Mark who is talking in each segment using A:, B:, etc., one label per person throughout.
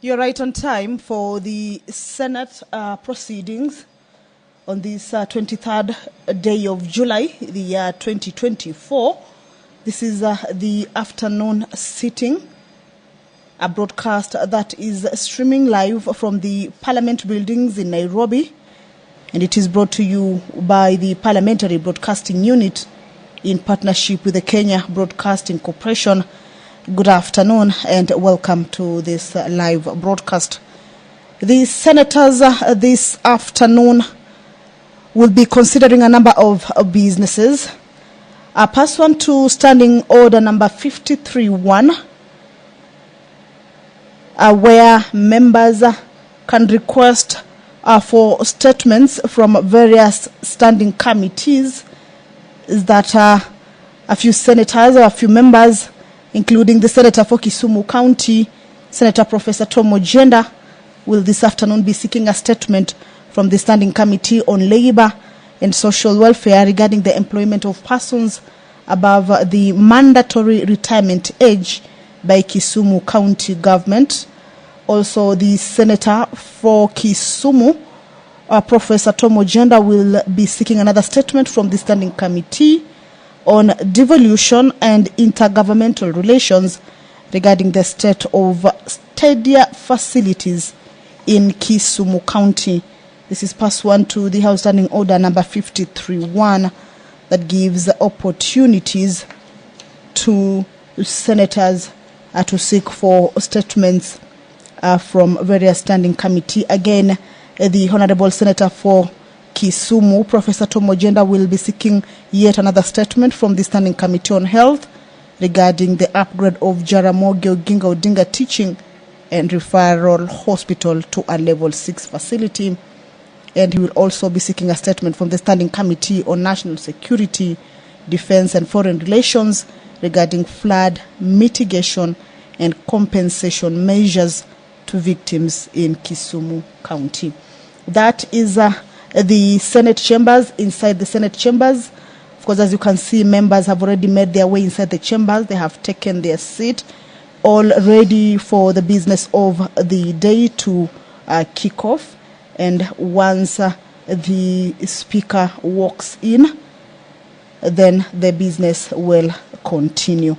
A: You're right on time for the Senate proceedings on this 23rd day of July, the year 2024. This is the afternoon sitting, a broadcast that is streaming live from the Parliament buildings in Nairobi, and it is brought to you by the Parliamentary Broadcasting Unit in partnership with the Kenya Broadcasting Corporation. Good afternoon and welcome to this live broadcast. The senators this afternoon will be considering a number of businesses. Pursuant to Standing Order number 53-1, where members can request for statements from various standing committees, is that a few senators or a few members, including the Senator for Kisumu County, Senator Professor Tom Ojenda, will this afternoon be seeking a statement from the Standing Committee on Labour and Social Welfare regarding the employment of persons above the mandatory retirement age by Kisumu County Government. Also, the Senator for Kisumu, Professor Tom Ojenda, will be seeking another statement from the Standing Committee on Devolution and Intergovernmental Relations regarding the state of stadia facilities in Kisumu County. This is pursuant to the House Standing Order number 53-1 that gives opportunities to senators to seek for statements from various standing committee. Again, the Honorable Senator for Kisumu, Professor Tom Ojenda, will be seeking yet another statement from the Standing Committee on Health regarding the upgrade of Jaramogi Oginga Odinga Teaching and Referral Hospital to a Level 6 facility. And he will also be seeking a statement from the Standing Committee on National Security, Defense and Foreign Relations regarding flood mitigation and compensation measures to victims in Kisumu County. That is the Senate chambers. Inside the Senate chambers, of course, as you can see, members have already made their way inside the chambers. They have taken their seat, all ready for the business of the day to kick off. And once the speaker walks in, then the business will continue.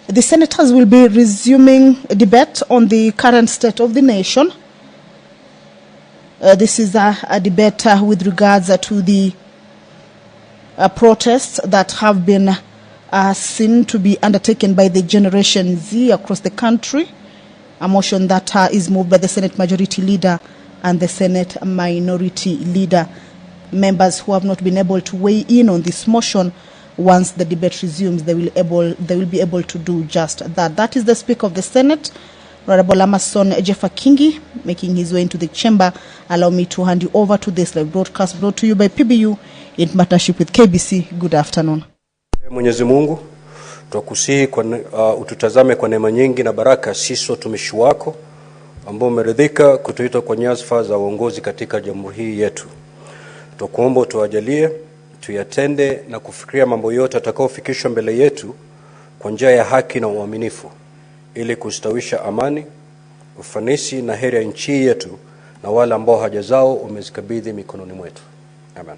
A: The senators will be resuming a debate on the current state of the nation. This is a debate with regards to the protests that have been seen to be undertaken by the Generation Z across the country, a motion that is moved by the Senate Majority Leader and the Senate Minority Leader. Members who have not been able to weigh in on this motion, once the debate resumes, they will be able to do just that. That is the Speaker of the Senate, Honorable Amason Jeffa Kingi, making his way into the chamber. Allow me to hand you over to this live broadcast brought to you by PBU in partnership with KBC. Good afternoon.
B: Mwenyezi Mungu, tukusihi ututazame kwa neema nyingi na baraka sisi watumishi wako ambao umeridhika kutuita kwa nyadhifa za uongozi katika jamhuri hii yetu. Tukuomba utuajalie tuyatende na kufikiria mambo yote atakayofikishwa mbele yetu kwa njia ya haki na uaminifu, ili kustawisha amani, ufanisi na heri ya nchi yetu na wale ambao haja zao umezikabidhi mikononi mwetu. Amen.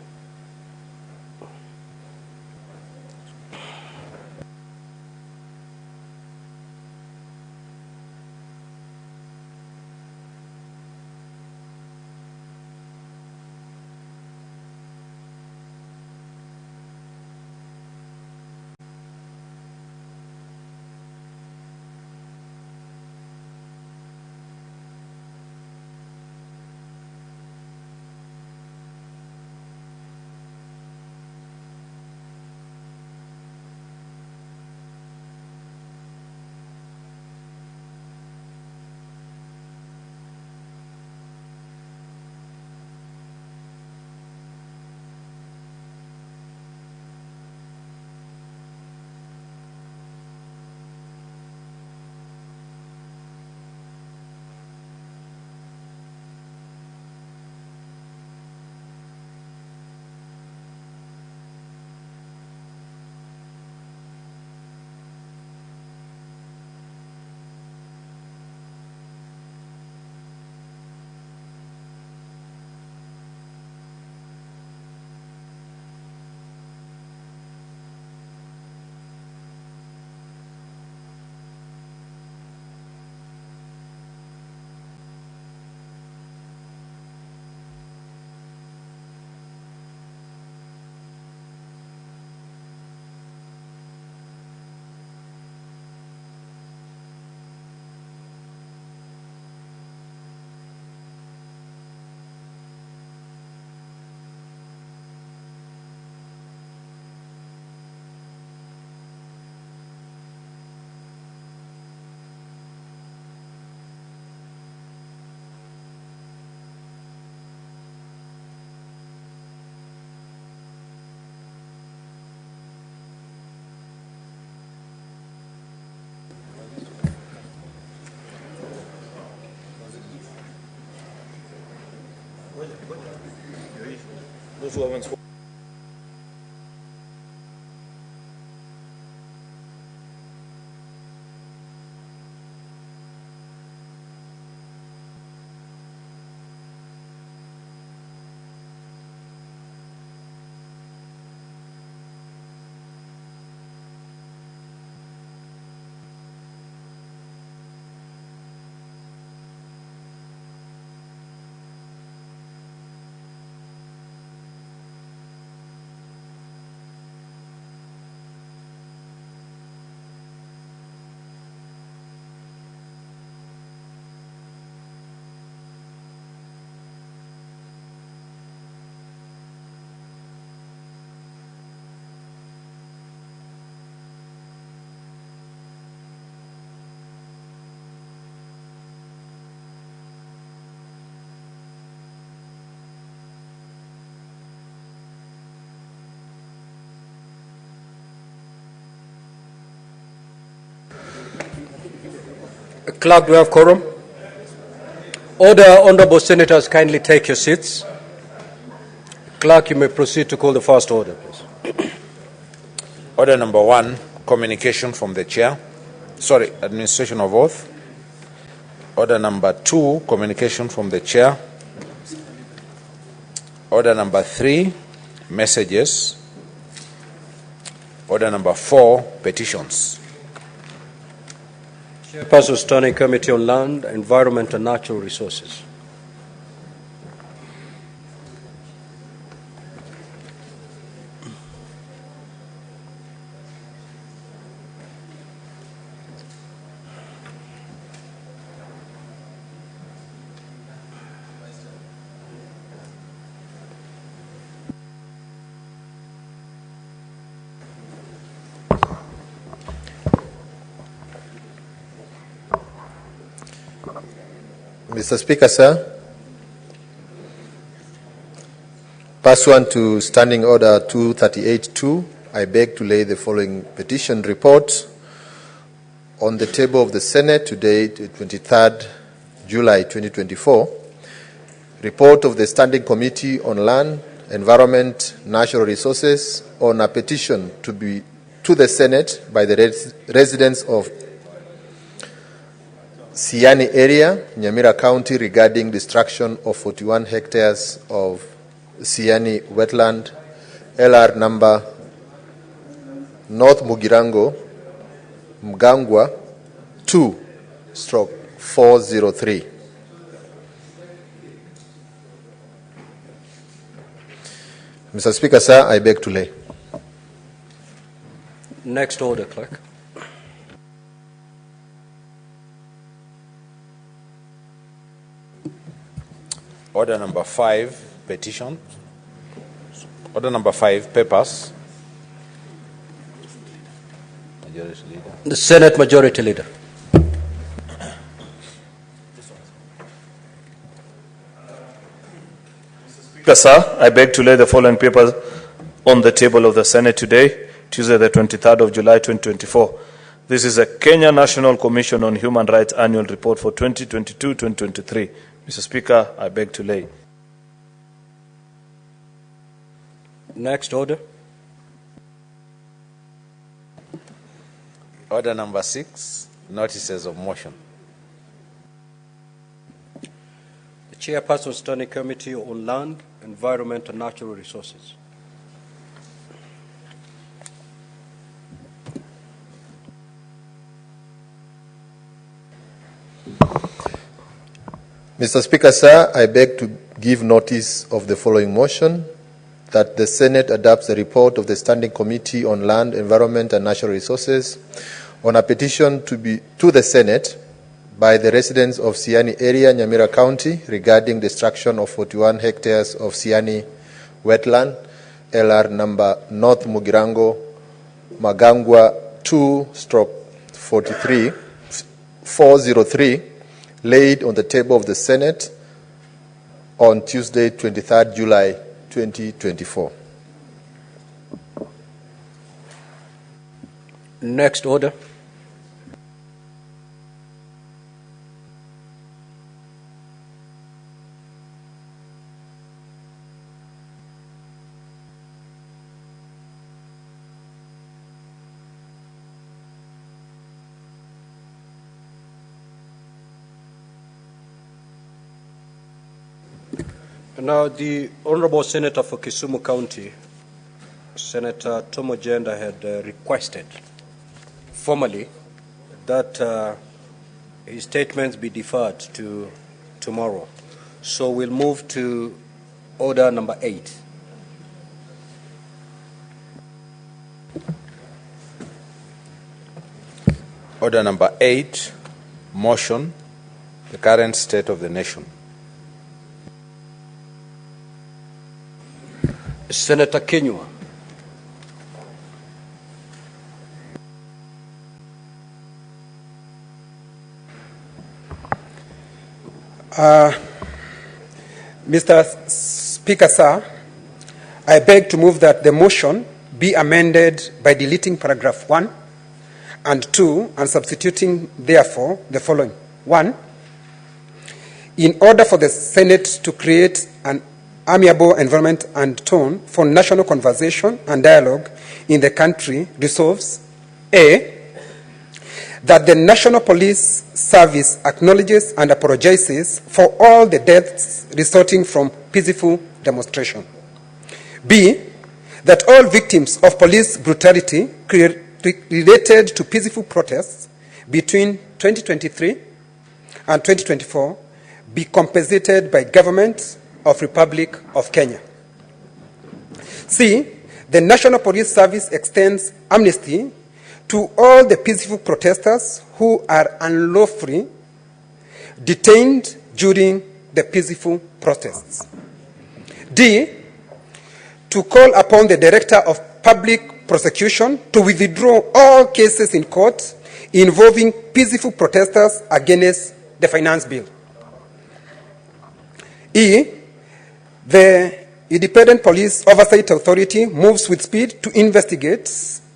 C: Those who haven't spoken.
B: Clerk, do we have quorum? Order, honorable senators, kindly take your seats. Clerk, you may proceed to call the first order, please.
C: Order number 1, communication from the chair. Administration of oath. Order number 2, communication from the chair. Order number 3, messages. Order number 4, petitions.
B: Chairperson, Standing Committee on Land, Environment and Natural Resources.
D: Mr. Speaker, sir, pursuant to Standing Order 238-2, I beg to lay the following petition report on the table of the Senate today, 23rd July 2024. Report of the Standing Committee on Land, Environment, Natural Resources on a petition to the Senate by the residents of Siani area, Nyamira County, regarding destruction of 41 hectares of Siani wetland, LR number North Mugirango, Mgangwa 2/403. Mr. Speaker, sir, I beg to lay.
B: Next order, clerk.
C: Order number 5, petition. Order number 5, papers. Majority Leader.
B: The Senate Majority Leader.
E: Speaker, sir, I beg to lay the following papers on the table of the Senate today, Tuesday the 23rd of July 2024. This is a Kenya National Commission on Human Rights Annual Report for 2022-2023. Mr. Speaker, I beg to lay.
B: Next order.
C: Order number 6, notices of motion.
B: The Chairperson, Standing Committee on Land, Environment and Natural Resources.
D: Mr. Speaker, sir, I beg to give notice of the following motion, that the Senate adopts the report of the Standing Committee on Land, Environment and Natural Resources on a petition to the Senate by the residents of Siani area, Nyamira County, regarding destruction of 41 hectares of Siani wetland, LR number North Mugirango, Magangwa 2/403, laid on the table of the Senate on Tuesday, 23rd July 2024.
B: Next order. Now, the Honorable Senator for Kisumu County, Senator Tomo Jenda, had requested formally that his statements be deferred to tomorrow. So we'll move to order number 8.
C: Order number 8, motion, the current state of the nation.
B: Senator Kenywa.
F: Mr. Speaker, sir, I beg to move that the motion be amended by deleting paragraph 1 and 2 and substituting, therefore, the following. 1. In order for the Senate to create an amiable environment and tone for national conversation and dialogue in the country, resolves A. That the National Police Service acknowledges and apologizes for all the deaths resulting from peaceful demonstration. B. That all victims of police brutality related to peaceful protests between 2023 and 2024 be compensated by government of Republic of Kenya. C. The National Police Service extends amnesty to all the peaceful protesters who are unlawfully detained during the peaceful protests. D. To call upon the Director of Public Prosecution to withdraw all cases in court involving peaceful protesters against the Finance Bill. E. The Independent Police Oversight Authority moves with speed to investigate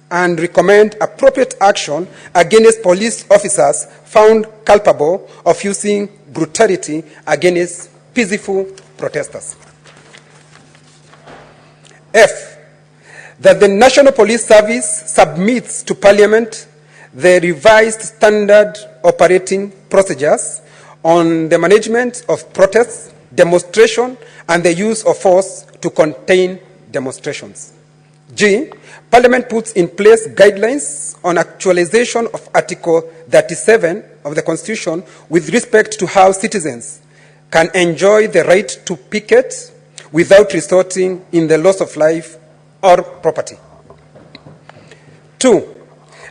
F: and recommend appropriate action against police officers found culpable of using brutality against peaceful protesters. F. That the National Police Service submits to Parliament the revised standard operating procedures on the management of protests, demonstration, and the use of force to contain demonstrations. G. Parliament puts in place guidelines on actualization of Article 37 of the Constitution with respect to how citizens can enjoy the right to picket without resulting in the loss of life or property. 2.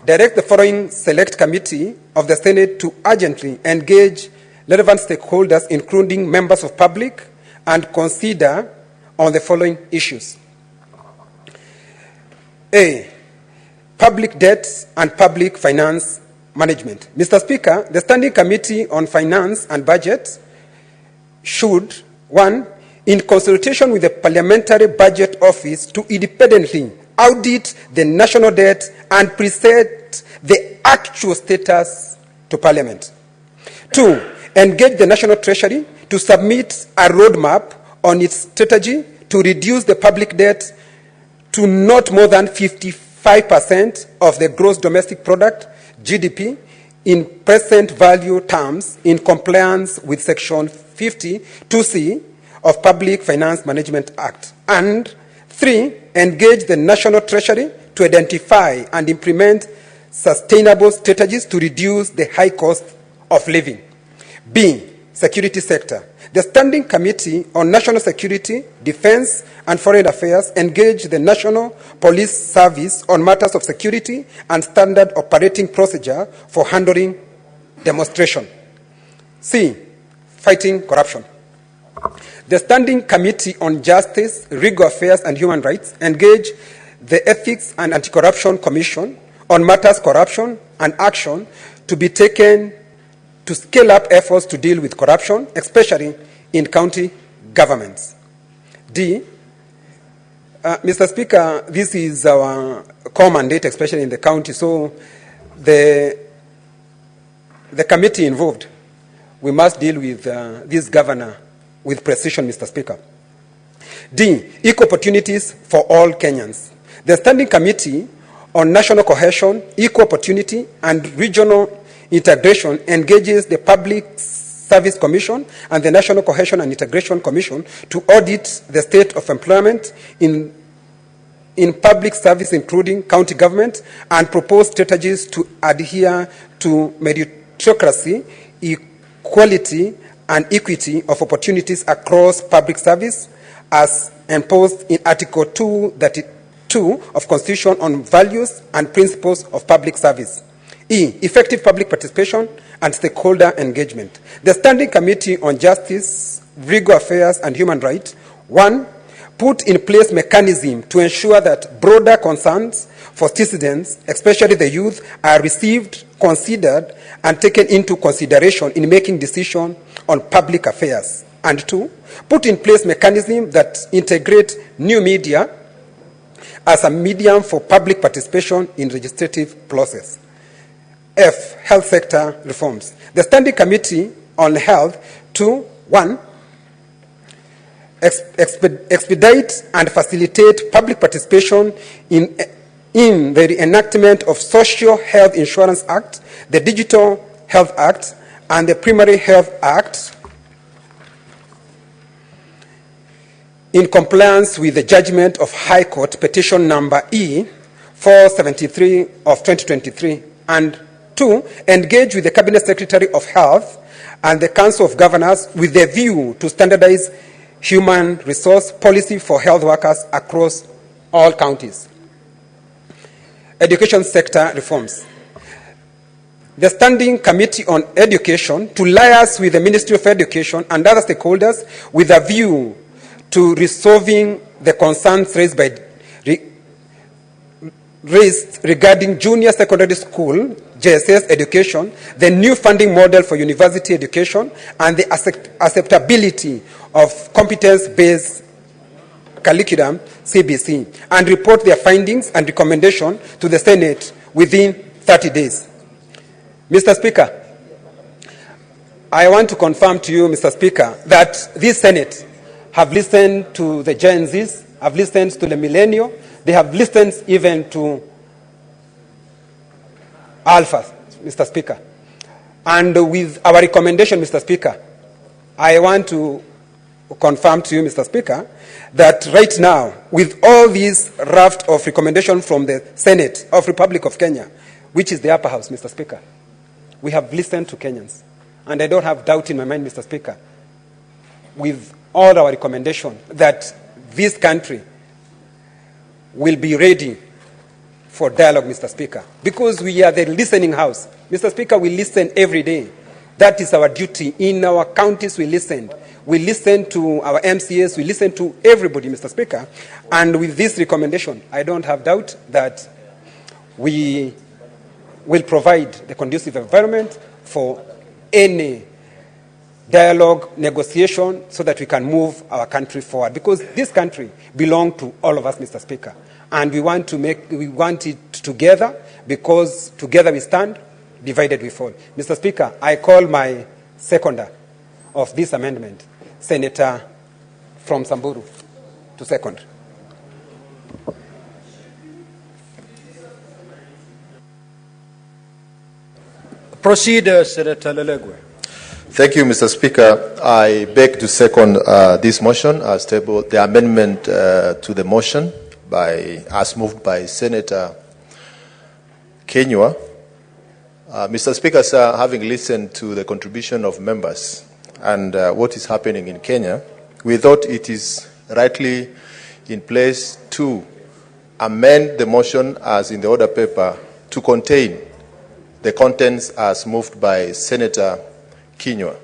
F: Direct the following select committee of the Senate to urgently engage relevant stakeholders, including members of public, and consider on the following issues. A. Public debt and public finance management. Mr. Speaker, the Standing Committee on Finance and Budget should, 1, in consultation with the Parliamentary Budget Office, to independently audit the national debt and present the actual status to Parliament. 2, engage the National Treasury to submit a roadmap on its strategy to reduce the public debt to not more than 55% of the gross domestic product, GDP, in present value terms, in compliance with Section 52C of Public Finance Management Act. And 3, engage the National Treasury to identify and implement sustainable strategies to reduce the high cost of living. B, security sector. The Standing Committee on National Security, Defense, and Foreign Affairs engage the National Police Service on matters of security and standard operating procedure for handling demonstration. C, fighting corruption. The Standing Committee on Justice, Legal Affairs, and Human Rights engage the Ethics and Anti-Corruption Commission on matters corruption and action to be taken to scale up efforts to deal with corruption, especially in county governments. D, Mr. Speaker, this is our core mandate, especially in the county, so the committee involved, we must deal with this governor with precision, Mr. Speaker. D, equal opportunities for all Kenyans. The Standing Committee on National Cohesion, Equal Opportunity, and Regional Integration engages the public Service Commission and the National Cohesion and Integration Commission to audit the state of employment in public service, including county government, and propose strategies to adhere to meritocracy, equality, and equity of opportunities across public service as imposed in Article 232 of Constitution on Values and Principles of Public Service. Effective public participation and stakeholder engagement. The Standing Committee on Justice, Legal Affairs and Human Rights, 1, put in place mechanism to ensure that broader concerns for citizens, especially the youth, are received, considered, and taken into consideration in making decisions on public affairs. And 2, put in place mechanism that integrate new media as a medium for public participation in legislative process. F, health sector reforms. The Standing Committee on Health, 2, 1, expedite and facilitate public participation in the reenactment of Social Health Insurance Act, the Digital Health Act, and the Primary Health Act in compliance with the judgment of High Court petition number E 473 of 2023, and 2, engage with the Cabinet Secretary of Health and the Council of Governors with a view to standardize human resource policy for health workers across all counties. Education sector reforms. The Standing Committee on Education to liaise with the Ministry of Education and other stakeholders with a view to resolving the concerns raised regarding junior secondary school, JSS education, the new funding model for university education, and the acceptability of competence-based curriculum, CBC, and report their findings and recommendations to the Senate within 30 days. Mr. Speaker, I want to confirm to you, Mr. Speaker, that this Senate have listened to the Gen Zs, have listened to the millennial, they have listened even to Alpha, Mr. Speaker. And with our recommendation, Mr. Speaker, I want to confirm to you, Mr. Speaker, that right now, with all these raft of recommendation from the Senate of Republic of Kenya, which is the upper house, Mr. Speaker, we have listened to Kenyans. And I don't have doubt in my mind, Mr. Speaker, with all our recommendation that this country will be ready for dialogue, Mr. Speaker, because we are the listening house. Mr. Speaker, we listen every day. That is our duty. In our counties, we listen. We listen to our MCAs. We listen to everybody, Mr. Speaker. And with this recommendation, I don't have doubt that we will provide the conducive environment for any dialogue, negotiation, so that we can move our country forward. Because this country belongs to all of us, Mr. Speaker. And we want it together, because together we stand, divided we fall. Mr. Speaker, I call my seconder of this amendment, Senator from Samburu, to second.
B: Proceed, Senator Lelegwe.
D: Thank you, Mr. Speaker. I beg to second this motion as tabled, the amendment to the motion as moved by Senator Kenywa. Mr. Speaker, sir, having listened to the contribution of members and what is happening in Kenya, we thought it is rightly in place to amend the motion as in the order paper to contain the contents as moved by Senator Kenywa.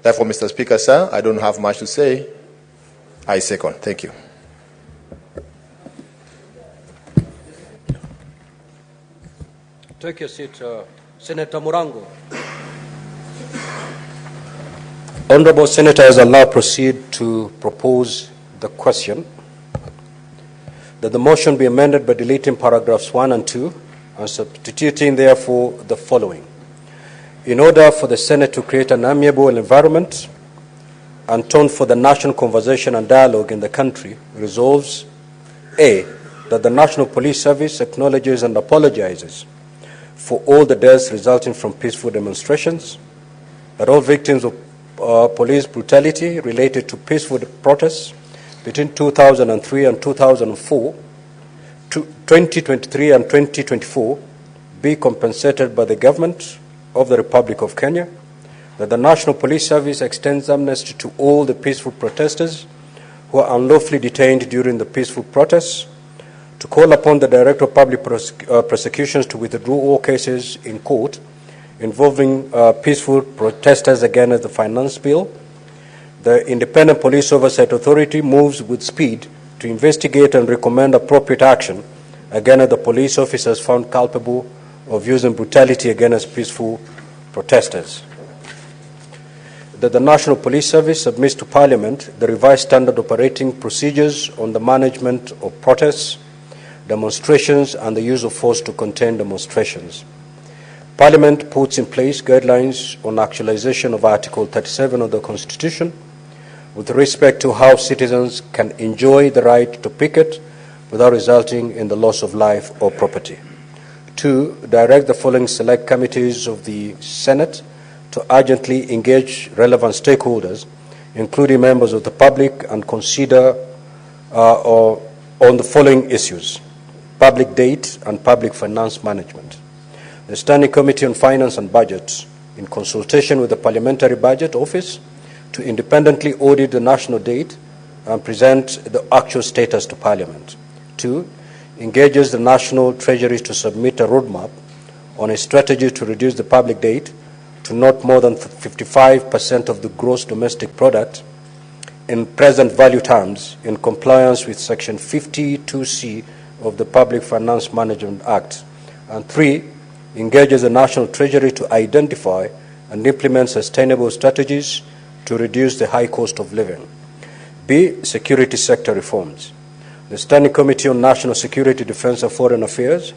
D: Therefore, Mr. Speaker, sir, I don't have much to say. I second. Thank you.
B: Take your seat, Senator Murango. Honorable Senators, I'll now proceed to propose the question that the motion be amended by deleting paragraphs 1 and 2 and substituting therefore the following. In order for the Senate to create an amiable environment and tone for the national conversation and dialogue in the country, resolves A, that the National Police Service acknowledges and apologizes for all the deaths resulting from peaceful demonstrations. that all victims of police brutality related to peaceful protests between 2003 and 2004, 2023 and 2024 be compensated by the government of the Republic of Kenya, that the National Police Service extends amnesty to all the peaceful protesters who are unlawfully detained during the peaceful protests, to call upon the Director of Public Prosecutions to withdraw all cases in court involving peaceful protesters against the Finance Bill. The Independent Police Oversight Authority moves with speed to investigate and recommend appropriate action against the police officers found culpable of using brutality against peaceful protesters. That the National Police Service submits to Parliament the revised standard operating procedures on the management of protests, demonstrations, and the use of force to contain demonstrations. Parliament puts in place guidelines on actualization of Article 37 of the Constitution with respect to how citizens can enjoy the right to picket without resulting in the loss of life or property. 2, direct the following select committees of the Senate to urgently engage relevant stakeholders, including members of the public, and consider on the following issues: public debt and public finance management. The Standing Committee on Finance and Budget, in consultation with the Parliamentary Budget Office, to independently audit the national debt and present the actual status to Parliament. 2, engages the National Treasury to submit a roadmap on a strategy to reduce the public debt to not more than 55% of the gross domestic product in present value terms, in compliance with Section 52C of the Public Finance Management Act. And 3, engages the National Treasury to identify and implement sustainable strategies to reduce the high cost of living. B, security sector reforms. The Standing Committee on National Security, Defense and Foreign Affairs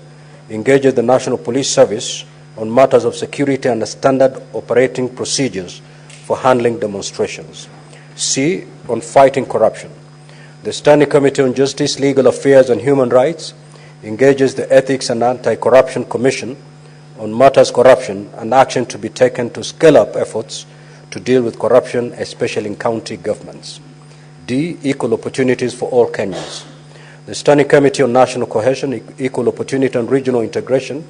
B: engages the National Police Service on matters of security and standard operating procedures for handling demonstrations. C, on fighting corruption. The Standing Committee on Justice, Legal Affairs and Human Rights engages the Ethics and Anti-Corruption Commission on matters corruption and action to be taken to scale up efforts to deal with corruption, especially in county governments. D, equal opportunities for all Kenyans. The Standing Committee on National Cohesion, Equal Opportunity and Regional Integration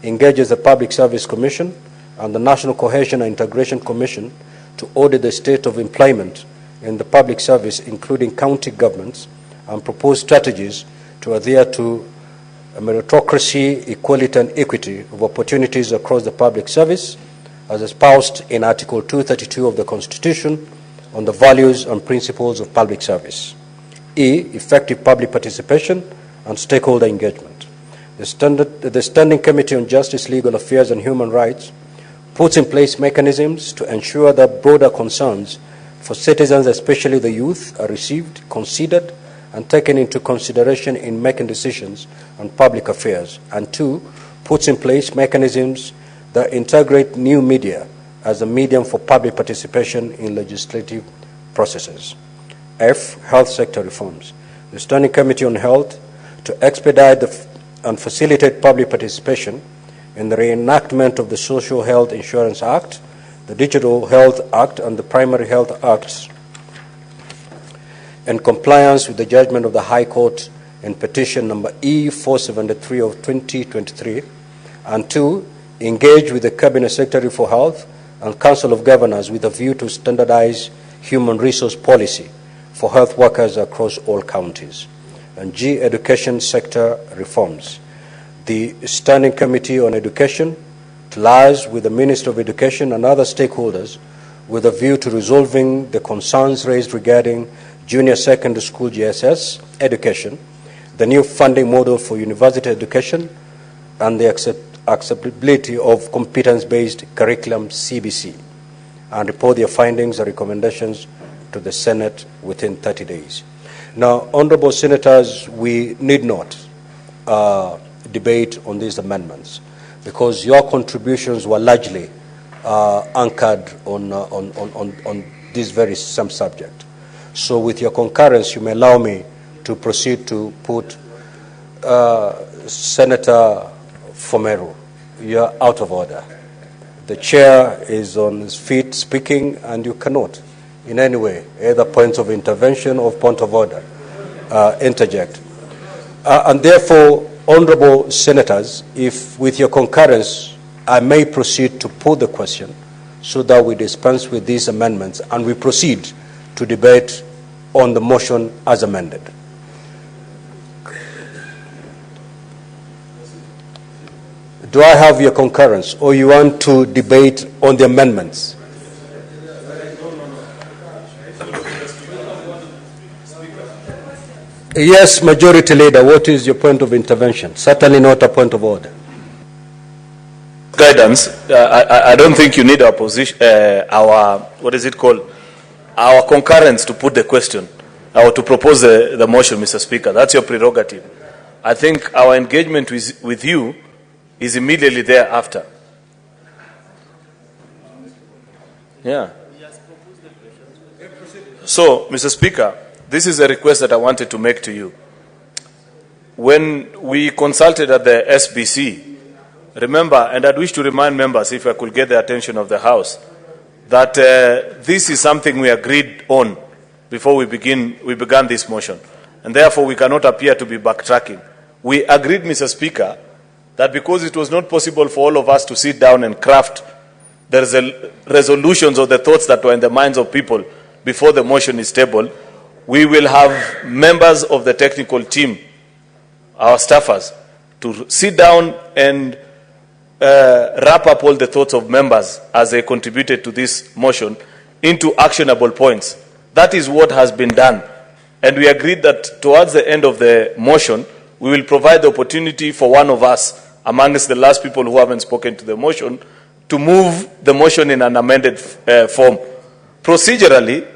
B: engages the Public Service Commission and the National Cohesion and Integration Commission to audit the state of employment in the public service, including county governments, and propose strategies to adhere to a meritocracy, equality, and equity of opportunities across the public service, as espoused in Article 232 of the Constitution on the values and principles of public service. E, effective public participation and stakeholder engagement. The Standing Committee on Justice, Legal Affairs and Human Rights puts in place mechanisms to ensure that broader concerns for citizens, especially the youth, are received, considered, and taken into consideration in making decisions on public affairs. And 2, puts in place mechanisms that integrate new media as a medium for public participation in legislative processes. F, health sector reforms. The Standing Committee on Health to expedite and facilitate public participation in the reenactment of the Social Health Insurance Act, the Digital Health Act, and the Primary Health Acts, in compliance with the judgment of the High Court in petition number E473 of 2023, and 2, engage with the Cabinet Secretary for Health and Council of Governors with a view to standardize human resource policy for health workers across all counties. And G, education sector reforms. The Standing Committee on Education to liaise with the Minister of Education and other stakeholders with a view to resolving the concerns raised regarding junior secondary school GSS education, the new funding model for university education, and the acceptability of competence-based curriculum CBC, and report their findings and recommendations to the Senate within 30 days. Now, honorable senators, we need not debate on these amendments because your contributions were largely anchored on this very same subject. So with your concurrence, you may allow me to proceed to put Senator Fomeru. You're out of order. The chair is on his feet speaking, and you cannot in any way, either points of intervention or point of order, interject. And therefore, honorable senators, if with your concurrence, I may proceed to put the question so that we dispense with these amendments and we proceed to debate on the motion as amended. Do I have your concurrence, or you want to debate on the amendments? Yes, Majority Leader, what is your point of intervention? Certainly not a point of order.
E: Guidance. I don't think you need our position, our, what is it called? Our concurrence to put the question or to propose the motion, Mr. Speaker. That's your prerogative. I think our engagement with you is immediately thereafter. Yeah. So, Mr. Speaker, this is a request that I wanted to make to you. When we consulted at the SBC, remember, and I'd wish to remind members, if I could get the attention of the House, that this is something we agreed on before we began this motion. And therefore, we cannot appear to be backtracking. We agreed, Mr. Speaker, that because it was not possible for all of us to sit down and craft the resolutions or the thoughts that were in the minds of people before the motion is tabled, we will have members of the technical team, our staffers, to sit down and wrap up all the thoughts of members as they contributed to this motion into actionable points. That is what has been done. And we agreed that towards the end of the motion, we will provide the opportunity for one of us, amongst the last people who haven't spoken to the motion, to move the motion in an amended form. Procedurally,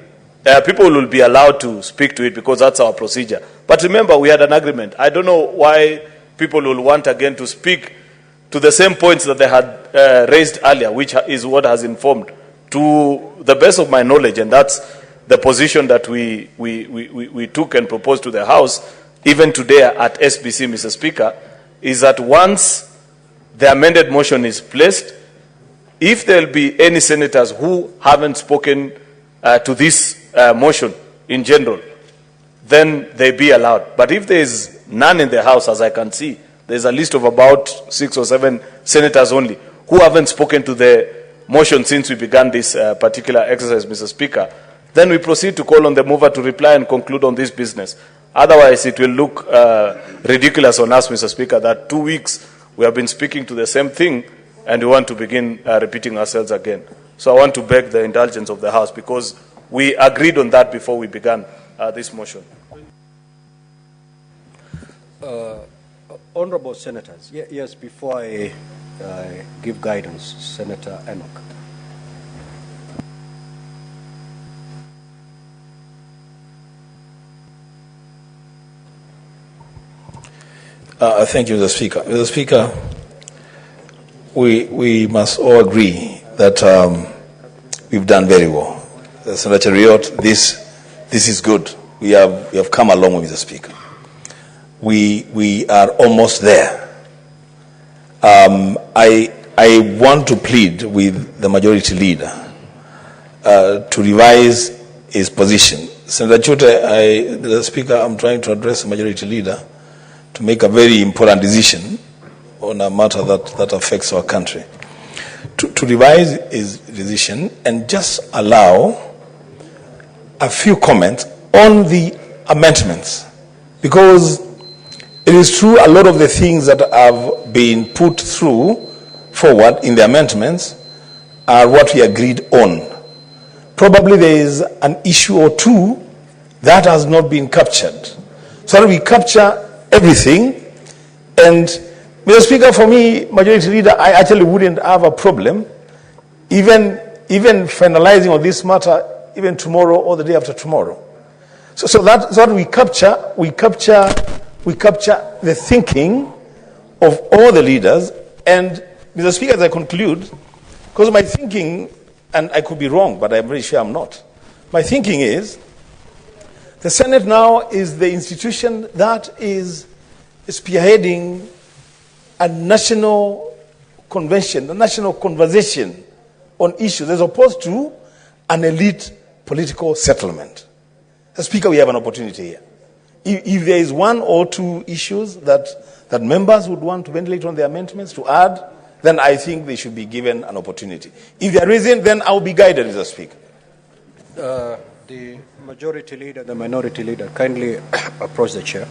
E: people will be allowed to speak to it because that's our procedure. But remember, we had an agreement. I don't know why people will want again to speak to the same points that they had raised earlier, which is what has informed. To the best of my knowledge, and that's the position that we took and proposed to the House, even today at SBC, Mr. Speaker, is that once the amended motion is placed, if there will be any senators who haven't spoken to this motion in general, then they be allowed. But if there is none in the House, as I can see, there's a list of about 6 or 7 senators only who haven't spoken to the motion since we began this particular exercise, Mr. Speaker, then we proceed to call on the mover to reply and conclude on this business. Otherwise, it will look ridiculous on us, Mr. Speaker, that 2 weeks we have been speaking to the same thing and we want to begin repeating ourselves again. So I want to beg the indulgence of the House because we agreed on that before we began this motion.
B: Honorable Senators, yes, before I give guidance, Senator Enoch.
G: Thank you, Mr. Speaker. Mr. Speaker, we must all agree that we've done very well. Senator Riot, this is good. We have come along with Mr. Speaker. We are almost there. I want to plead with the majority leader to revise his position. Senator Chute, Mr. Speaker, I'm trying to address the majority leader to make a very important decision on a matter that affects our country. To revise his decision and just allow a few comments on the amendments, because it is true a lot of the things that have been put forward in the amendments are what we agreed on. Probably there is an issue or two that has not been captured. So we capture everything. And Mr. Speaker, for me, Majority Leader, I actually wouldn't have a problem even finalizing on this matter even tomorrow or the day after tomorrow. So that's what we capture. We capture the thinking of all the leaders. And Mr. Speaker, as I conclude, because my thinking, and I could be wrong, but I'm very sure I'm not. My thinking is the Senate now is the institution that is spearheading a national convention, a national conversation on issues as opposed to an elite political settlement. Mr. Speaker, we have an opportunity here. If there is one or two issues that members would want to ventilate on their amendments to add, then I think they should be given an opportunity. If there isn't, then I'll be guided, Mr. Speaker.
B: The majority leader, the minority leader, kindly approach the chair.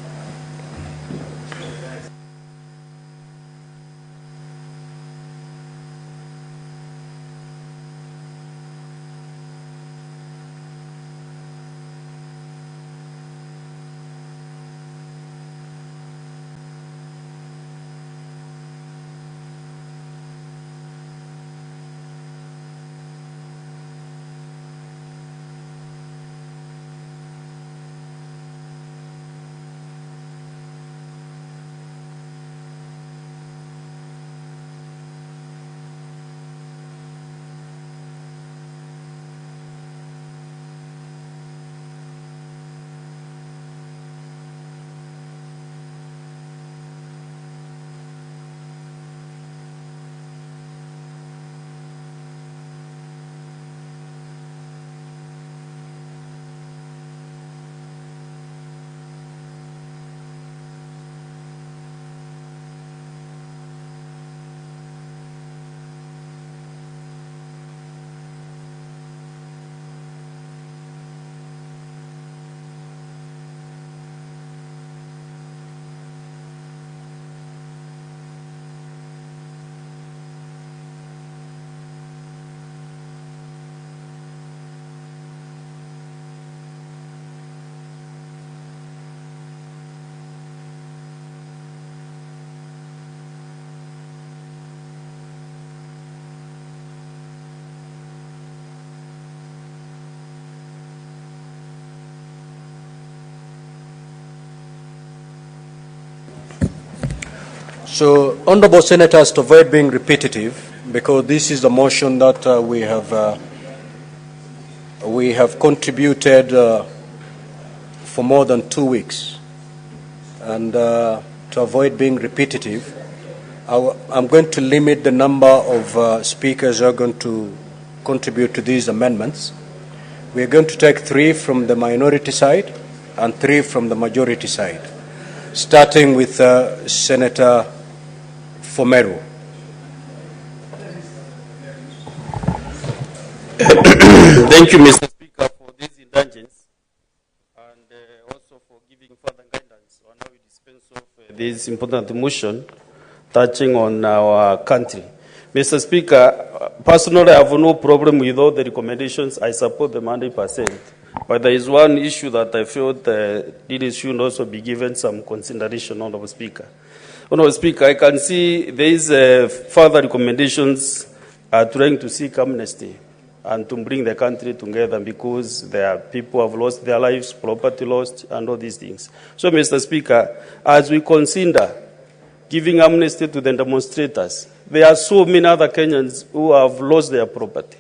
B: So, honourable senators, to avoid being repetitive, because this is the motion that we have contributed for more than 2 weeks, and to avoid being repetitive, I'm going to limit the number of speakers who are going to contribute to these amendments. We are going to take 3 from the minority side and 3 from the majority side, starting with Senator Fomeru.
H: Thank you, Mr. Speaker, for this indulgence and also for giving further guidance on how we dispense of this important motion touching on our country. Mr. Speaker, personally, I have no problem with all the recommendations. I support them 100%. But there is one issue that I felt this should also be given some consideration, Honourable Speaker. Honourable Speaker, I can see there is further recommendations trying to seek amnesty and to bring the country together because there are people who have lost their lives, property lost, and all these things. So, Mr. Speaker, as we consider giving amnesty to the demonstrators, there are so many other Kenyans who have lost their property.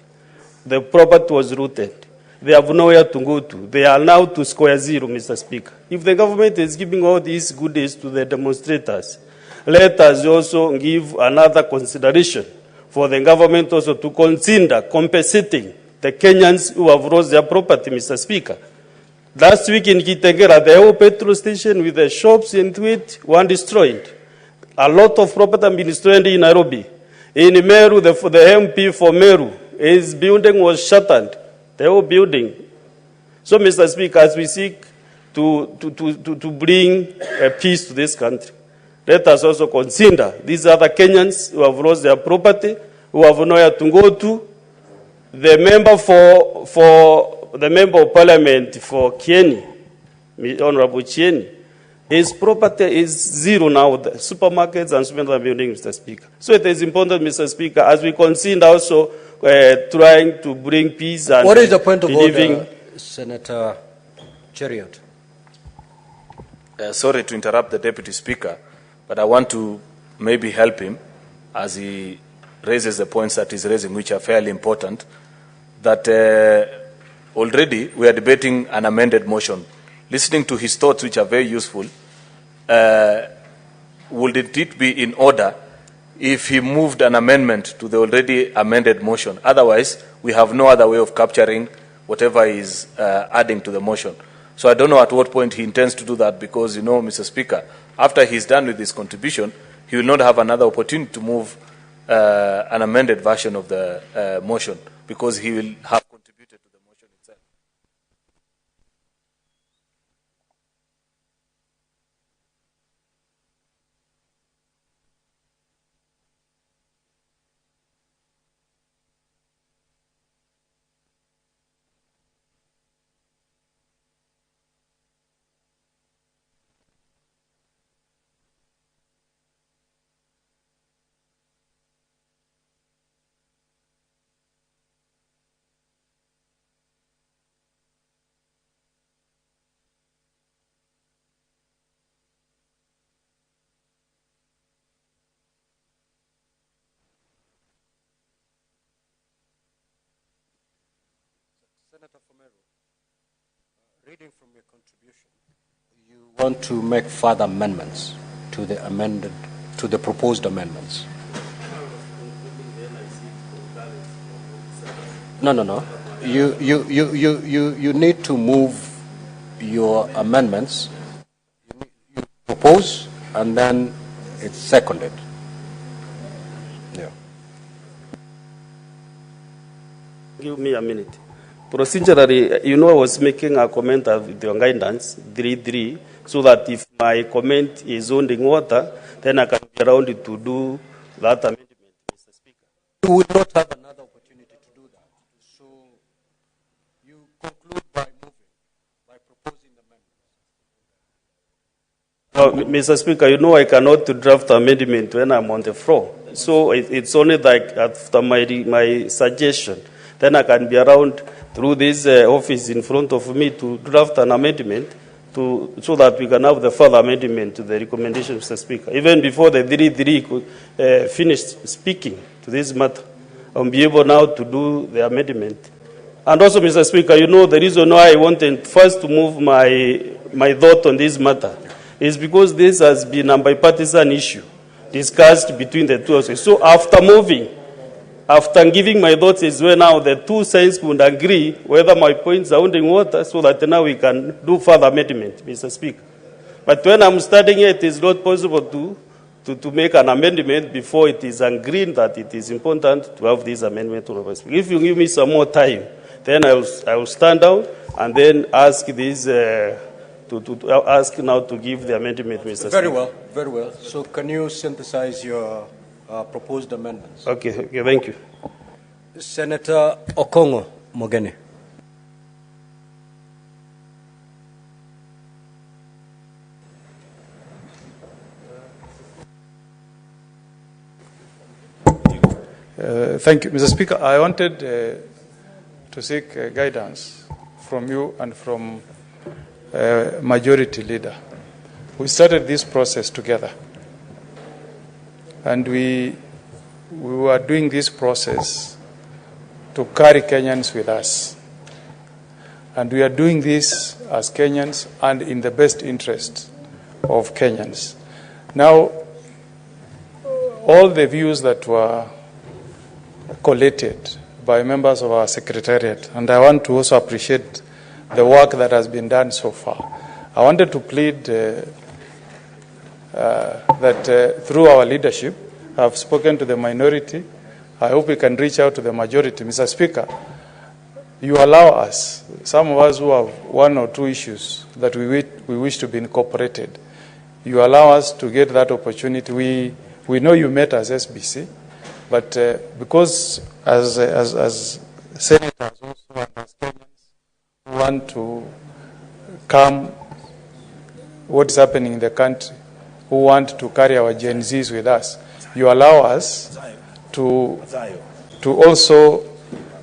H: The property was looted. They have nowhere to go to. They are now to square zero, Mr. Speaker. If the government is giving all these goodies to the demonstrators, let us also give another consideration for the government also to consider compensating the Kenyans who have lost their property, Mr. Speaker. Last week in Kitengela, the whole petrol station with the shops into it were destroyed. A lot of property has been destroyed in Nairobi. In Meru, the MP for Meru, his building was shattered, the whole building. So, Mr. Speaker, as we seek to bring peace to this country, let us also consider these other Kenyans who have lost their property, who have nowhere to go to. The member of parliament for Kieni, Honorable Chieni, his property is zero now. The supermarkets and supermarket buildings, Mr. Speaker. So it is important, Mr. Speaker, as we consider also trying to bring peace and
B: what is the point of order, Senator Cheriot?
E: Sorry to interrupt the Deputy Speaker, but I want to maybe help him as he raises the points that he's raising, which are fairly important, that already we are debating an amended motion. Listening to his thoughts, which are very useful, would it be in order if he moved an amendment to the already amended motion. Otherwise, we have no other way of capturing whatever is adding to the motion. So I don't know at what point he intends to do that, because, you know, Mr. Speaker, after he's done with his contribution, he will not have another opportunity to move an amended version of the motion, because he will have contributed to the motion itself.
B: Senator Fomero, reading from your contribution, you want to make further amendments to the proposed amendments. No. You need to move your amendments. You propose, and then it's seconded. Yeah.
H: Give me a minute. Procedurally, you know, I was making a comment of the guidance 3.3, so that if my comment is on the water, then I can be around to do that amendment, Mr. Speaker.
B: You will not have another opportunity to do that. So you conclude by proposing the amendments.
H: Mr. Speaker, you know I cannot draft amendment when I'm on the floor. So it's only like after my suggestion, then I can be around through this office in front of me to draft an amendment so that we can have the further amendment to the recommendation, Mr. Speaker. Even before the 3.3 could finish speaking to this matter, I'll be able now to do the amendment. And also, Mr. Speaker, you know the reason why I wanted first to move my thought on this matter is because this has been a bipartisan issue discussed between the two of us. So after giving my thoughts is when now the two sides could agree whether my points are holding water, so that now we can do further amendment, Mr. Speaker. But when I'm starting it is not possible to make an amendment before it is agreed that it is important to have this amendment to Mr. Speaker. If you give me some more time, then I will stand down and then ask this to ask now to give the amendment, Mr. Speaker.
B: Very well. So can you synthesize your proposed amendments?
H: Okay, thank you.
B: Senator Okongo Mogeni.
I: Thank you, Mr. Speaker. I wanted to seek guidance from you and from Majority Leader. We started this process together, and we were doing this process to carry Kenyans with us. And we are doing this as Kenyans and in the best interest of Kenyans. Now, all the views that were collated by members of our secretariat, and I want to also appreciate the work that has been done so far. I wanted to plead that through our leadership, I have spoken to the minority. I hope we can reach out to the majority. Mr. Speaker, you allow us, some of us who have one or two issues that we wish to be incorporated, you allow us to get that opportunity. We know you met as SBC, but because as senators also and as Kenyans who want to come what is happening in the country, who want to carry our Gen Zs with us, you allow us to also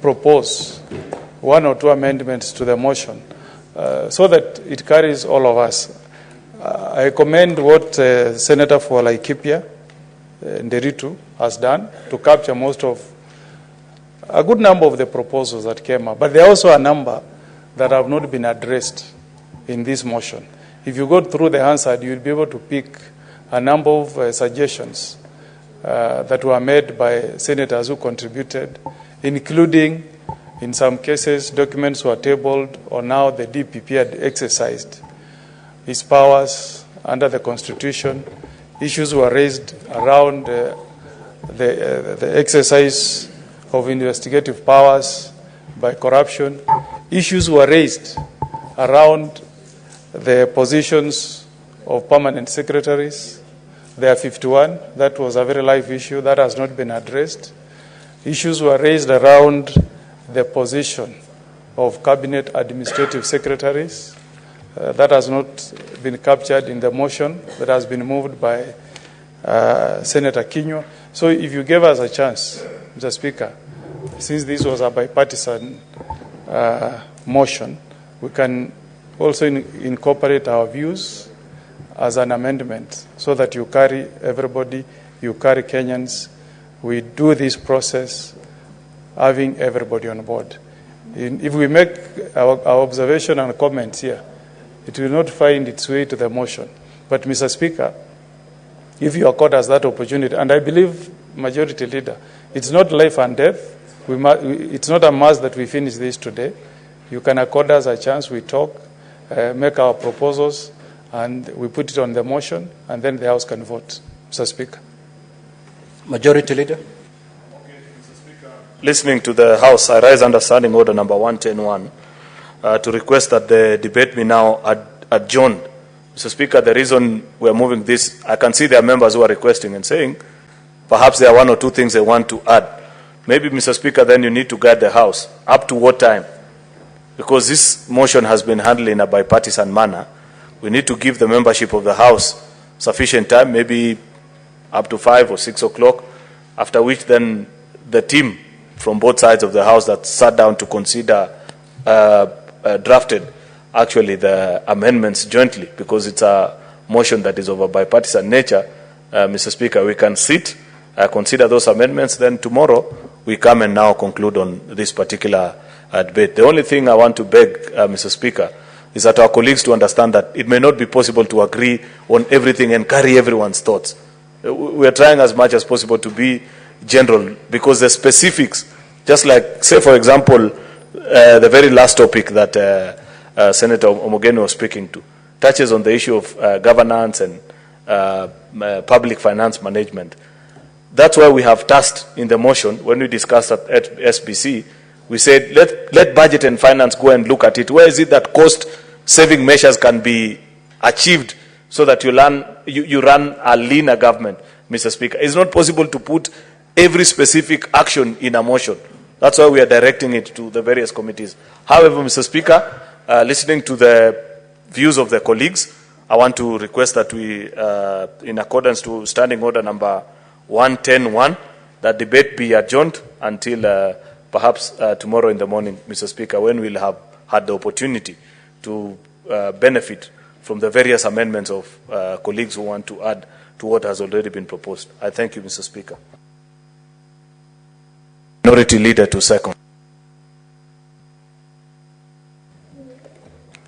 I: propose one or two amendments to the motion so that it carries all of us. I commend what Senator for Laikipia Nderitu has done to capture a good number of the proposals that came up. But there are also a number that have not been addressed in this motion. If you go through the answer, you'll be able to pick a number of suggestions that were made by senators who contributed, including, in some cases, documents were tabled on how the DPP had exercised its powers under the Constitution. Issues were raised around the exercise of investigative powers by corruption. Issues were raised around the positions of permanent secretaries. There are 51. That was a very live issue that has not been addressed. Issues were raised around the position of cabinet administrative secretaries. That has not been captured in the motion that has been moved by Senator Kinyua. So if you gave us a chance, Mr. Speaker, since this was a bipartisan motion, we can also incorporate our views as an amendment so that you carry everybody, you carry Kenyans. We do this process having everybody on board. If we make our observation and comments here, it will not find its way to the motion. But, Mr. Speaker, if you accord us that opportunity, and I believe, Majority Leader, it's not life and death. It's not a must that we finish this today. You can accord us a chance, we talk, make our proposals, and we put it on the motion, and then the House can vote. Mr. Speaker.
B: Majority Leader.
E: Listening to the House, I raise under Standing Order number 110.1 to request that the debate be now adjourned. Mr. Speaker, the reason we're moving this, I can see there are members who are requesting and saying perhaps there are one or two things they want to add. Maybe, Mr. Speaker, then you need to guide the House. Up to what time? Because this motion has been handled in a bipartisan manner. We need to give the membership of the House sufficient time, maybe up to 5 or 6 o'clock, after which then the team from both sides of the House that sat down to consider drafted actually the amendments jointly, because it's a motion that is of a bipartisan nature. Mr. Speaker, we can sit, consider those amendments, then tomorrow we come and now conclude on this particular debate. The only thing I want to beg, Mr. Speaker, is that our colleagues to understand that it may not be possible to agree on everything and carry everyone's thoughts. We are trying as much as possible to be general, because the specifics, just like, say, for example, the very last topic that Senator Omogeni was speaking to, touches on the issue of governance and public finance management. That's why we have tasked in the motion, when we discussed at SBC, we said, let budget and finance go and look at it. Where is it that cost-saving measures can be achieved so that you run a leaner government, Mr. Speaker? It's not possible to put every specific action in a motion. That's why we are directing it to the various committees. However, Mr. Speaker, listening to the views of the colleagues, I want to request that we, in accordance to Standing Order number 110.1, that debate be adjourned until perhaps tomorrow in the morning, Mr. Speaker, when we'll have had the opportunity to benefit from the various amendments of colleagues who want to add to what has already been proposed. I thank you, Mr. Speaker. Minority Leader to second.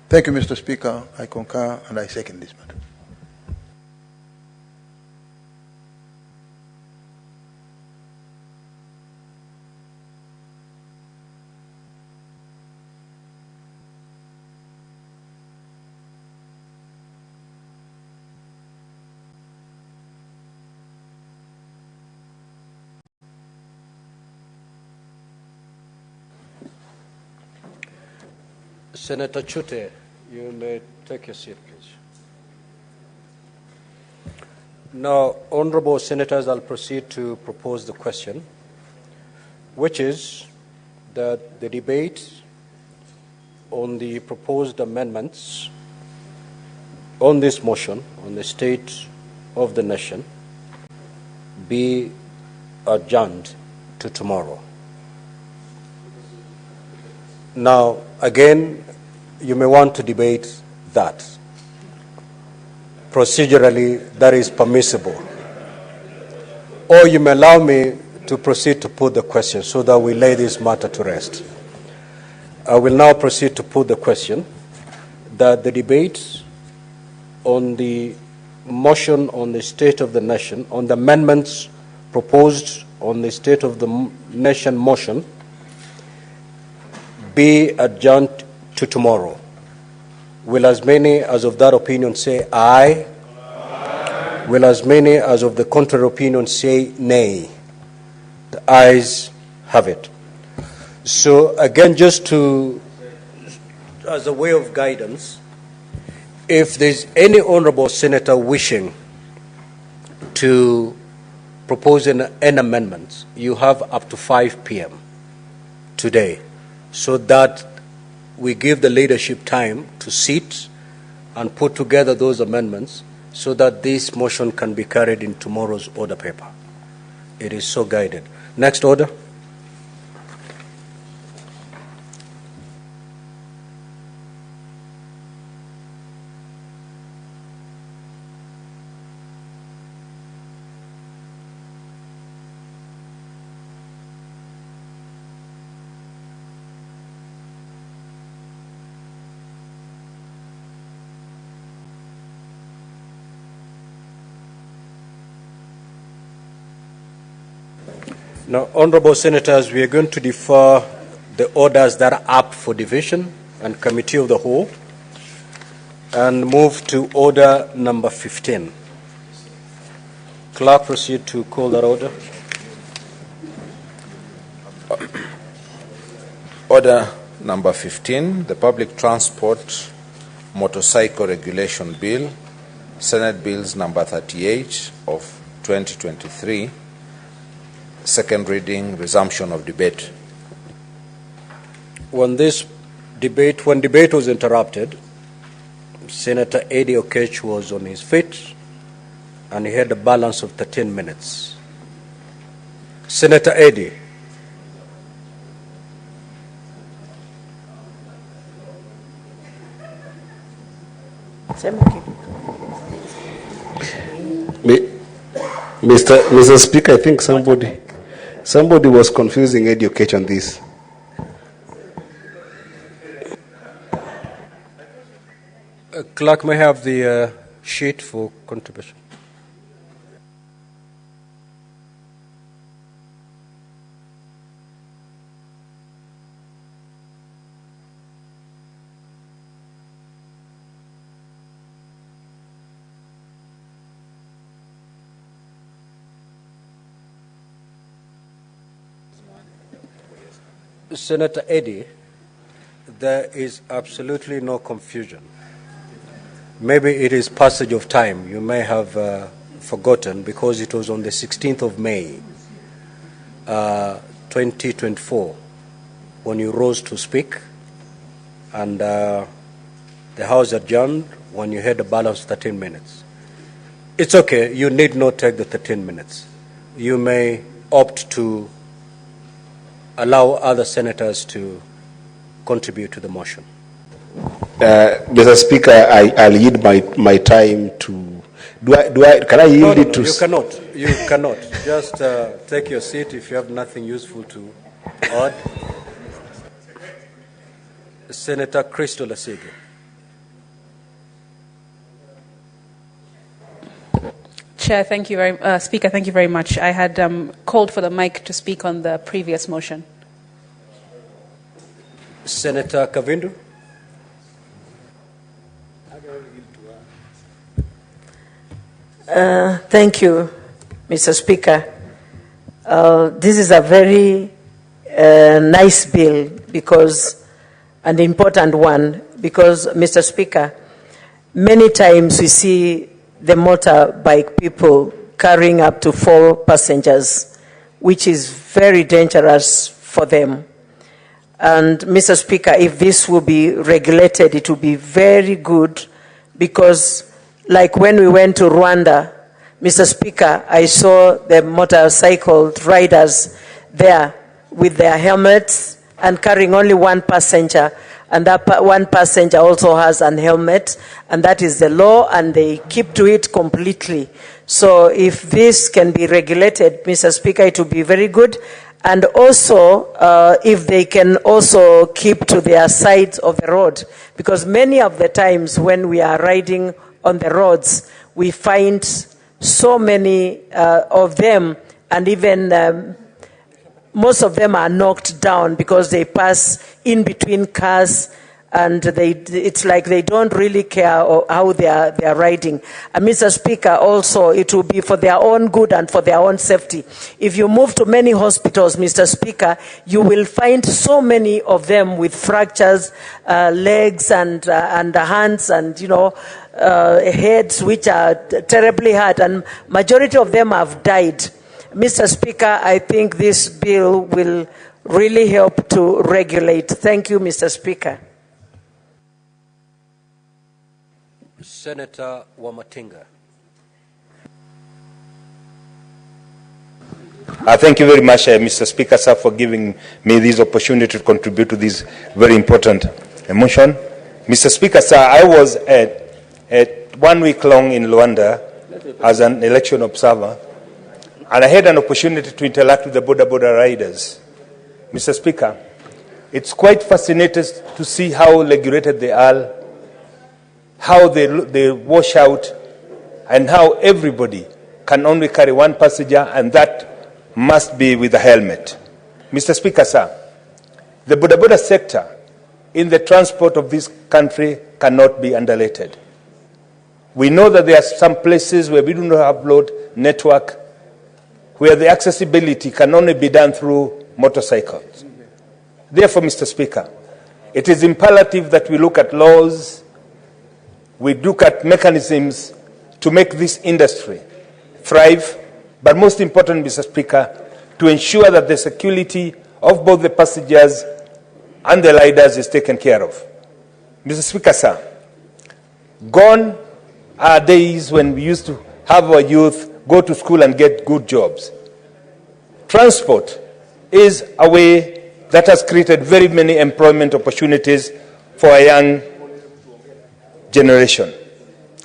J: Thank you, Mr. Speaker. I concur and I second this matter.
B: Senator Chute, you may take your seat, please. Now, honorable senators, I'll proceed to propose the question, which is that the debate on the proposed amendments on this motion on the state of the nation be adjourned to tomorrow. Now, again, you may want to debate that. Procedurally, that is permissible. Or you may allow me to proceed to put the question so that we lay this matter to rest. I will now proceed to put the question that the debate on the motion on the state of the nation, on the amendments proposed on the State of the Nation motion be adjourned to tomorrow. Will as many as of that opinion say aye? Aye. Will as many as of the contrary opinion say nay? The ayes have it. So again, just to, as a way of guidance, if there's any honorable senator wishing to propose an amendment, you have up to 5 p.m. today, so that we give the leadership time to sit and put together those amendments so that this motion can be carried in tomorrow's order paper. It is so guided. Next order. Now, honorable senators, we are going to defer the orders that are up for division and committee of the whole and move to order number 15. Clerk, proceed to call that order.
C: Order number 15, the Public Transport Motorcycle Regulation Bill, Senate Bills number 38 of 2023. Second reading, resumption of debate.
B: When debate was interrupted, Senator Eddie Okech was on his feet and he had a balance of 13 minutes. Senator Eddie.
K: Mr. Speaker, I think somebody was confusing Eddie Okech on this.
B: Clerk may have the sheet for contribution. Senator Eddie, there is absolutely no confusion. Maybe it is passage of time. You may have forgotten because it was on the 16th of May, 2024, when you rose to speak, and the House adjourned when you had a balance of 13 minutes. It's okay. You need not take the 13 minutes. You may opt to allow other senators to contribute to the motion.
K: Mr. Speaker, I'll yield my time to. Can I yield it to?
B: You cannot. Just take your seat if you have nothing useful to add. Senator Crystal Asige.
L: Chair, thank you very Speaker, thank you very much. I had called for the mic to speak on the previous motion.
B: Senator Kavindu.
M: Thank you, Mr. Speaker. This is a very nice bill because an important one because, Mr. Speaker, many times we see the motorbike people carrying up to 4 passengers, which is very dangerous for them. And, Mr. Speaker, if this will be regulated, it will be very good because, like when we went to Rwanda, Mr. Speaker, I saw the motorcycle riders there with their helmets and carrying only 1 passenger. And that 1 passenger also has an helmet, and that is the law, and they keep to it completely. So if this can be regulated, Mr. Speaker, it will be very good. And also, if they can also keep to their sides of the road, because many of the times when we are riding on the roads, we find so many of them and even most of them are knocked down because they pass in between cars, and it's like they don't really care how they are riding. And Mr. Speaker, also it will be for their own good and for their own safety. If you move to many hospitals, Mr. Speaker, you will find so many of them with fractures, legs and hands, and heads which are terribly hurt, and majority of them have died. Mr. Speaker, I think this bill will really help to regulate. Thank you, Mr. Speaker.
B: Senator Wamatinga.
N: Thank you very much, Mr. Speaker, sir, for giving me this opportunity to contribute to this very important motion. Mr. Speaker, sir, I was at 1 week long in Luanda as an election observer, and I had an opportunity to interact with the border riders. Mr. Speaker, it's quite fascinating to see how regulated they are, how they wash out, and how everybody can only carry one passenger, and that must be with a helmet. Mr. Speaker, sir, the border sector in the transport of this country cannot be underrated. We know that there are some places where we do not have road network, where the accessibility can only be done through motorcycles. Therefore, Mr. Speaker, it is imperative that we look at laws, we look at mechanisms to make this industry thrive, but most important, Mr. Speaker, to ensure that the security of both the passengers and the riders is taken care of. Mr. Speaker, sir, gone are days when we used to have our youth go to school and get good jobs. Transport is a way that has created very many employment opportunities for a young generation.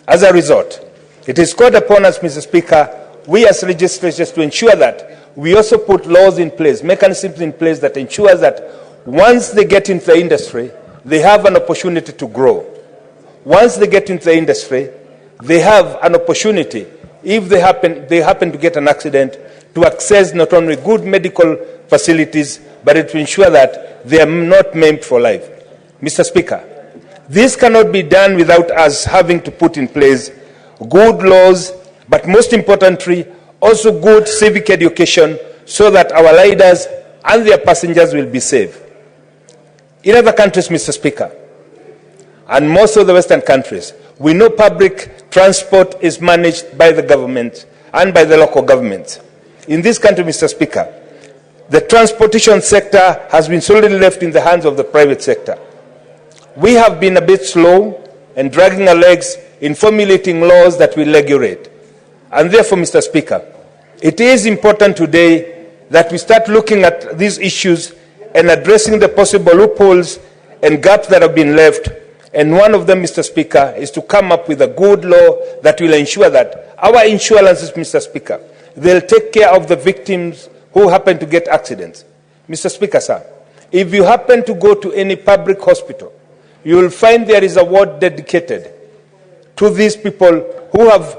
N: As a result, it is called upon us, Mr. Speaker, we as legislators, to ensure that we also put laws in place, mechanisms in place that ensure that once they get into the industry, they have an opportunity to grow. Once they get into the industry, they have an opportunity, if they happen to get an accident, to access not only good medical facilities, but to ensure that they are not maimed for life. Mr. Speaker, this cannot be done without us having to put in place good laws, but most importantly, also good civic education, so that our riders and their passengers will be safe. In other countries, Mr. Speaker, and most of the Western countries, we know public transport is managed by the government and by the local governments. In this country, Mr. Speaker, the transportation sector has been solely left in the hands of the private sector. We have been a bit slow and dragging our legs in formulating laws that will regulate. And therefore, Mr. Speaker, it is important today that we start looking at these issues and addressing the possible loopholes and gaps that have been left. And one of them, Mr. Speaker, is to come up with a good law that will ensure that our insurances, Mr. Speaker, they'll take care of the victims who happen to get accidents. Mr. Speaker, sir, if you happen to go to any public hospital, you will find there is a ward dedicated to these people who have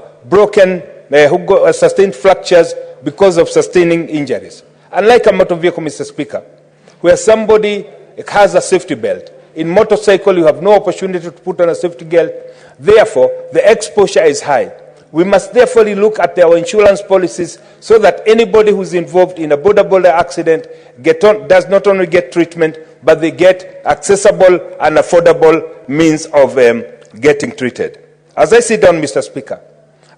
N: sustained fractures because of sustaining injuries. Unlike a motor vehicle, Mr. Speaker, where somebody has a safety belt, in motorcycle you have no opportunity to put on a safety belt, therefore the exposure is high. We must therefore look at our insurance policies so that anybody who is involved in a border accident does not only get treatment, but they get accessible and affordable means of getting treated. As I sit down, Mr. Speaker,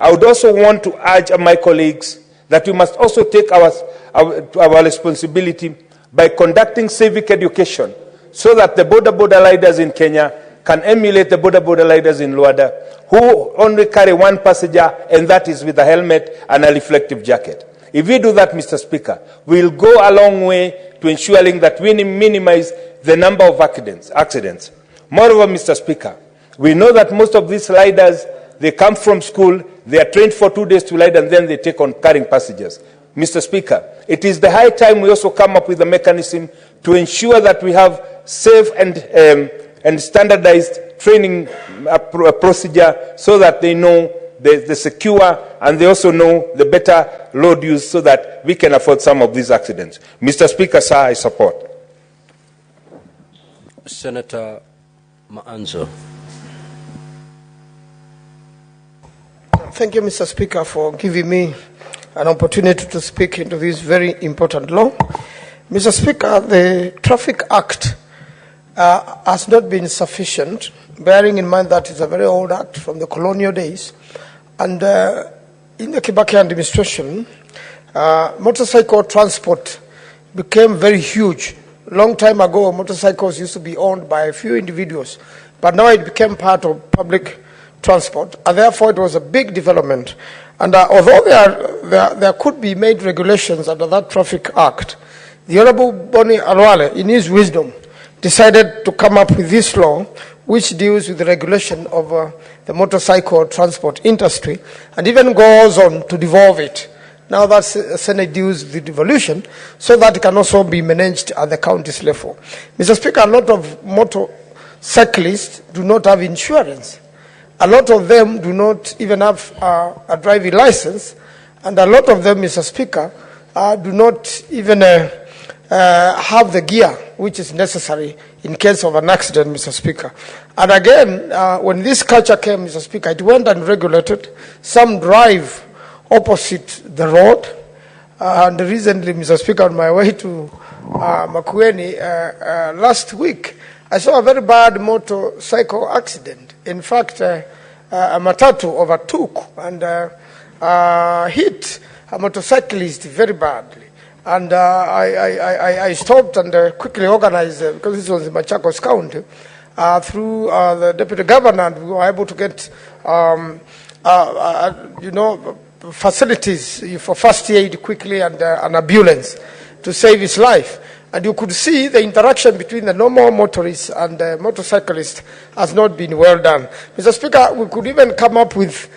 N: I would also want to urge my colleagues that we must also take our responsibility by conducting civic education so that the border riders in Kenya can emulate the border riders in Luanda, who only carry one passenger, and that is with a helmet and a reflective jacket. If we do that, Mr. Speaker, we will go a long way to ensuring that we minimize the number of accidents. Moreover, Mr. Speaker, we know that most of these riders, they come from school, they are trained for 2 days to ride, and then they take on carrying passengers. Mr. Speaker, it is the high time we also come up with a mechanism to ensure that we have safe and standardized training procedure so that they know the secure and they also know the better road use so that we can afford some of these accidents. Mr. Speaker, sir, I support.
B: Senator Maanzo.
O: Thank you, Mr. Speaker, for giving me an opportunity to speak into this very important law. Mr. Speaker, the Traffic Act has not been sufficient, bearing in mind that it's a very old act from the colonial days. And in the Kibaki administration, motorcycle transport became very huge. Long time ago, motorcycles used to be owned by a few individuals, but now it became part of public transport, and therefore it was a big development. And although there could be made regulations under that Traffic Act, the Honorable Boni Alwale, in his wisdom, decided to come up with this law, which deals with the regulation of the motorcycle transport industry, and even goes on to devolve it. Now that Senate deals with the devolution, so that it can also be managed at the county's level. Mr. Speaker, a lot of motorcyclists do not have insurance. A lot of them do not even have a driving license, and a lot of them, Mr. Speaker, do not even have the gear which is necessary in case of an accident, Mr. Speaker. And again, when this culture came, Mr. Speaker, it went unregulated. Some drive opposite the road. And recently, Mr. Speaker, on my way to Makueni last week, I saw a very bad motorcycle accident. In fact, a matatu overtook and hit a motorcyclist very badly. And I stopped and quickly organized, because this was in Machakos County, through the deputy governor, and we were able to get, facilities for first aid quickly and an ambulance to save his life. And you could see the interaction between the normal motorist and the motorcyclist has not been well done. Mr. Speaker, we could even come up with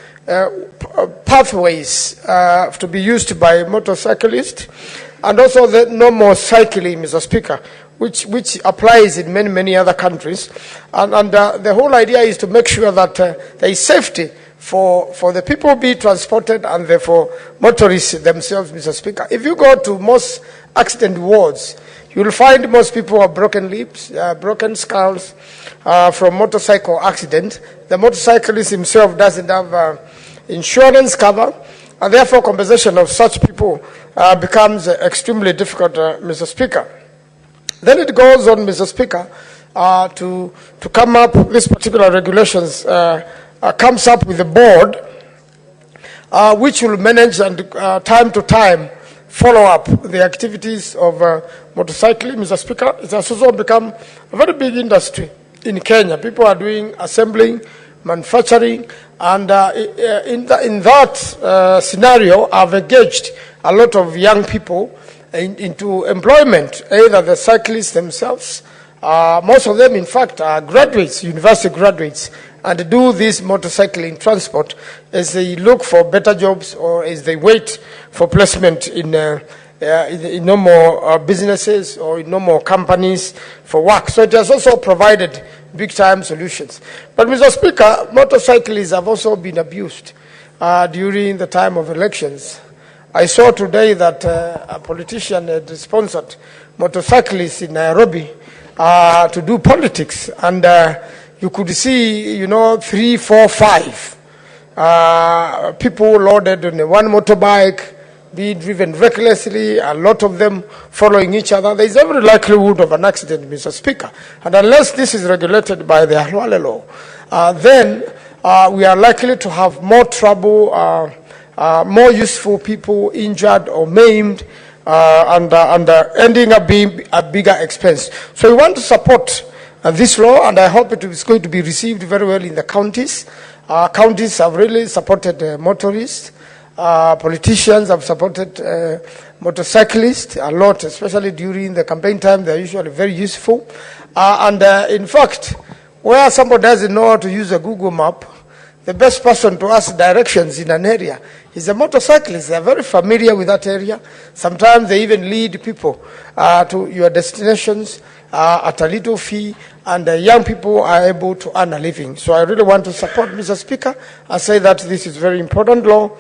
O: pathways to be used by motorcyclists, and also the normal cycling, Mr. Speaker, which applies in many, many other countries. And the whole idea is to make sure that there is safety for the people being transported and therefore motorists themselves, Mr. Speaker. If you go to most accident wards, you will find most people have broken lips, broken skulls from motorcycle accident. The motorcyclist himself doesn't have insurance cover, and therefore compensation of such people becomes extremely difficult, Mr. Speaker. Then it goes on, Mr. Speaker, to come up with these particular regulations, comes up with a board which will manage and time to time follow up the activities of motorcycling, Mr. Speaker. It has also become a very big industry in Kenya. People are doing assembling, manufacturing, and in that scenario, I've engaged a lot of young people into employment, either the cyclists themselves. Most of them, in fact, are graduates, university graduates, and do this motorcycling transport as they look for better jobs or as they wait for placement in no more businesses or in no more companies for work. So it has also provided big-time solutions. But, Mr. Speaker, motorcyclists have also been abused during the time of elections. I saw today that a politician had sponsored motorcyclists in Nairobi to do politics, and you could see, 3, 4, 5 people loaded on one motorbike, being driven recklessly, a lot of them following each other. There is every likelihood of an accident, Mr. Speaker. And unless this is regulated by the Alwale law, then we are likely to have more trouble, more useful people injured or maimed, and ending up being a bigger expense. So we want to support this law, and I hope it is going to be received very well in the counties. Counties have really supported motorists. Politicians have supported motorcyclists a lot, especially during the campaign time. They're usually very useful. In fact, where somebody doesn't know how to use a Google map, the best person to ask directions in an area is a motorcyclist. They're very familiar with that area. Sometimes they even lead people to your destinations at a little fee, and young people are able to earn a living. So I really want to support Mr. Speaker. I say that this is very important law.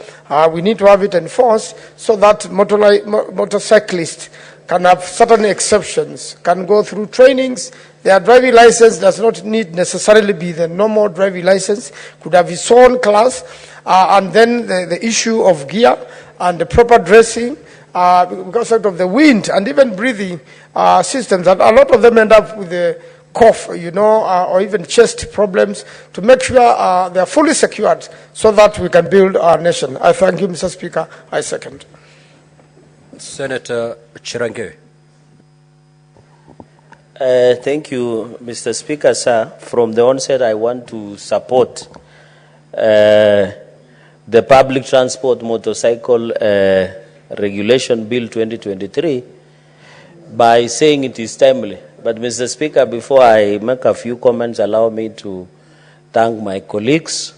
O: We need to have it enforced so that motorcyclists can have certain exceptions, can go through trainings. Their driving license does not need necessarily be the normal driving license, could have its own class, and then the issue of gear and the proper dressing, because of the wind and even breathing systems, and a lot of them end up with a cough, or even chest problems, to make sure they are fully secured so that we can build our nation. I thank you, Mr. Speaker. I second.
B: Senator Chirange.
P: Thank you, Mr. Speaker, sir. From the onset, I want to support the Public Transport Motorcycle Regulation Bill 2023 by saying it is timely. But, Mr. Speaker, before I make a few comments, allow me to thank my colleagues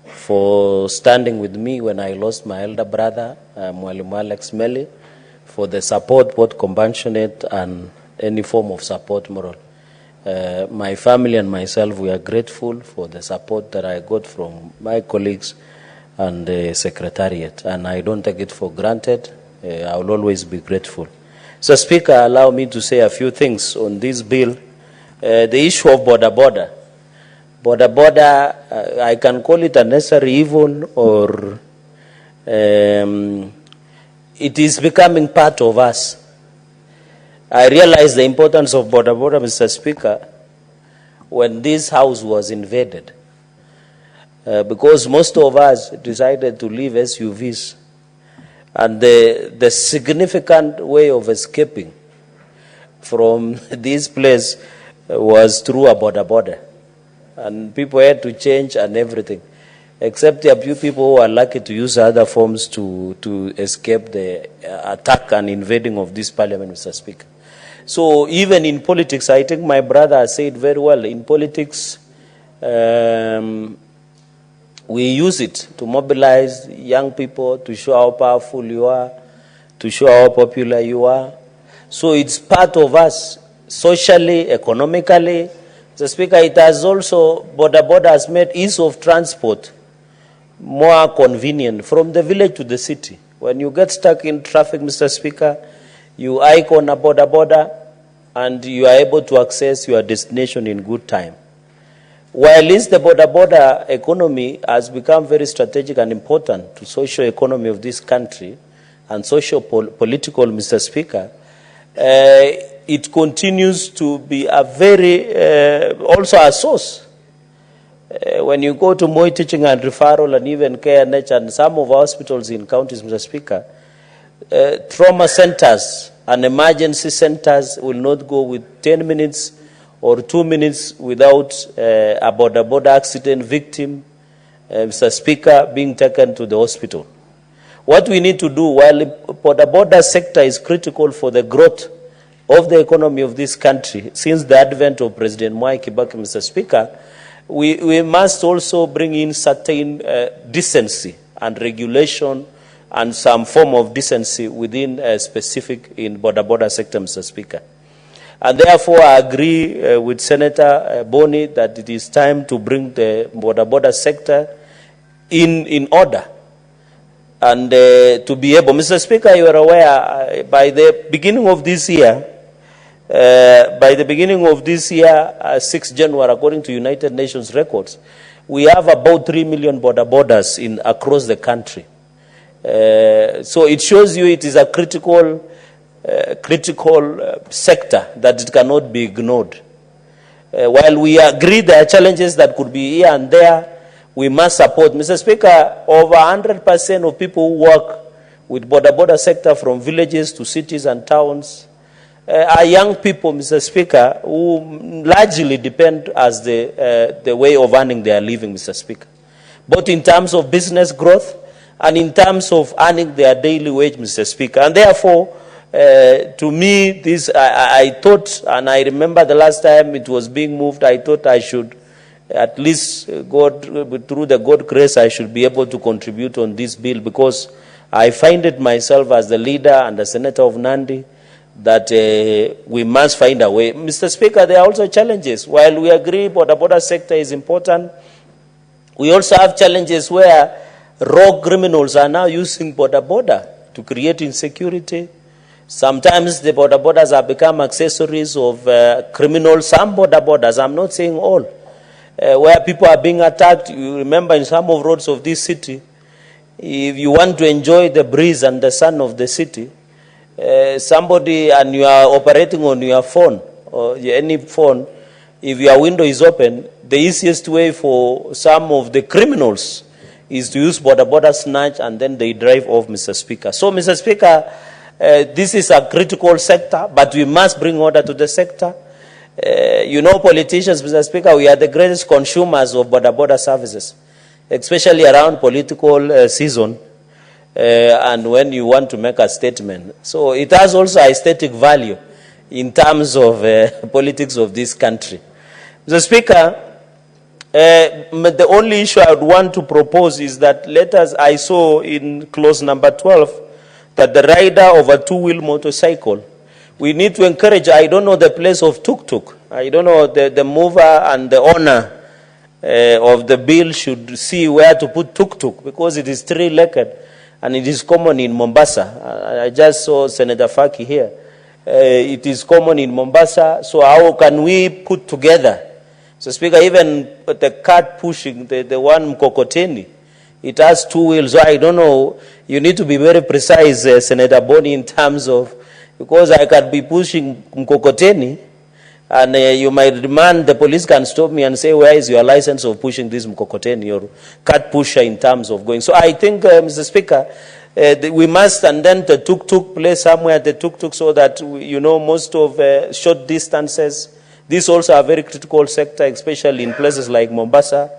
P: for standing with me when I lost my elder brother, Mwalimu Alex Meli, for the support, both compassionate and any form of support moral. My family and myself, we are grateful for the support that I got from my colleagues and the Secretariat, and I don't take it for granted. I will always be grateful. So, Speaker, allow me to say a few things on this bill. The issue of border. I can call it a necessary evil, or it is becoming part of us. I realized the importance of border, Mr. Speaker, when this house was invaded, because most of us decided to leave SUVs, and the significant way of escaping from this place was through a border. And people had to change and everything, except a few people who are lucky to use other forms to escape the attack and invading of this parliament, Mr. Speaker. So even in politics, I think my brother said very well, in politics, we use it to mobilize young people, to show how powerful you are, to show how popular you are. So it's part of us, socially, economically. Mr. Speaker, it has also, border has made ease of transport more convenient from the village to the city. When you get stuck in traffic, Mr. Speaker, you icon a border and you are able to access your destination in good time. While the border economy has become very strategic and important to social economy of this country and social political, Mr. Speaker, it continues to be a very, also a source. When you go to Moi Teaching and Referral and even KNH and some of our hospitals in counties, Mr. Speaker, trauma centers and emergency centers will not go with 10 minutes or 2 minutes without a border accident victim, Mr. Speaker, being taken to the hospital. What we need to do, while the border sector is critical for the growth of the economy of this country, since the advent of President Mwai Kibaki, Mr. Speaker, we must also bring in certain decency and regulation and some form of decency within a specific in border sector, Mr. Speaker. And therefore, I agree with Senator Boni that it is time to bring the border sector in order. And to be able, Mr. Speaker, you are aware, by the beginning of this year, 6 January, according to United Nations records, we have about 3 million borders across the country. So it shows you it is a critical sector that it cannot be ignored. While we agree there are challenges that could be here and there, we must support. Mr. Speaker, over 100% of people who work with border sector from villages to cities and towns are young people, Mr. Speaker, who largely depend as the way of earning their living, Mr. Speaker, both in terms of business growth and in terms of earning their daily wage, Mr. Speaker. And therefore, to me, this I thought, and I remember the last time it was being moved, I thought I should at least through the God grace, I should be able to contribute on this bill, because I find it myself as the leader and the senator of Nandi, that we must find a way. Mr. Speaker, there are also challenges. While we agree border sector is important, we also have challenges where rogue criminals are now using border to create insecurity. Sometimes the borders have become accessories of criminals. Some borders, I'm not saying all, where people are being attacked. You remember in some of roads of this city, if you want to enjoy the breeze and the sun of the city, somebody and you are operating on your phone or any phone, if your window is open, the easiest way for some of the criminals is to use border snatch and then they drive off, Mr. Speaker. So, Mr. Speaker, this is a critical sector, but we must bring order to the sector. You know, politicians, Mr. Speaker, we are the greatest consumers of border services, especially around political season and when you want to make a statement. So it has also aesthetic value in terms of politics of this country. Mr. Speaker, the only issue I would want to propose is that I saw in clause number 12 that the rider of a two-wheel motorcycle, we need to encourage, I don't know the place of tuk-tuk. I don't know, the mover and the owner of the bill should see where to put tuk-tuk because it is three-legged and it is common in Mombasa. I just saw Senator Faki here. It is common in Mombasa, so how can we put together? So, Speaker, even the cart pushing, the one mkokoteni, it has two wheels. So I don't know, you need to be very precise, Senator Boni, in terms of, because I can be pushing mkokoteni, and you might demand, the police can stop me and say, where is your license of pushing this mkokoteni or cart pusher in terms of going? So I think, Mr. Speaker, we must, and then the tuk-tuk place somewhere, the tuk-tuk, so that, you know, most of short distances. This also a very critical sector, especially in places like Mombasa.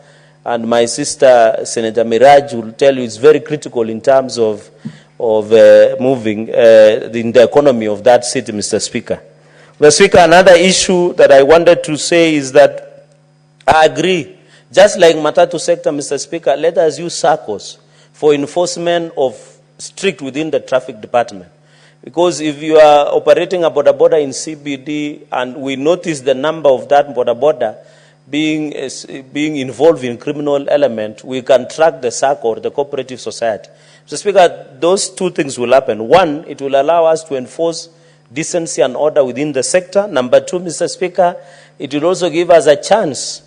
P: And my sister, Senator Miraj, will tell you it's very critical in terms of moving in the economy of that city, Mr. Speaker. Mr. Speaker, another issue that I wanted to say is that I agree, just like Matatu sector, Mr. Speaker, let us use SACCOs for enforcement of strict within the traffic department. Because if you are operating a border in CBD and we notice the number of that border being involved in criminal element, we can track the SAC or the cooperative society. Mr. Speaker, those two things will happen. One, it will allow us to enforce decency and order within the sector. Number two, Mr. Speaker, it will also give us a chance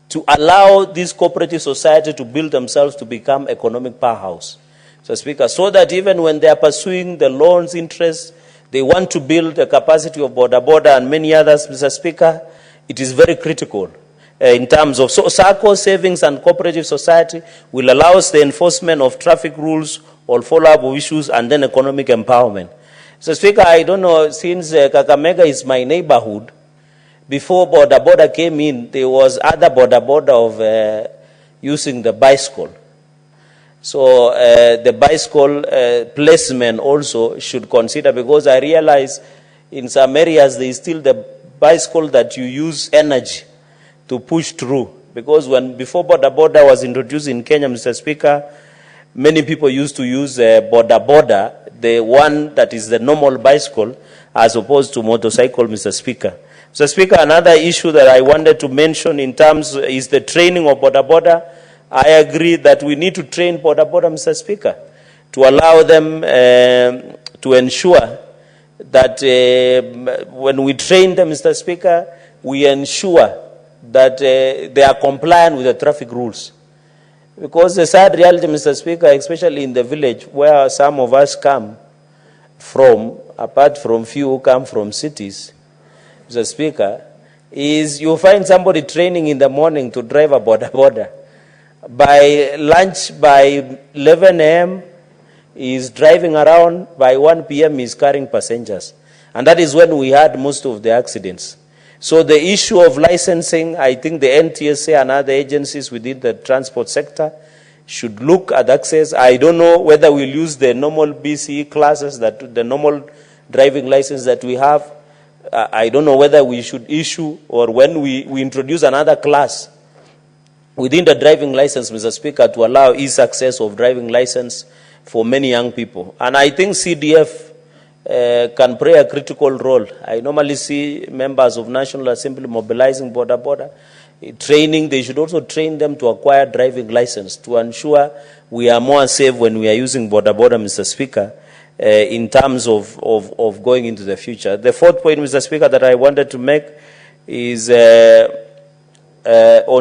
P: to allow this cooperative society to build themselves to become economic powerhouse. Mr. Speaker, so that even when they are pursuing the loans interest, they want to build the capacity of border and many others, Mr. Speaker, it is very critical in terms of, so SACCO, savings and cooperative society will allow us the enforcement of traffic rules or follow-up of issues and then economic empowerment. Mr. Speaker, I don't know, since Kakamega is my neighborhood, before border came in, there was other border of using the bicycle. So the bicycle placement also should consider, because I realize in some areas there is still the bicycle that you use energy to push through. Because before border was introduced in Kenya, Mr. Speaker, many people used to use border, the one that is the normal bicycle, as opposed to motorcycle, Mr. Speaker. Mr. Speaker, another issue that I wanted to mention in terms is the training of border. I agree that we need to train border, Mr. Speaker, to allow them to ensure that when we train them, Mr. Speaker, we ensure that they are compliant with the traffic rules. Because the sad reality, Mr. Speaker, especially in the village where some of us come from, apart from few who come from cities, Mr. Speaker, is you find somebody training in the morning to drive a border. By lunch, by 11 a.m., he's driving around. By 1 p.m., he's carrying passengers. And that is when we had most of the accidents. So the issue of licensing, I think the NTSA and other agencies within the transport sector should look at access. I don't know whether we'll use the normal BCE classes, the normal driving license that we have. I don't know whether we should issue, or when we introduce another class within the driving license, Mr. Speaker, to allow ease access of driving license for many young people. And I think CDF can play a critical role. I normally see members of National Assembly mobilizing border. Training, they should also train them to acquire driving license to ensure we are more safe when we are using border, Mr. Speaker, in terms of going into the future. The fourth point, Mr. Speaker, that I wanted to make is on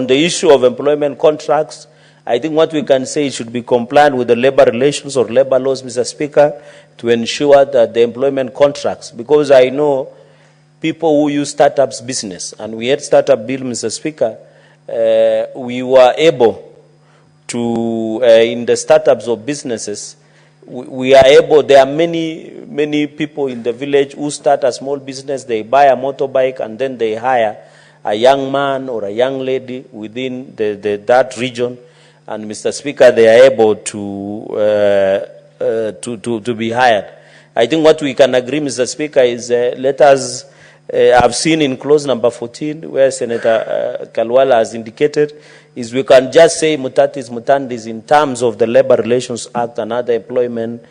P: the issue of employment contracts. I think what we can say it should be compliant with the labor relations or labor laws, Mr. Speaker, to ensure that the employment contracts, because I know people who use startups business, and we had startup bill, Mr. Speaker, we were able to, in the startups of businesses, we are able, there are many people in the village who start a small business, they buy a motorbike and then they hire a young man or a young lady within that region, and Mr. Speaker, they are able to be hired. I think what we can agree, Mr. Speaker, is let us, I've seen in clause number 14, where Senator Kalwala has indicated, is we can just say mutatis mutandis in terms of the Labor Relations Act and other employment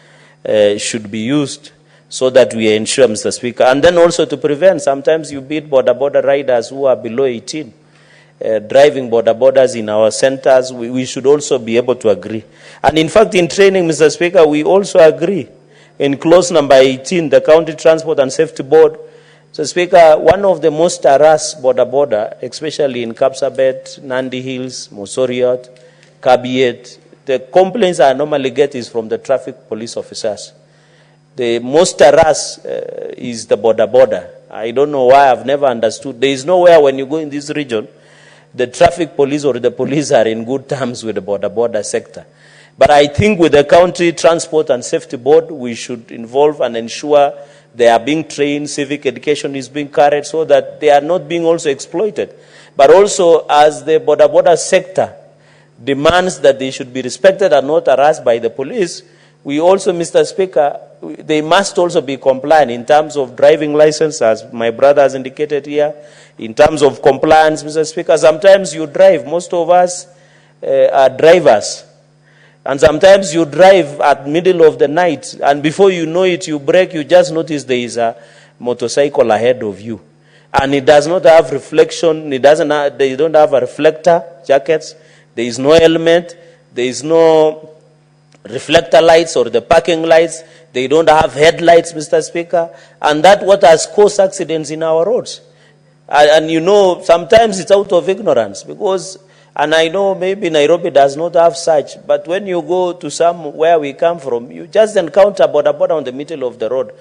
P: should be used so that we ensure, Mr. Speaker. And then also to prevent, sometimes you beat border riders who are below 18. Driving borders in our centers, we should also be able to agree. And in fact, in training, Mr. Speaker, we also agree. In clause number 18, the County Transport and Safety Board, Mr. Speaker, one of the most harassed border, especially in Kapsabet, Nandi Hills, Mosoriot, Kabiet, the complaints I normally get is from the traffic police officers. The most harassed is the border. I don't know why, I've never understood. There is nowhere when you go in this region, the traffic police or the police are in good terms with the border sector. But I think with the County Transport and Safety Board, we should involve and ensure they are being trained, civic education is being carried so that they are not being also exploited. But also, as the border sector demands that they should be respected and not harassed by the police, we also, Mr. Speaker, they must also be compliant in terms of driving license, as my brother has indicated here, in terms of compliance, Mr. Speaker. Sometimes you drive, most of us are drivers, and sometimes you drive at middle of the night, and before you know it, you brake, you just notice there is a motorcycle ahead of you. And it does not have reflection, they don't have a reflector jackets, there is no helmet, there is no reflector lights or the parking lights, they don't have headlights, Mr. Speaker, and that's what has caused accidents in our roads. And you know, sometimes it's out of ignorance, because, and I know maybe Nairobi does not have such, but when you go to where we come from, you just encounter border on the middle of the road,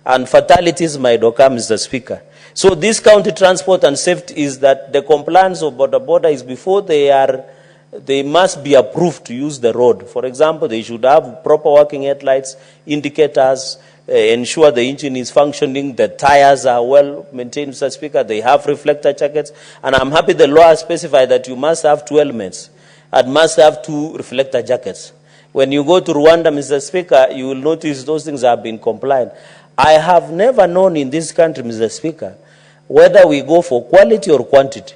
P: and fatalities might occur, Mr. Speaker. So this county transport and safety is that the compliance of border is before they must be approved to use the road. For example, they should have proper working headlights, indicators, ensure the engine is functioning, the tires are well maintained, Mr. Speaker, they have reflector jackets, and I'm happy the law has specified that you must have 2 helmets and must have 2 reflector jackets. When you go to Rwanda, Mr. Speaker, you will notice those things have been compliant. I have never known in this country, Mr. Speaker, whether we go for quality or quantity.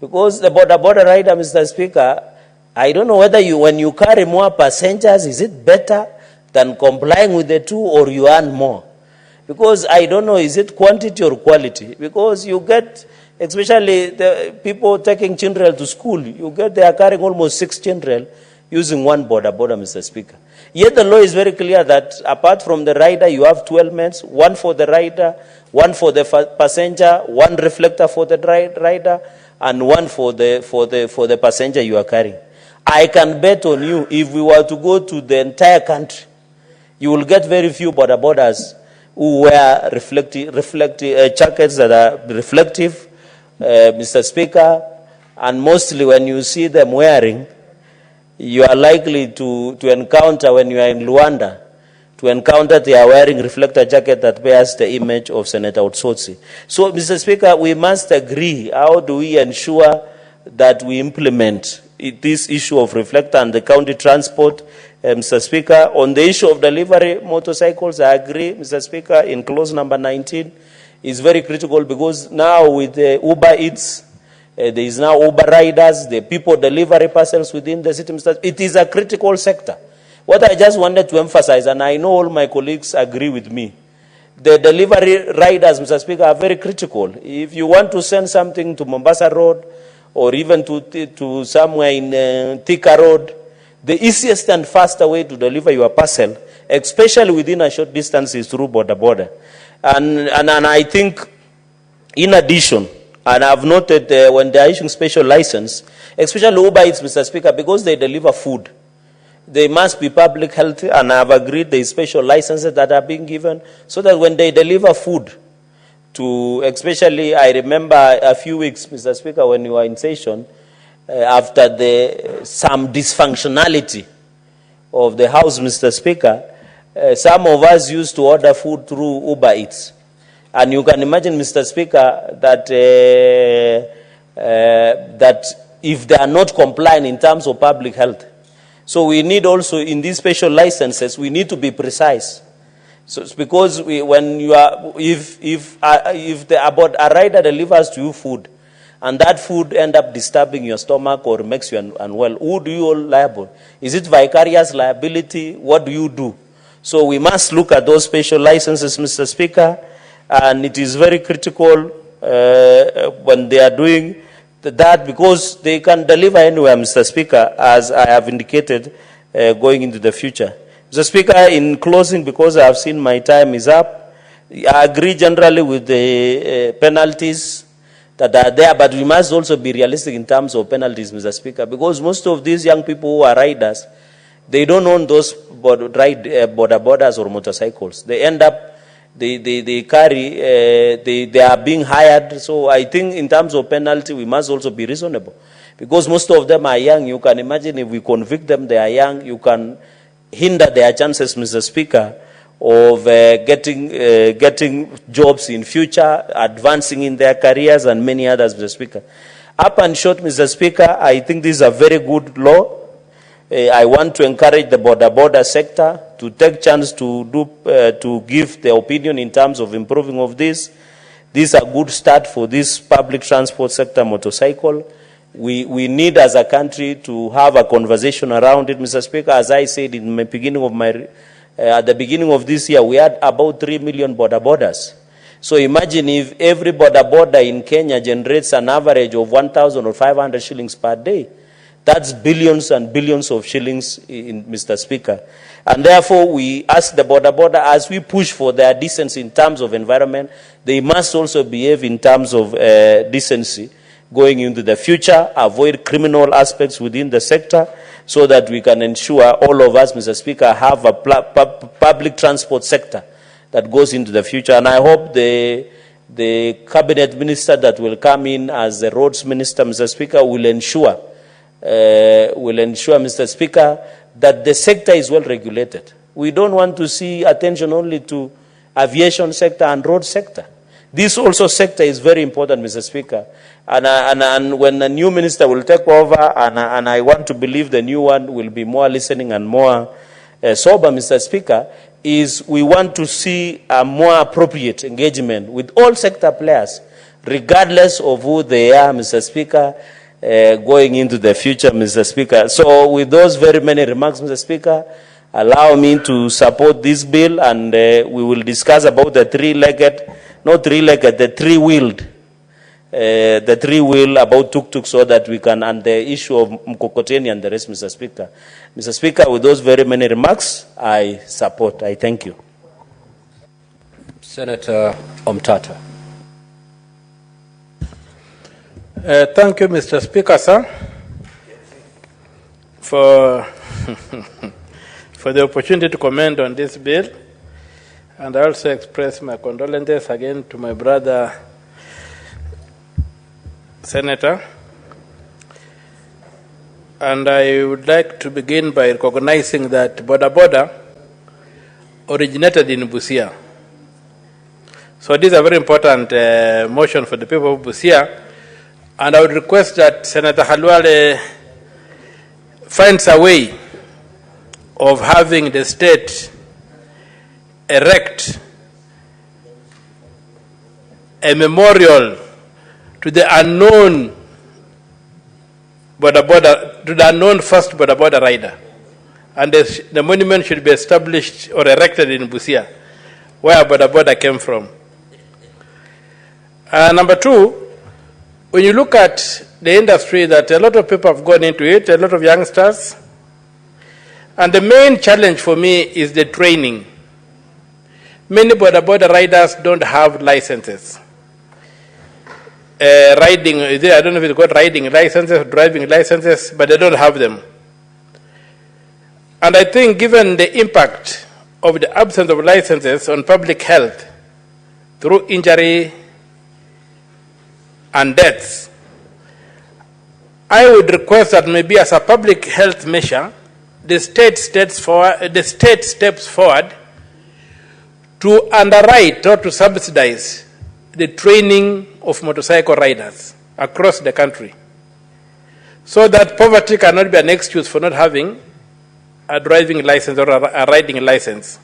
P: Because the border rider, Mr. Speaker, I don't know whether when you carry more passengers, is it better than complying with the 2 or you earn more? Because I don't know, is it quantity or quality? Because you get, especially the people taking children to school, you get they are carrying almost 6 children using 1 border, Mr. Speaker. Yet the law is very clear that apart from the rider, you have 2 elements, 1 for the rider, 1 for the passenger, 1 reflector for the rider, and 1 for the passenger you are carrying. I can bet on you, if we were to go to the entire country, you will get very few borders who wear reflective jackets that are reflective, Mr. Speaker, and mostly when you see them wearing, you are likely to encounter, when you are in Luanda, to encounter they are wearing reflector jacket that bears the image of Senator Otsotsi. So, Mr. Speaker, we must agree, how do we ensure that we implement this issue of reflector and the county transport, Mr. Speaker. On the issue of delivery motorcycles, I agree, Mr. Speaker, in clause number 19, is very critical, because now with the Uber Eats, there is now Uber riders, the people delivery parcels within the city, Mr. It is a critical sector. What I just wanted to emphasize, and I know all my colleagues agree with me, The delivery riders, Mr. Speaker, are very critical. If you want to send something to Mombasa Road or even to somewhere in Thika Road, the easiest and faster way to deliver your parcel, especially within a short distance, is through border. And I think, in addition, and I've noted when they are issuing special license, especially Uber Eats, Mr. Speaker, because they deliver food, they must be public health, and I've agreed there is special licenses that are being given so that when they deliver food to, especially, I remember a few weeks, Mr. Speaker, when you were in session, after some dysfunctionality of the House, Mr. Speaker, some of us used to order food through Uber Eats. And you can imagine, Mr. Speaker, that that if they are not complying in terms of public health, so we need also in these special licenses, we need to be precise. So it's because when you are, if about a rider delivers to you food, and that food end up disturbing your stomach or makes you unwell, who do you all liable? Is it vicarious liability? What do you do? So we must look at those special licenses, Mr. Speaker, and it is very critical when they are doing that, because they can deliver anywhere, Mr. Speaker, as I have indicated, going into the future. Mr. Speaker, in closing, because I have seen my time is up, I agree generally with the penalties that are there, but we must also be realistic in terms of penalties, Mr. Speaker, because most of these young people who are riders, they don't own those borders or motorcycles. They end up, they carry, they are being hired. So I think in terms of penalty, we must also be reasonable, because most of them are young. You can imagine if we convict them, they are young, you can hinder their chances, Mr. Speaker, of getting jobs in future, advancing in their careers, and many others, Mr. Speaker. Up and short, Mr. Speaker, I think this is a very good law. I want to encourage the border sector to take chance to give their opinion in terms of improving of this. This is a good start for this public transport sector motorcycle. We need as a country to have a conversation around it, Mr. Speaker. As I said in the beginning of at the beginning of this year, we had about 3 million borders. So imagine if every border in Kenya generates an average of 1,000 or 500 shillings per day. That's billions and billions of shillings, Mr. Speaker. And therefore, we ask the border, as we push for their decency in terms of environment, they must also behave in terms of decency going into the future, avoid criminal aspects within the sector, so that we can ensure all of us, Mr. Speaker, have a public transport sector that goes into the future. And I hope the cabinet minister that will come in as the roads minister, Mr. Speaker, will ensure, Mr. Speaker, that the sector is well regulated. We don't want to see attention only to aviation sector and road sector. This also sector is very important, Mr. Speaker. And when a new minister will take over, and I want to believe the new one will be more listening and more sober, Mr. Speaker, is we want to see a more appropriate engagement with all sector players, regardless of who they are, Mr. Speaker, going into the future, Mr. Speaker. So with those very many remarks, Mr. Speaker, allow me to support this bill, and we will discuss about the the three-wheel about tuk-tuk, so that we can, and the issue of mkokoteni and the rest, Mr. Speaker. Mr. Speaker, with those very many remarks, I support. I thank you.
B: Senator Omtata.
Q: Thank you, Mr. Speaker, sir, for the opportunity to comment on this bill. And I also express my condolences again to my brother, Senator. And I would like to begin by recognizing that Boda originated in Busia. So this is a very important motion for the people of Busia. And I would request that Senator Halwale finds a way of having the state erect a memorial to the unknown first border rider. And the monument should be established or erected in Busia. where Boda Boda came from. Number two, when you look at the industry, that a lot of people have gone into it, a lot of youngsters, and the main challenge for me is the training. Many Boda Boda riders don't have licenses. I don't know if it's got riding licenses or driving licenses, but they don't have them. And I think given the impact of the absence of licenses on public health through injury and deaths, I would request that maybe as a public health measure, the state steps forward to underwrite or to subsidize the training of motorcycle riders across the country, so that poverty cannot be an excuse for not having a driving license or a riding license.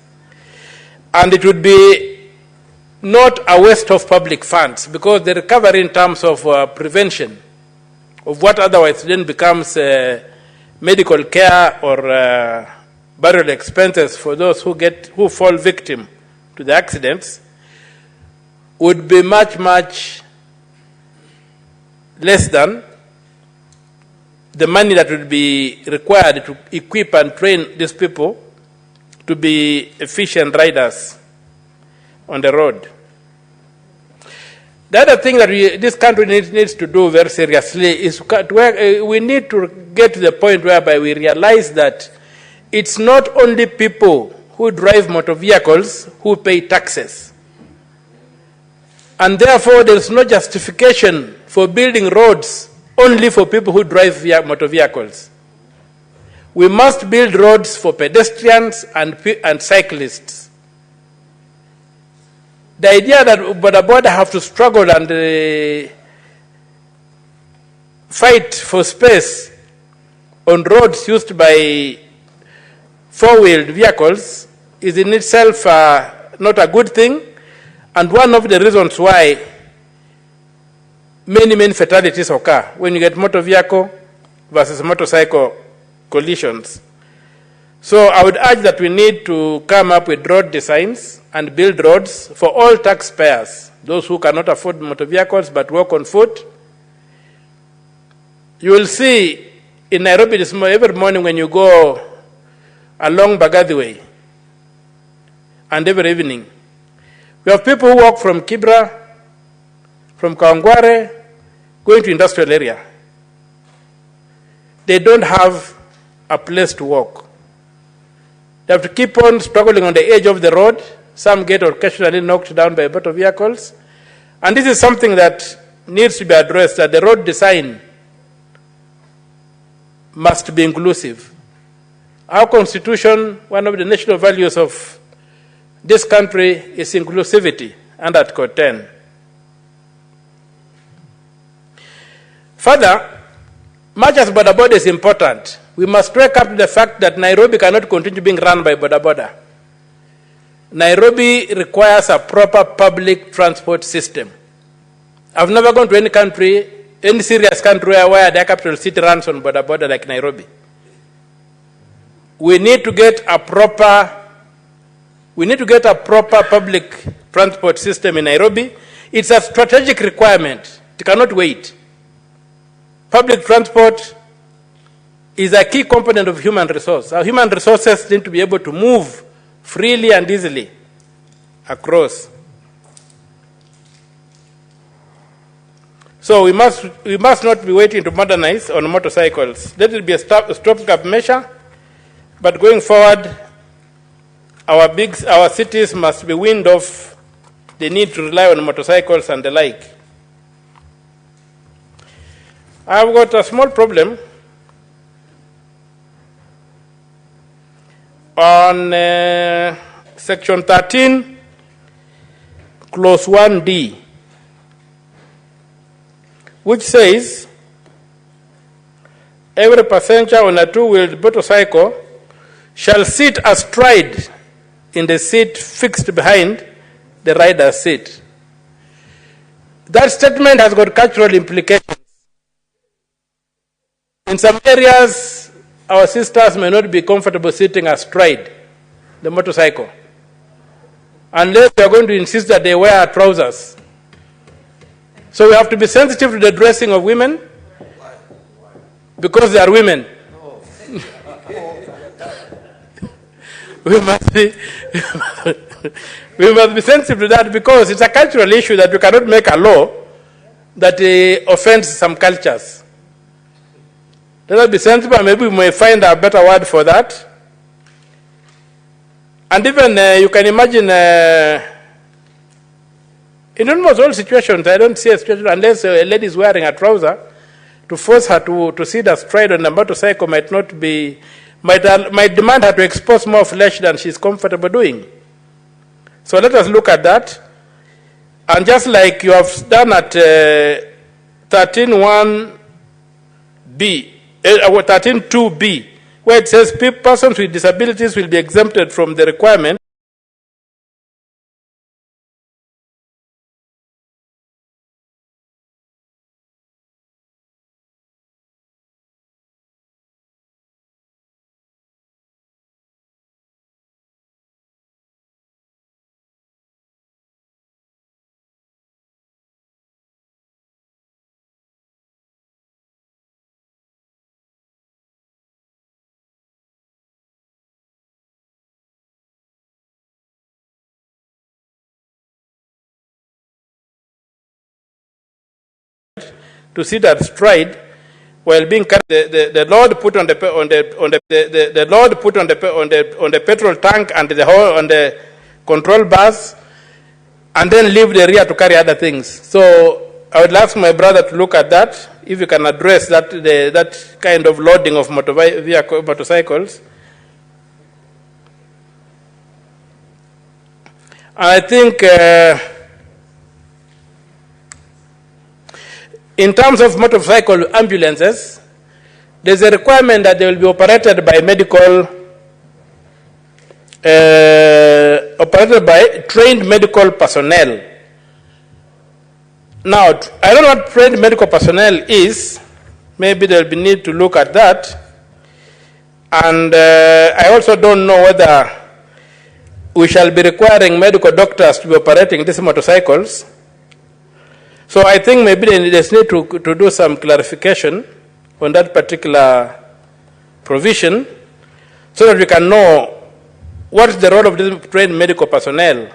Q: And it would be not a waste of public funds, because the recovery in terms of prevention of what otherwise then becomes medical care or burial expenses for those who fall victim to the accidents would be much, much less than the money that would be required to equip and train these people to be efficient riders on the road. The other thing that this country needs to do very seriously is we need to get to the point whereby we realize that it's not only people who drive motor vehicles who pay taxes. And therefore, there is no justification for building roads only for people who drive motor vehicles. We must build roads for pedestrians and cyclists. The idea that Boda Boda have to struggle and fight for space on roads used by four-wheeled vehicles is in itself not a good thing, and one of the reasons why many fatalities occur when you get motor vehicle versus motorcycle collisions. So I would urge that we need to come up with road designs and build roads for all taxpayers, those who cannot afford motor vehicles but walk on foot. You will see in Nairobi every morning when you go along Bagathi Way, and every evening, we have people who walk from Kibra, from Kawangware, going to industrial area. They don't have a place to walk. They have to keep on struggling on the edge of the road. Some get occasionally knocked down by motor vehicles. And this is something that needs to be addressed, that the road design must be inclusive. Our constitution, one of the national values of this country is inclusivity, under Article 10. Further, much as Boda Boda is important, we must wake up to the fact that Nairobi cannot continue being run by Boda Boda. Nairobi requires a proper public transport system. I've never gone to any country, any serious country where the capital city runs on Boda Boda like Nairobi. We need to get a proper public transport system in Nairobi. It's a strategic requirement. It cannot wait. Public transport is a key component of human resource. Our human resources need to be able to move freely and easily across. So we must not be waiting to modernize on motorcycles. Let it be a stopgap measure, but going forward, our cities must be weaned off the need to rely on motorcycles and the like. I've got a small problem on Section 13, Clause 1D, which says every passenger on a two-wheeled motorcycle shall sit astride in the seat fixed behind the rider's seat. That statement has got cultural implications. In some areas, our sisters may not be comfortable sitting astride the motorcycle. unless we are going to insist that they wear trousers. So we have to be sensitive to the dressing of women because they are women. we must be sensitive to that because it's a cultural issue that we cannot make a law that offends some cultures. Let us be sensible, and maybe we may find a better word for that. And even you can imagine, in almost all situations, I don't see a situation unless a lady is wearing a trouser, to force her to sit astride on a motorcycle might demand her to expose more flesh than she's comfortable doing. So let us look at that. And just like you have done at 13.2b, where it says persons with disabilities will be exempted from the requirement to sit astride while being the load put on the petrol tank and on the control bus, and then leave the rear to carry other things. So I would ask my brother to look at that, if you can address that kind of loading of motorcycles. I think in terms of motorcycle ambulances, there's a requirement that they will be operated by trained medical personnel. Now, I don't know what trained medical personnel is. Maybe there will be need to look at that. And I also don't know whether we shall be requiring medical doctors to be operating these motorcycles. So I think maybe there's need to do some clarification on that particular provision so that we can know what is the role of this trained medical personnel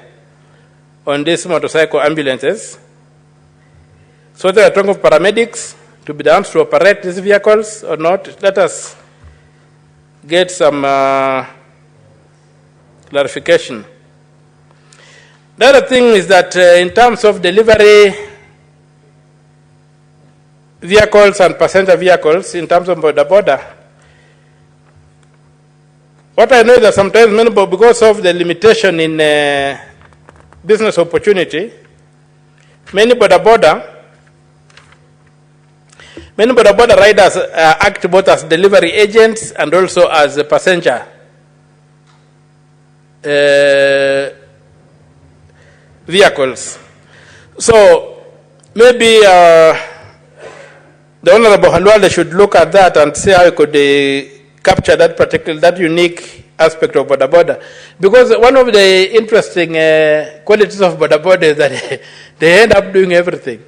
Q: on these motorcycle ambulances. So they are talking of paramedics to be the ones to operate these vehicles or not. Let us get some clarification. The other thing is that in terms of delivery vehicles and passenger vehicles, in terms of border, what I know is that sometimes, because of the limitation in business opportunity, many border riders act both as delivery agents and also as a passenger vehicles. So maybe the Honorable Halwale should look at that and see how he could capture that unique aspect of border. Because one of the interesting qualities of border is that they end up doing everything.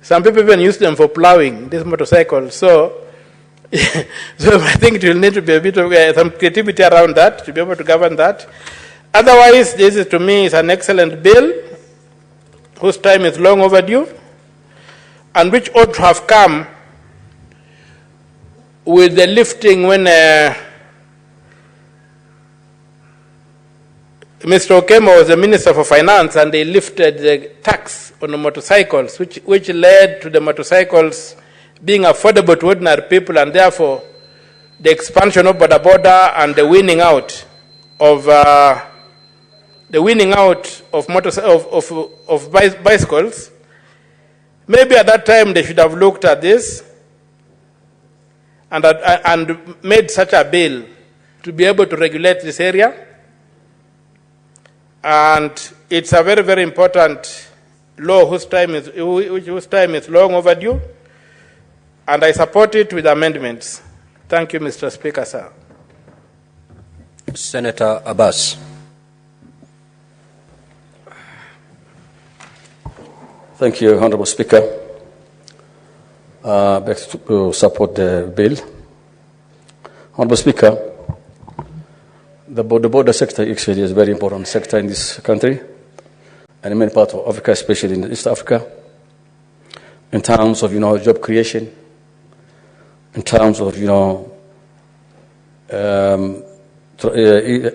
Q: Some people even use them for plowing, these motorcycles. So I think it will need to be a bit of some creativity around that to be able to govern that. Otherwise, this is, to me, is an excellent bill whose time is long overdue, and which ought to have come with the lifting when Mr. Okemo was the Minister for Finance, and they lifted the tax on the motorcycles, which led to the motorcycles being affordable to ordinary people, and therefore the expansion of border and the winning out of bicycles. Maybe at that time they should have looked at this and made such a bill to be able to regulate this area. And it's a very, very important law whose time is long overdue, and I support it with amendments. Thank you, Mr. Speaker, sir.
B: Senator Abbas.
R: Thank you, Honourable Speaker. Beg to support the bill. Honourable Speaker, the border sector actually is a very important sector in this country and in many parts of Africa, especially in East Africa, in terms of, job creation, in terms of,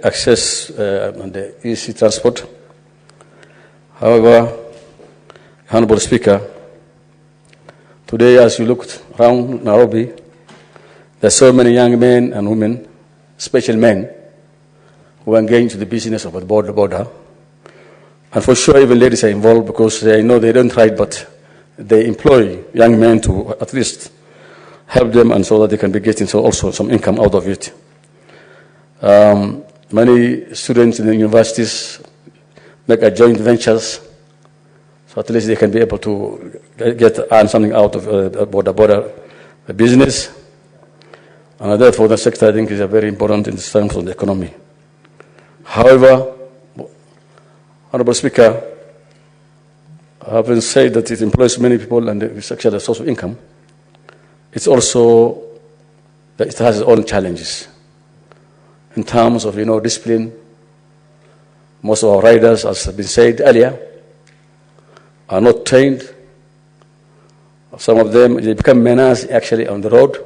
R: access and the easy transport. However, Honourable Speaker, today as you looked around Nairobi, there are so many young men and women, especially men, who are engaged in the business of the border. And for sure, even ladies are involved because they know they don't write, but they employ young men to at least help them and so that they can be getting also some income out of it. Many students in the universities make joint ventures, so at least they can be able to earn something out of border business. And therefore, the sector, I think, is very important in terms of the economy. However, Honourable Speaker, having said that it employs many people and it's actually a source of income, it's also that it has its own challenges. In terms of, discipline, most of our riders, as has been said earlier, are not trained. Some of them, they become menace actually on the road.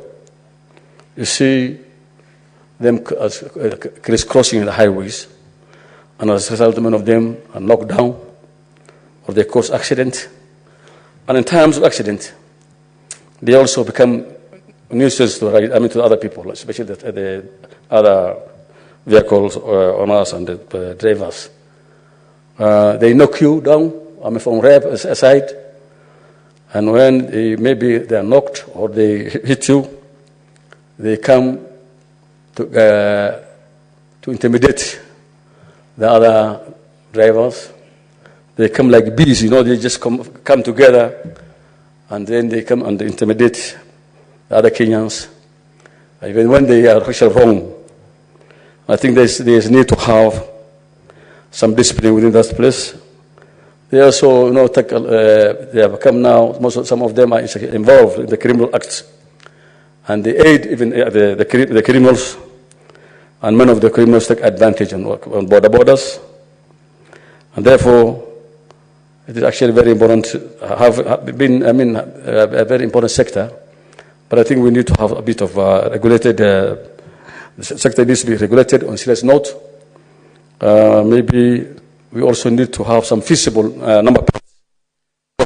R: You see them crisscrossing the highways, and as a result, many of them are knocked down or they cause accident. And in times of accident, they also become nuisance to other people, especially the other vehicles owners and the drivers. They knock you down, from rear aside, and when maybe they are knocked or they hit you, they come to intimidate the other drivers. They come like bees, they just come together, and then they come and intimidate the other Kenyans, even when they are actually wrong. I think there's need to have some discipline within that place. They also, they have come now, some of them are involved in the criminal acts, and they aid even the criminals, and many of the criminals take advantage on borders. And therefore, it is actually very important to have been, a very important sector, but I think we need to have a bit of regulated, the sector needs to be regulated on a serious note. Maybe we also need to have some feasible number plates.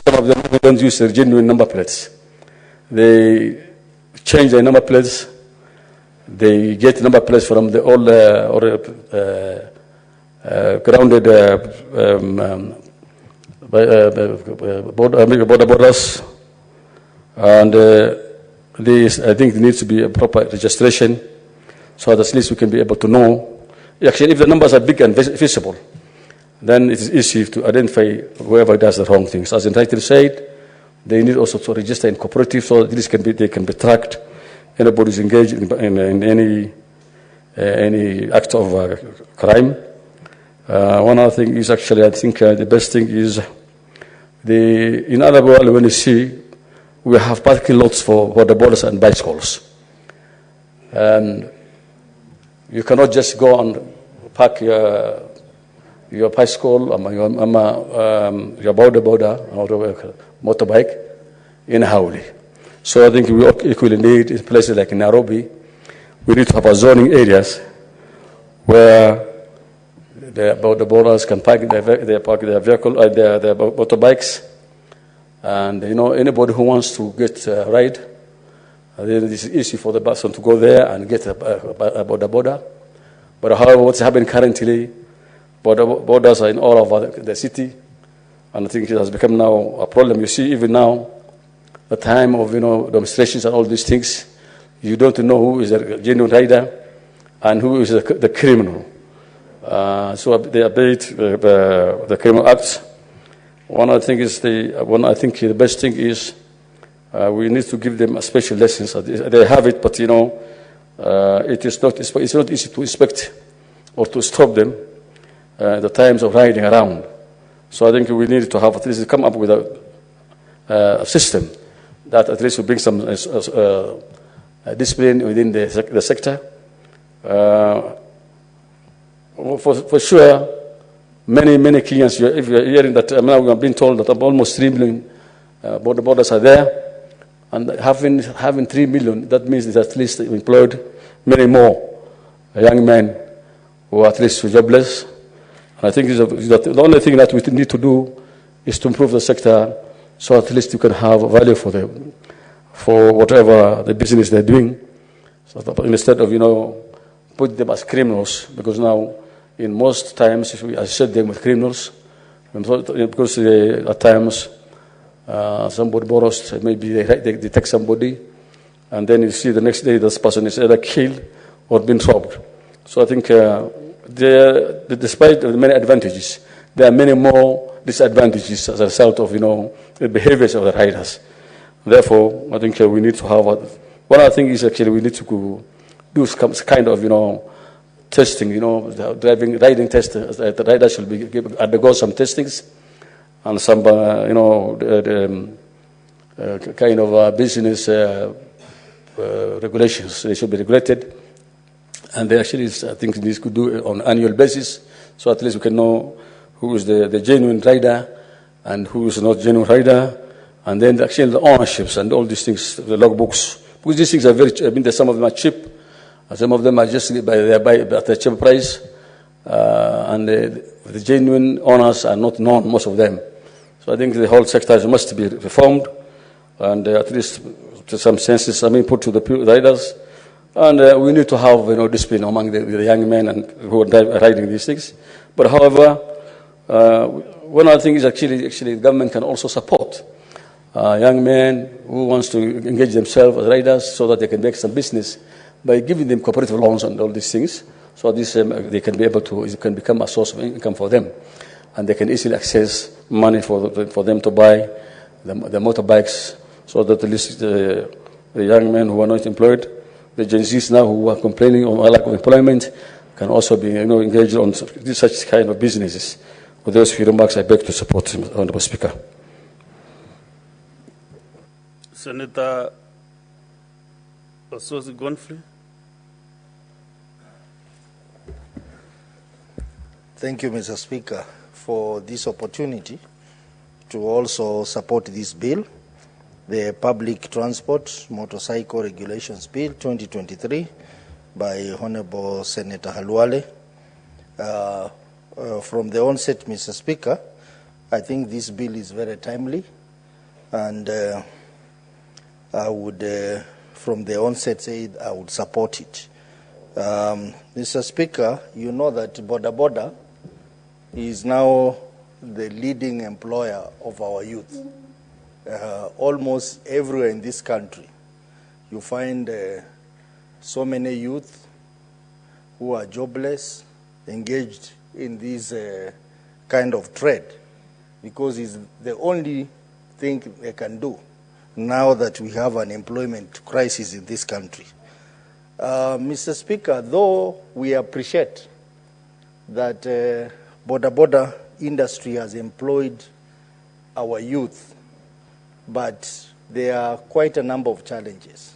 R: Some of them don't use genuine number plates. They change their number plates. They get number plates from the old grounded borders, and I think there needs to be a proper registration, so that at least we can be able to know. Actually, if the numbers are big and visible, then it is easy to identify whoever does the wrong things. As the title said, they need also to register in cooperative so that they can be tracked. Anybody is engaged in any act of crime. One other thing is actually, I think the best thing is in other world, when you see, we have parking lots for the borders and bicycles. And you cannot just go and park your bicycle your border or motorbike in Howley. So I think we equally need, in places like Nairobi, we need to have zoning areas where the borders can park their vehicle, their motorbikes, and anybody who wants to get a ride, then it's easy for the person to go there and get a border. But however, what's happening currently, borders are in all over the city, and I think it has become now a problem. You see, even now, the time of demonstrations and all these things, you don't know who is a genuine rider and who is the criminal. So they abate the criminal acts. I think the best thing is we need to give them a special lessons. They have it, but it's not easy to inspect or to stop them the times of riding around. So I think we need to have at least come up with system that at least will bring some discipline within the sector. For sure, many Kenyans, if you're hearing that, now we have been told that almost 3 million borders are there, and having 3 million, that means that at least employed many more young men who are at least jobless. And I think the only thing that we need to do is to improve the sector so at least you can have value for whatever the business they're doing. So that instead of, put them as criminals, because now in most times if we associate them with criminals, because at times somebody borrows, maybe they take somebody, and then you see the next day this person is either killed or been robbed. So I think despite the many advantages, there are many more disadvantages as a result of the behaviors of the riders. Therefore, I think we need to have one other thing is actually we need to do some kind of testing. The riding test. The riders should undergo some testings and some kind of business regulations. They should be regulated. And they actually, I think this could do it on an annual basis, so at least we can know who is the genuine rider and who is not genuine rider, and then actually the ownerships and all these things, the logbooks. Because these things are very cheap. Some of them are cheap, and some of them are just at a cheap price, and the genuine owners are not known, most of them. So I think the whole sector must be reformed, and at least to some senses, put to the riders. And we need to have discipline among the young men and who are riding these things. But however, one other thing is actually the government can also support young men who wants to engage themselves as riders so that they can make some business by giving them cooperative loans and all these things. So this they can be able to, it can become a source of income for them, and they can easily access money for them to buy the motorbikes, so that at least the young men who are not employed, the Gen Zs now who are complaining of lack of employment, can also be engaged on such kind of businesses. With those few remarks, I beg to support Honourable Speaker.
H: Senator Ososi Gonfrey.
S: Thank you, Mr. Speaker, for this opportunity to also support this bill, the Public Transport Motorcycle Regulations Bill 2023 by Honorable Senator Halwale. From the onset, Mr. Speaker, I think this bill is very timely, and I would, from the onset, say I would support it. Mr. Speaker, you know that Boda is now the leading employer of our youth. Almost everywhere in this country, you find so many youth who are jobless, engaged in this kind of trade, because it's the only thing they can do now that we have an employment crisis in this country. Mr. Speaker, though we appreciate that Boda industry has employed our youth, but there are quite a number of challenges.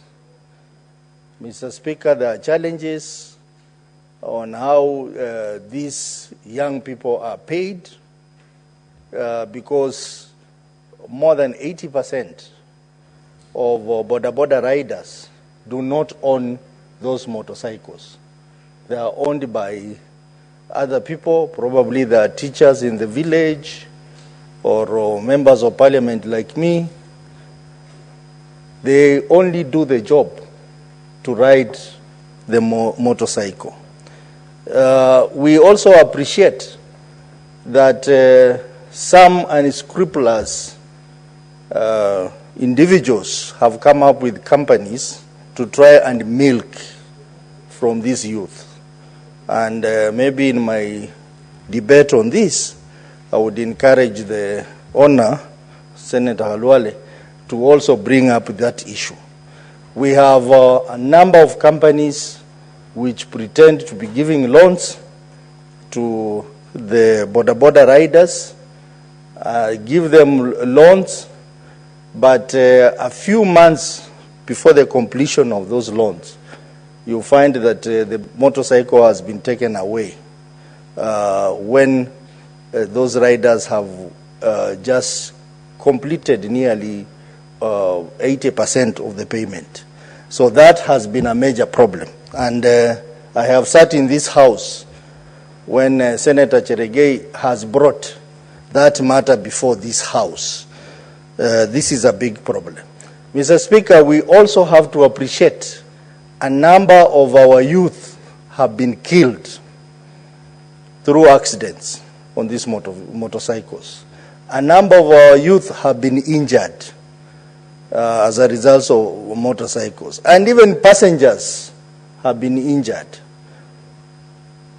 S: Mr. Speaker, there are challenges on how these young people are paid, because more than 80% of Boda riders do not own those motorcycles. They are owned by other people, probably they are teachers in the village or members of parliament like me. They only do the job to ride the motorcycle. We also appreciate that some unscrupulous individuals have come up with companies to try and milk from this youth. And maybe in my debate on this, I would encourage the owner, Senator Halwale, to also bring up that issue. We have a number of companies which pretend to be giving loans to the Boda riders, give them loans, but a few months before the completion of those loans, you find that the motorcycle has been taken away when those riders have just completed nearly 80% of the payment. So that has been a major problem. And I have sat in this house when Senator Cheregei has brought that matter before this house. This is a big problem. Mr. Speaker, we also have to appreciate a number of our youth have been killed through accidents on these motorcycles. A number of our youth have been injured as a result of motorcycles. And even passengers have been injured.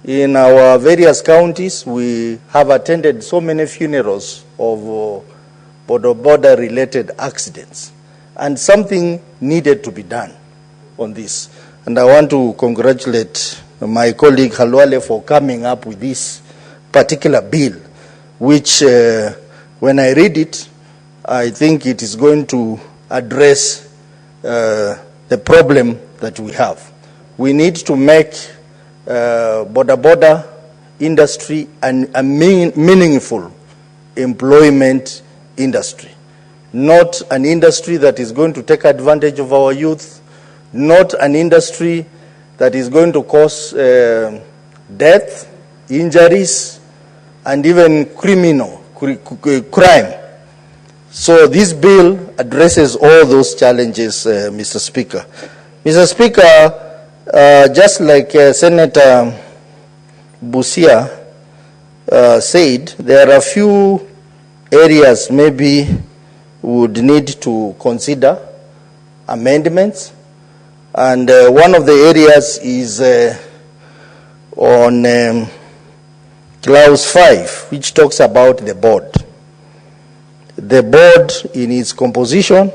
S: In our various counties, we have attended so many funerals of border-related accidents. And something needed to be done on this. And I want to congratulate my colleague Halwale for coming up with this particular bill, which when I read it, I think it is going to address the problem that we have. We need to make border industry a meaningful employment industry, not an industry that is going to take advantage of our youth, not an industry that is going to cause death, injuries, and even crime. So this bill addresses all those challenges, Mr. Speaker. Mr. Speaker, just like Senator Busia said, there are a few areas maybe would need to consider amendments. And one of the areas is on Clause 5, which talks about the board. The board in its composition,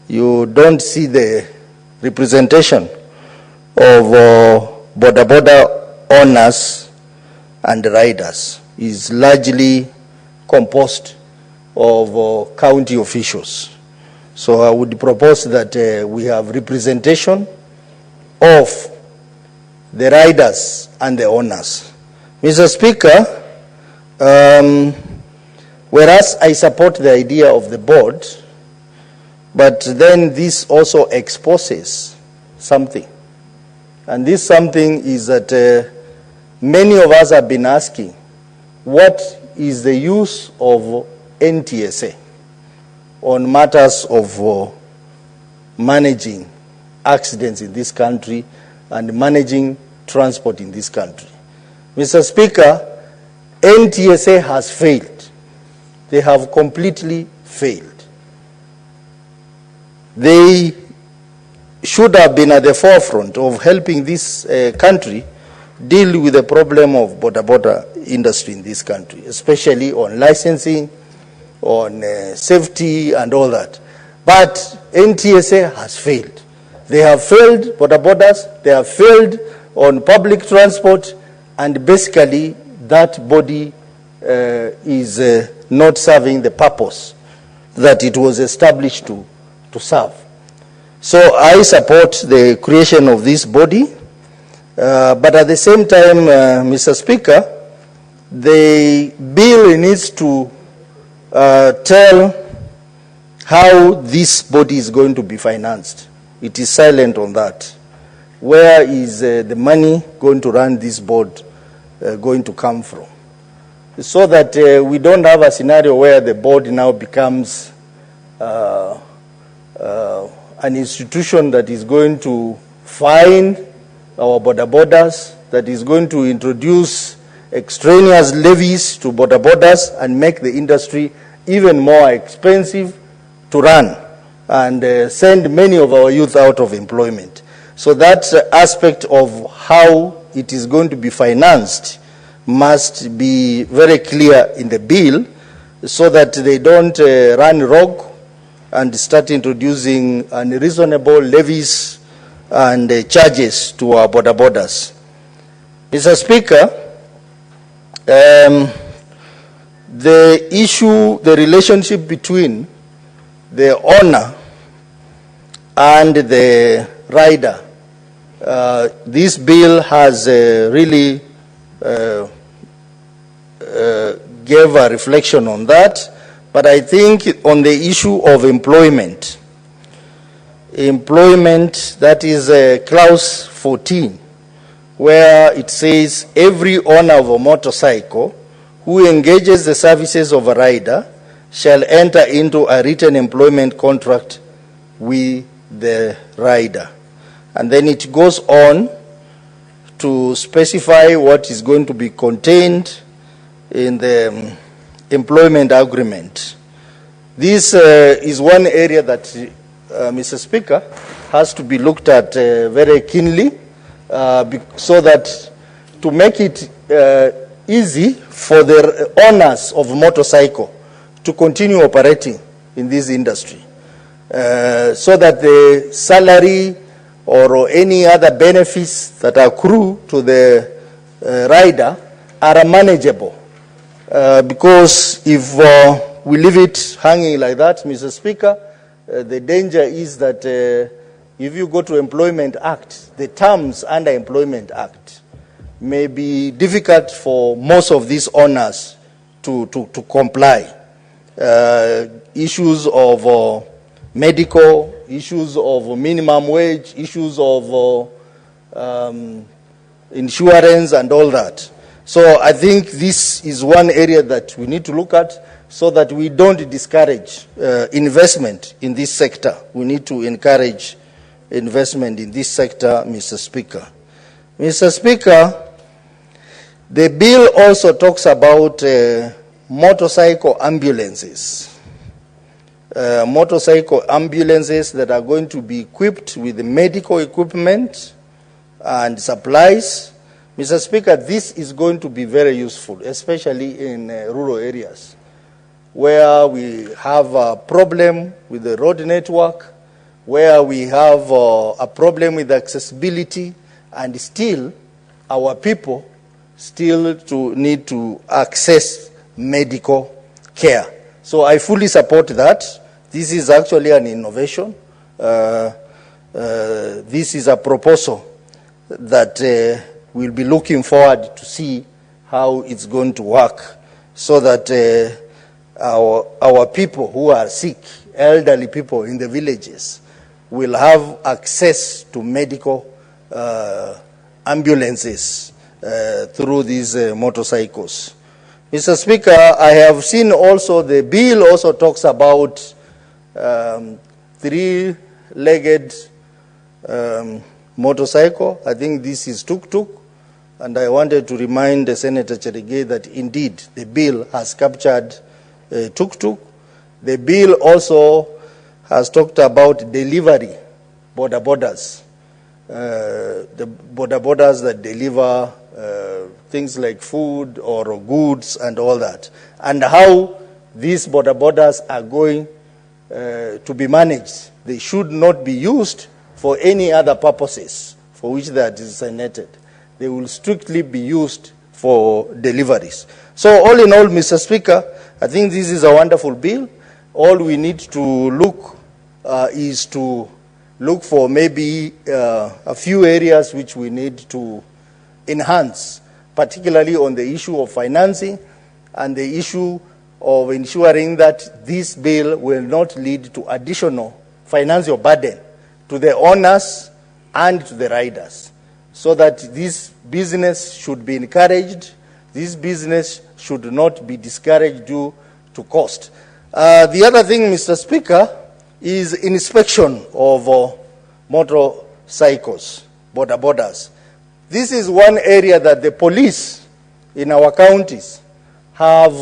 S: you don't see the representation of border owners and riders. Is largely composed of county officials. So I would propose that we have representation of the riders and the owners. Mr. Speaker, whereas I support the idea of the board, but then this also exposes something. And this something is that many of us have been asking, what is the use of NTSA on matters of managing accidents in this country and managing transport in this country? Mr. Speaker, NTSA has failed. They have completely failed. They should have been at the forefront of helping this country deal with the problem of border industry in this country, especially on licensing, on safety and all that. But NTSA has failed. They have failed borders, they have failed on public transport, and basically that body is not serving the purpose that it was established to serve. So I support the creation of this body, but at the same time, Mr. Speaker, the bill needs to tell how this body is going to be financed. It is silent on that. Where is the money going to run this board going to come from? So that we don't have a scenario where the board now becomes an institution that is going to fine our borders, that is going to introduce extraneous levies to borders and make the industry even more expensive to run and send many of our youth out of employment. So that aspect of how it is going to be financed must be very clear in the bill so that they don't run rogue and start introducing unreasonable levies and charges to our borders. Mr. Speaker, the issue, the relationship between the owner and the rider. This bill has really gave a reflection on that, but I think on the issue of employment, that is clause 14, where it says every owner of a motorcycle who engages the services of a rider shall enter into a written employment contract with the rider. And then it goes on to specify what is going to be contained in the employment agreement. This is one area that, Mr. Speaker, has to be looked at very keenly, so that to make it easy for the owners of motorcycle to continue operating in this industry, so that the salary or any other benefits that accrue to the rider are manageable. Because if we leave it hanging like that, Mr. Speaker, the danger is that if you go to Employment Act, the terms under Employment Act may be difficult for most of these owners to comply. Issues of medical, issues of minimum wage, issues of insurance and all that. So I think this is one area that we need to look at so that we don't discourage investment in this sector. We need to encourage investment in this sector, Mr. Speaker. Mr. Speaker, the bill also talks about motorcycle ambulances. Motorcycle ambulances that are going to be equipped with medical equipment and supplies. Mr. Speaker, this is going to be very useful, especially in rural areas where we have a problem with the road network, where we have a problem with accessibility, and still our people still need to access medical care. So I fully support that. This is actually an innovation. This is a proposal that we'll be looking forward to see how it's going to work, so that our people who are sick, elderly people in the villages, will have access to medical ambulances through these motorcycles. Mr. Speaker, I have seen also the bill also talks about three-legged motorcycle. I think this is tuk-tuk, and I wanted to remind Senator Cherigay that indeed the bill has captured tuk-tuk. The bill also has talked about delivery, borders, the borders that deliver things like food or goods and all that, and how these borders are going to be managed. They should not be used for any other purposes for which they are designated. They will strictly be used for deliveries. So all in all, Mr. Speaker, I think this is a wonderful bill. All we need to look is to look for maybe a few areas which we need to enhance, particularly on the issue of financing and the issue of ensuring that this bill will not lead to additional financial burden to the owners and to the riders, so that this business should be encouraged. This business should not be discouraged due to cost. The other thing, Mr. Speaker, is inspection of motorcycles, borders. This is one area that the police in our counties have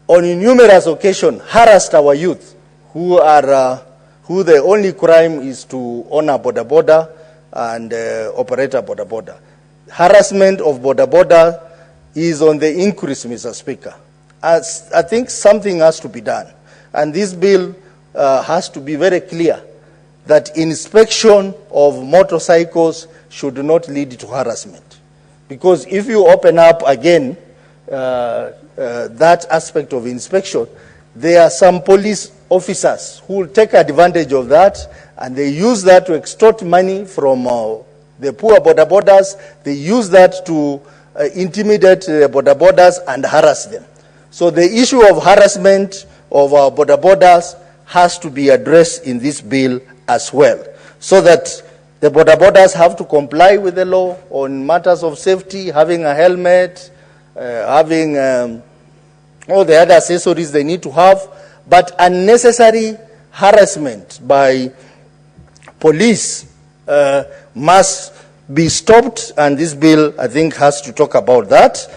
S: on numerous occasions harassed our youth who the only crime is to own a border and operate a border. Harassment of border is on the increase, Mr. Speaker. I think something has to be done. And this bill has to be very clear that inspection of motorcycles should not lead to harassment. Because if you open up again that aspect of inspection, there are some police officers who will take advantage of that, and they use that to extort money from the poor border borders. They use that to intimidate the border borders and harass them. So the issue of harassment of our border borders has to be addressed in this bill as well, so that the border borders have to comply with the law on matters of safety, having a helmet, having all the other accessories they need to have, but unnecessary harassment by police must be stopped, and this bill, I think, has to talk about that.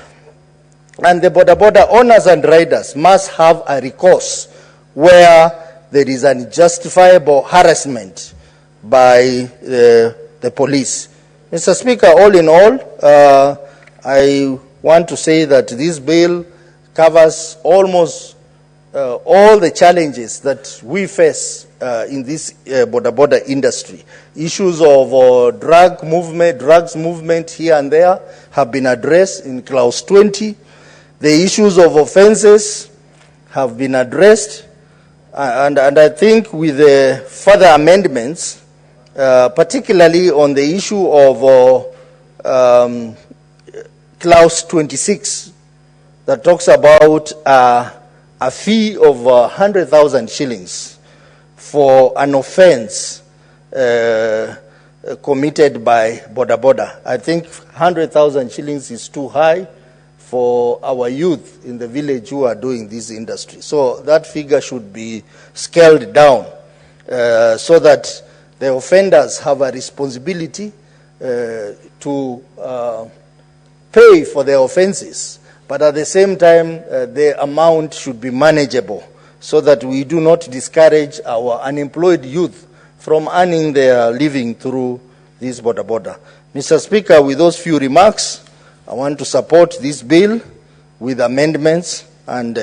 S: And the border owners and riders must have a recourse where there is unjustifiable harassment by the police. Mr. Speaker, all in all, I want to say that this bill covers almost all the challenges that we face in this border industry. Issues of drugs movement here and there have been addressed in Clause 20. The issues of offenses have been addressed, and I think with the further amendments, particularly on the issue of Clause 26, that talks about a fee of 100,000 shillings for an offense committed by border. I think 100,000 shillings is too high for our youth in the village who are doing this industry. So that figure should be scaled down so that the offenders have a responsibility to pay for their offenses. But at the same time, the amount should be manageable so that we do not discourage our unemployed youth from earning their living through this border. Mr. Speaker, with those few remarks, I want to support this bill with amendments and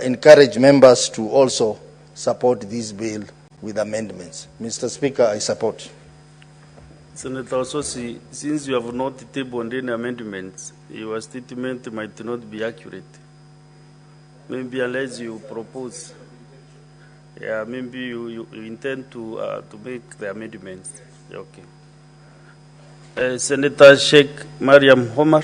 S: encourage members to also support this bill with amendments. Mr. Speaker, I support.
H: Senator Ososi, since you have not tabled any amendments, your statement might not be accurate. Maybe unless you propose, maybe you intend to make the amendments. Okay. Senator Sheikh Mariam Homar.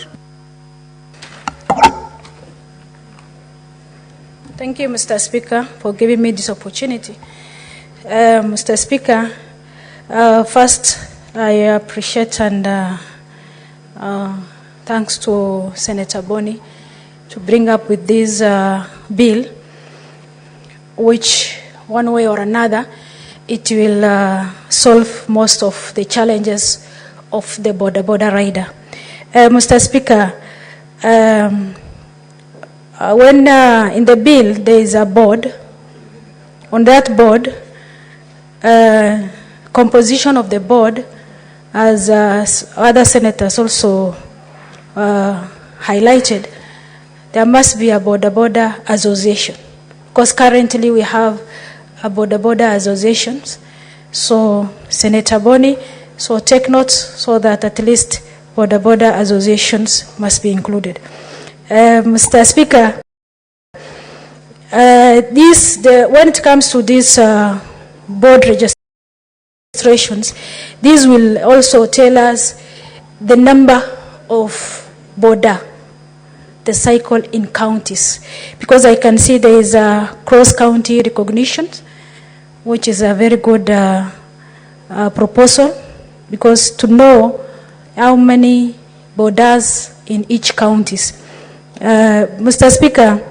L: Thank you, Mr. Speaker, for giving me this opportunity. Mr. Speaker, first, I appreciate and thanks to Senator Boni to bring up with this bill, which one way or another, it will solve most of the challenges of the border rider. Mr. Speaker, when in the bill there is a board, on that board, composition of the board, as other senators also highlighted, there must be a border association, because currently we have a border associations. So Senator Boni, so take note so that at least border associations must be included. Mr. Speaker, when it comes to these board registrations, these will also tell us the number of border, the cycle in counties, because I can see there is a cross-county recognition, which is a very good proposal, because to know how many borders in each counties. Mr. Speaker,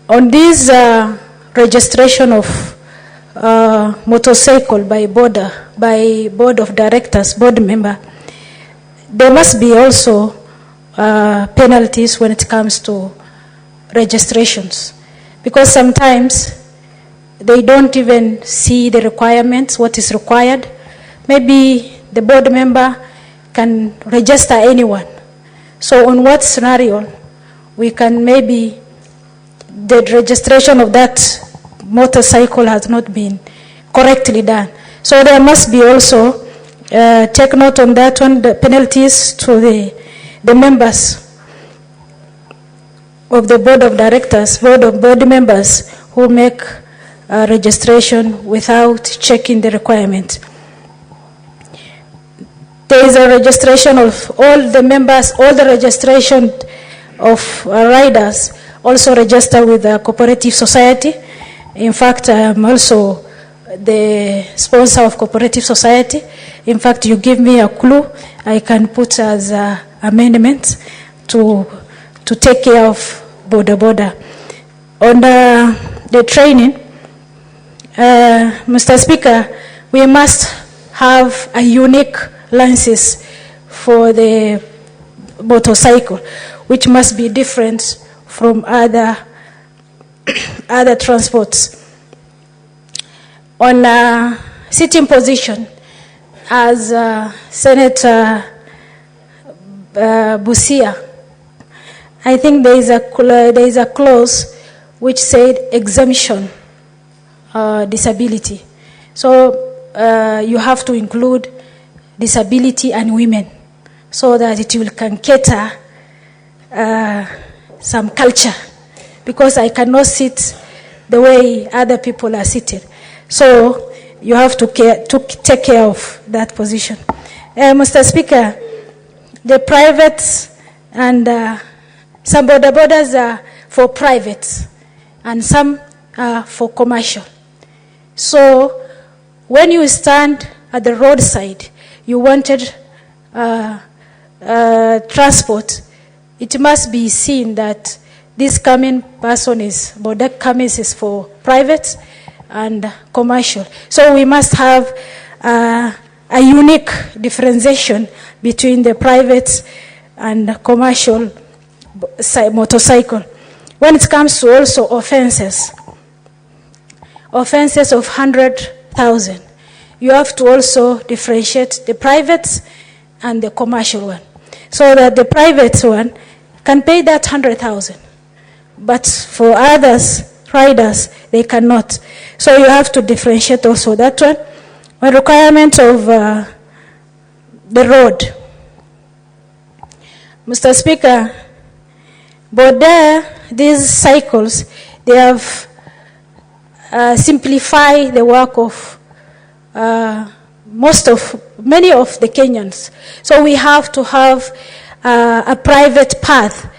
L: on this registration of motorcycle by board of directors, board member, there must be also penalties when it comes to registrations, because sometimes they don't even see the requirements, what is required. Maybe the board member can register anyone. So on what scenario we can maybe the registration of that motorcycle has not been correctly done. So there must be also take note on that one, the penalties to the members of the board of directors, board members who make registration without checking the requirement. There is a registration of all the members, all the registration of riders also register with the Cooperative Society. In fact, I am also the sponsor of Cooperative Society. In fact, you give me a clue, I can put as an amendment to take care of border. On the training, Mr. Speaker, we must have a unique license for the motorcycle, which must be different from other transports. On sitting position, as Senator Busia, I think there is a clause which said exemption disability. So you have to include disability and women so that it can cater some culture, because I cannot sit the way other people are seated. So you have to take care of that position. Mr. Speaker, the private and some borders are for private and some are for commercial. So when you stand at the roadside, you wanted transport, it must be seen that this coming person border coming is for private and commercial. So we must have a unique differentiation between the private and commercial motorcycle. When it comes to also offenses of 100,000, you have to also differentiate the private and the commercial one, so that the private one can pay that 100,000, but for others, riders, they cannot. So you have to differentiate also that one. A requirement of the road. Mr. Speaker, but these cycles, they have simplified the work of many of the Kenyans. So we have to have a private path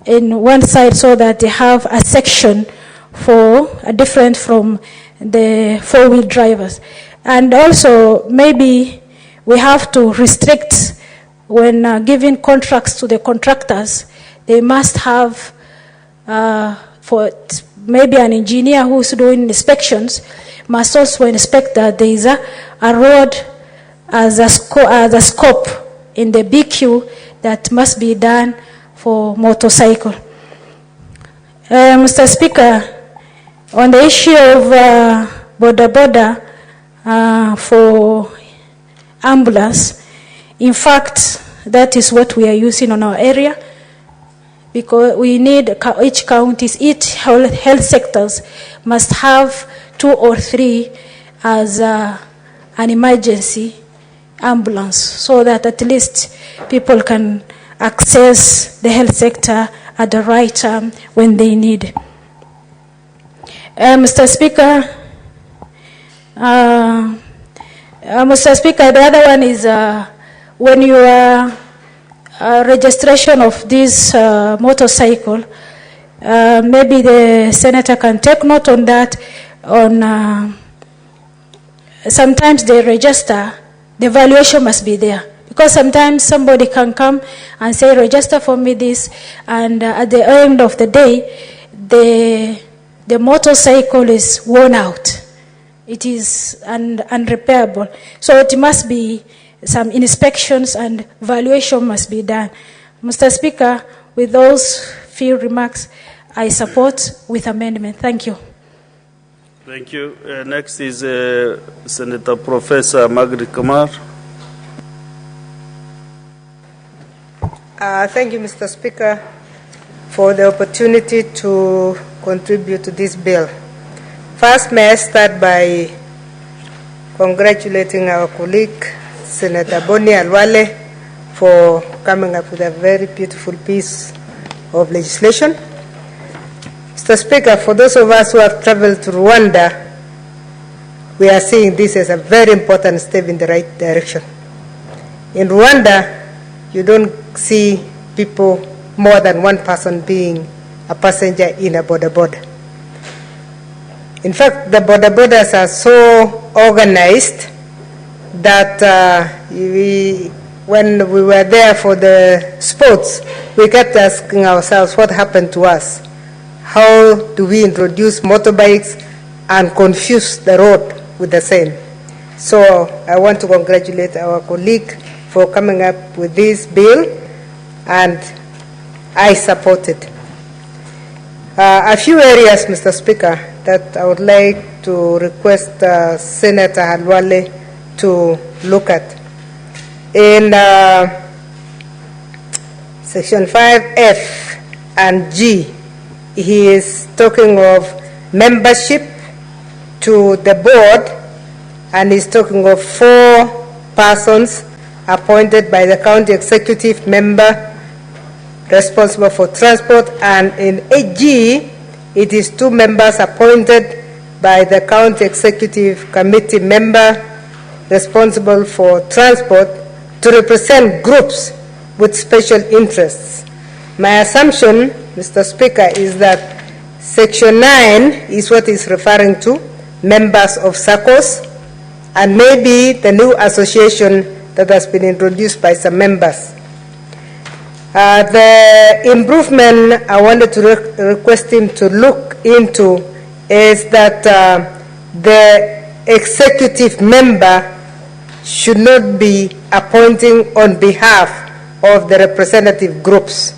L: in one side so that they have a section for different from the four-wheel drivers. And also maybe we have to restrict when giving contracts to the contractors, they must have for maybe an engineer who's doing inspections must also inspect that there is a road as a scope in the BQ that must be done for motorcycle. Mr. Speaker, on the issue of border for ambulance, in fact, that is what we are using on our area, because we need each counties, each health sectors must have 2 or 3 as an emergency ambulance, so that at least people can access the health sector at the right time when they need. Mr. Speaker, the other one is when you are registration of this motorcycle, maybe the senator can take note on that. On sometimes they register, the valuation must be there, because sometimes somebody can come and say, register for me this, and at the end of the day, the motorcycle is worn out. It is unrepairable. So it must be some inspections and valuation must be done. Mr. Speaker, with those few remarks, I support with amendment. Thank you.
H: Thank you. Next is Senator Professor Margaret Kamar.
T: Thank you, Mr. Speaker, for the opportunity to contribute to this bill. First, may I start by congratulating our colleague, Senator Boni Alwale, for coming up with a very beautiful piece of legislation. Mr. Speaker, for those of us who have traveled to Rwanda, we are seeing this as a very important step in the right direction. In Rwanda, you don't see people more than one person being a passenger in a border. In fact, the borders are so organized that when we were there for the sports, we kept asking ourselves what happened to us. How do we introduce motorbikes and confuse the road with the same? So I want to congratulate our colleague for coming up with this bill, and I support it. A few areas, Mr. Speaker, that I would like to request Senator Halwale to look at. In Section 5F and G, he is talking of membership to the board, and he's talking of 4 persons appointed by the county executive member responsible for transport, and in AG, it is 2 members appointed by the county executive committee member responsible for transport to represent groups with special interests. My assumption, Mr. Speaker, is that Section 9 is what is referring to members of SACCOs, and maybe the new association that has been introduced by some members. The improvement I wanted to request him to look into is that the executive member should not be appointing on behalf of the representative groups.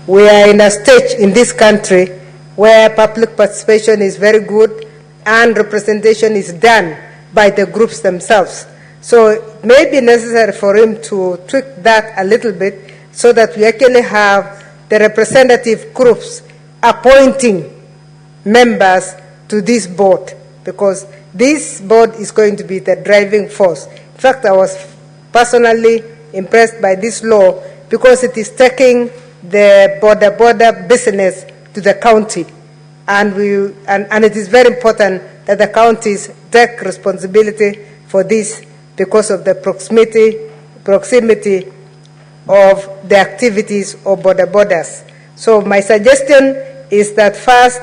T: We are in a stage in this country where public participation is very good and representation is done by the groups themselves. So it may be necessary for him to tweak that a little bit so that we actually have the representative groups appointing members to this board, because this board is going to be the driving force. In fact, I was personally impressed by this law because it is taking the border business to the county, and it is very important that the counties take responsibility for this because of the proximity of the activities of borders. So my suggestion is that first,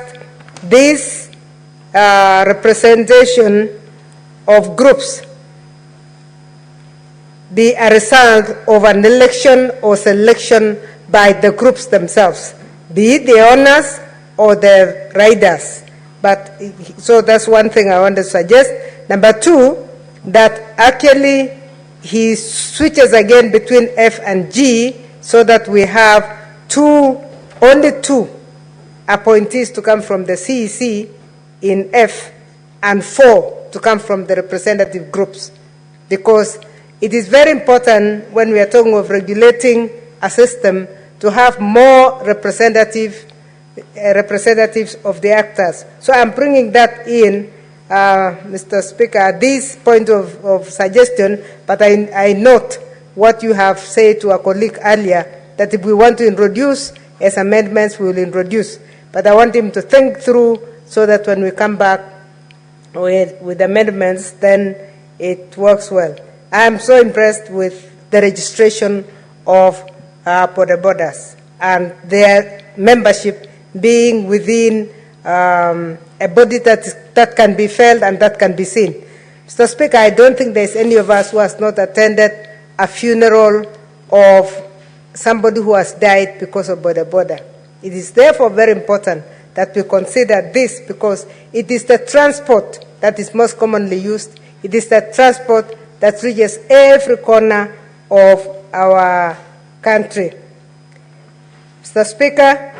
T: this representation of groups be a result of an election or selection by the groups themselves, be it the owners or the riders. But so that's one thing I want to suggest. Number 2, that actually he switches again between F and G so that we have only two appointees to come from the CEC in F and 4 to come from the representative groups, because it is very important when we are talking of regulating a system to have more representatives of the actors. So I'm bringing that in, Mr. Speaker, this point of suggestion, but I note what you have said to a colleague earlier, that if we want to introduce as amendments, we will introduce. But I want him to think through so that when we come back with amendments, then it works well. I am so impressed with the registration of borders and their membership being within a body that can be felt and that can be seen. Mr. Speaker, I don't think there's any of us who has not attended a funeral of somebody who has died because of border. It is therefore very important that we consider this, because it is the transport that is most commonly used. It is the transport that reaches every corner of our country. Mr. Speaker,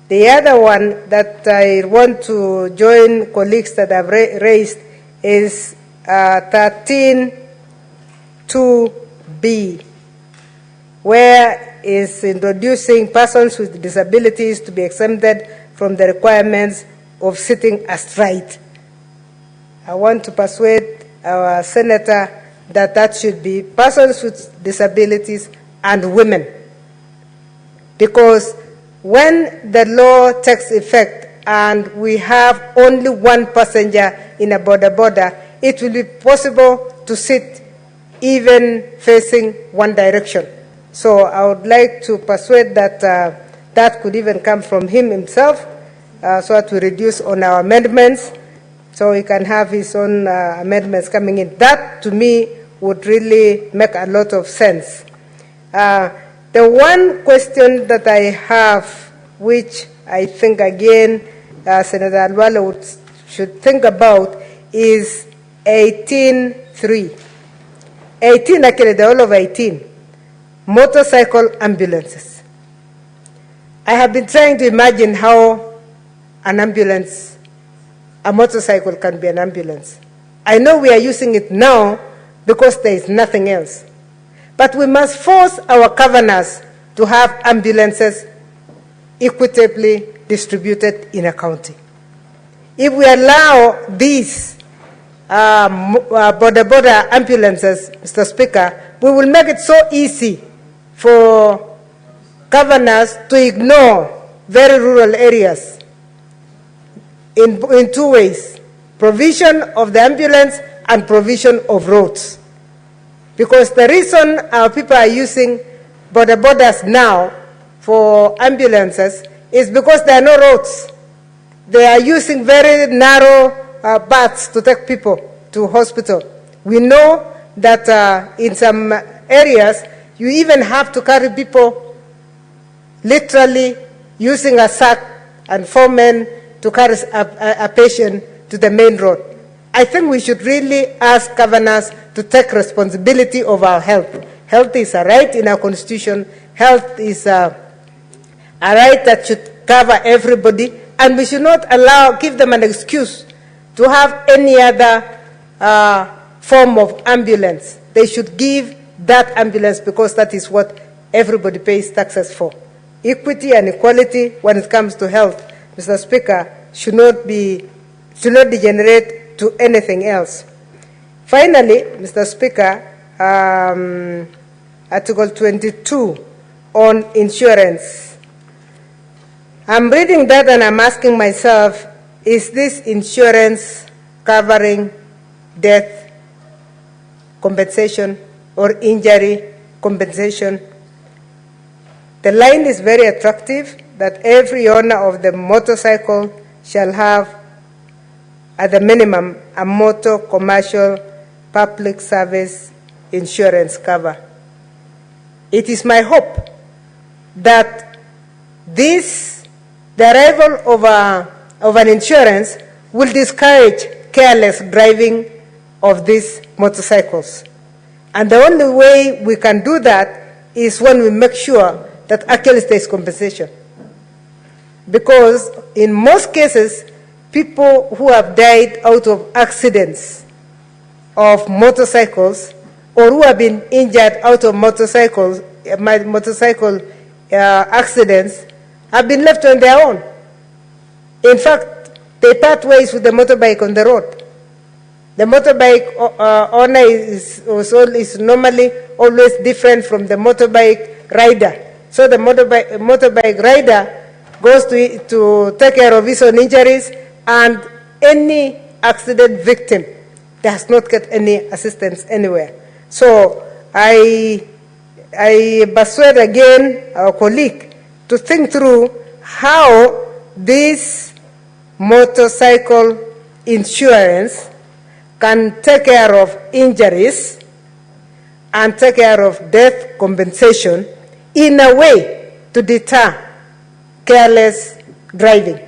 T: the other one that I want to join colleagues that have raised is 13(2)B, where is introducing persons with disabilities to be exempted from the requirements of sitting astride. I want to persuade our senator that should be persons with disabilities and women, because when the law takes effect and we have only one passenger in a border, it will be possible to sit even facing one direction. So I would like to persuade that that could even come from him himself, so that we reduce on our amendments, so he can have his own amendments coming in. That, to me, would really make a lot of sense. The one question that I have, which I think, again, Senator Alwale should think about, is 18.3. 18, actually, the whole of 18, motorcycle ambulances. I have been trying to imagine how an ambulance, a motorcycle can be an ambulance. I know we are using it now because there is nothing else. But we must force our governors to have ambulances equitably distributed in a county. If we allow these border ambulances, Mr. Speaker, we will make it so easy for governors to ignore very rural areas in two ways: provision of the ambulance and provision of roads. Because the reason our people are using borders now for ambulances is because there are no roads. They are using very narrow paths to take people to hospital. We know that in some areas, you even have to carry people literally using a sack and 4 men to carry a patient to the main road. I think we should really ask governors to take responsibility of our health. Health is a right in our constitution. Health is a right that should cover everybody, and we should not give them an excuse to have any other form of ambulance. They should give that ambulance because that is what everybody pays taxes for. Equity and equality when it comes to health, Mr. Speaker, should not degenerate to anything else. Finally, Mr. Speaker, Article 22 on insurance. I'm reading that and I'm asking myself, is this insurance covering death compensation or injury compensation? The line is very attractive, that every owner of the motorcycle shall have, at the minimum, a motor commercial public service insurance cover. It is my hope that the arrival of an insurance will discourage careless driving of these motorcycles. And the only way we can do that is when we make sure that actually there is compensation. Because in most cases, people who have died out of accidents of motorcycles or who have been injured out of motorcycle accidents have been left on their own. In fact, they part ways with the motorbike on the road. The motorbike owner is normally always different from the motorbike rider. So the motorbike rider goes to take care of his own injuries, and any accident victim does not get any assistance anywhere. So I persuade again our colleague to think through how this motorcycle insurance can take care of injuries and take care of death compensation in a way to deter careless driving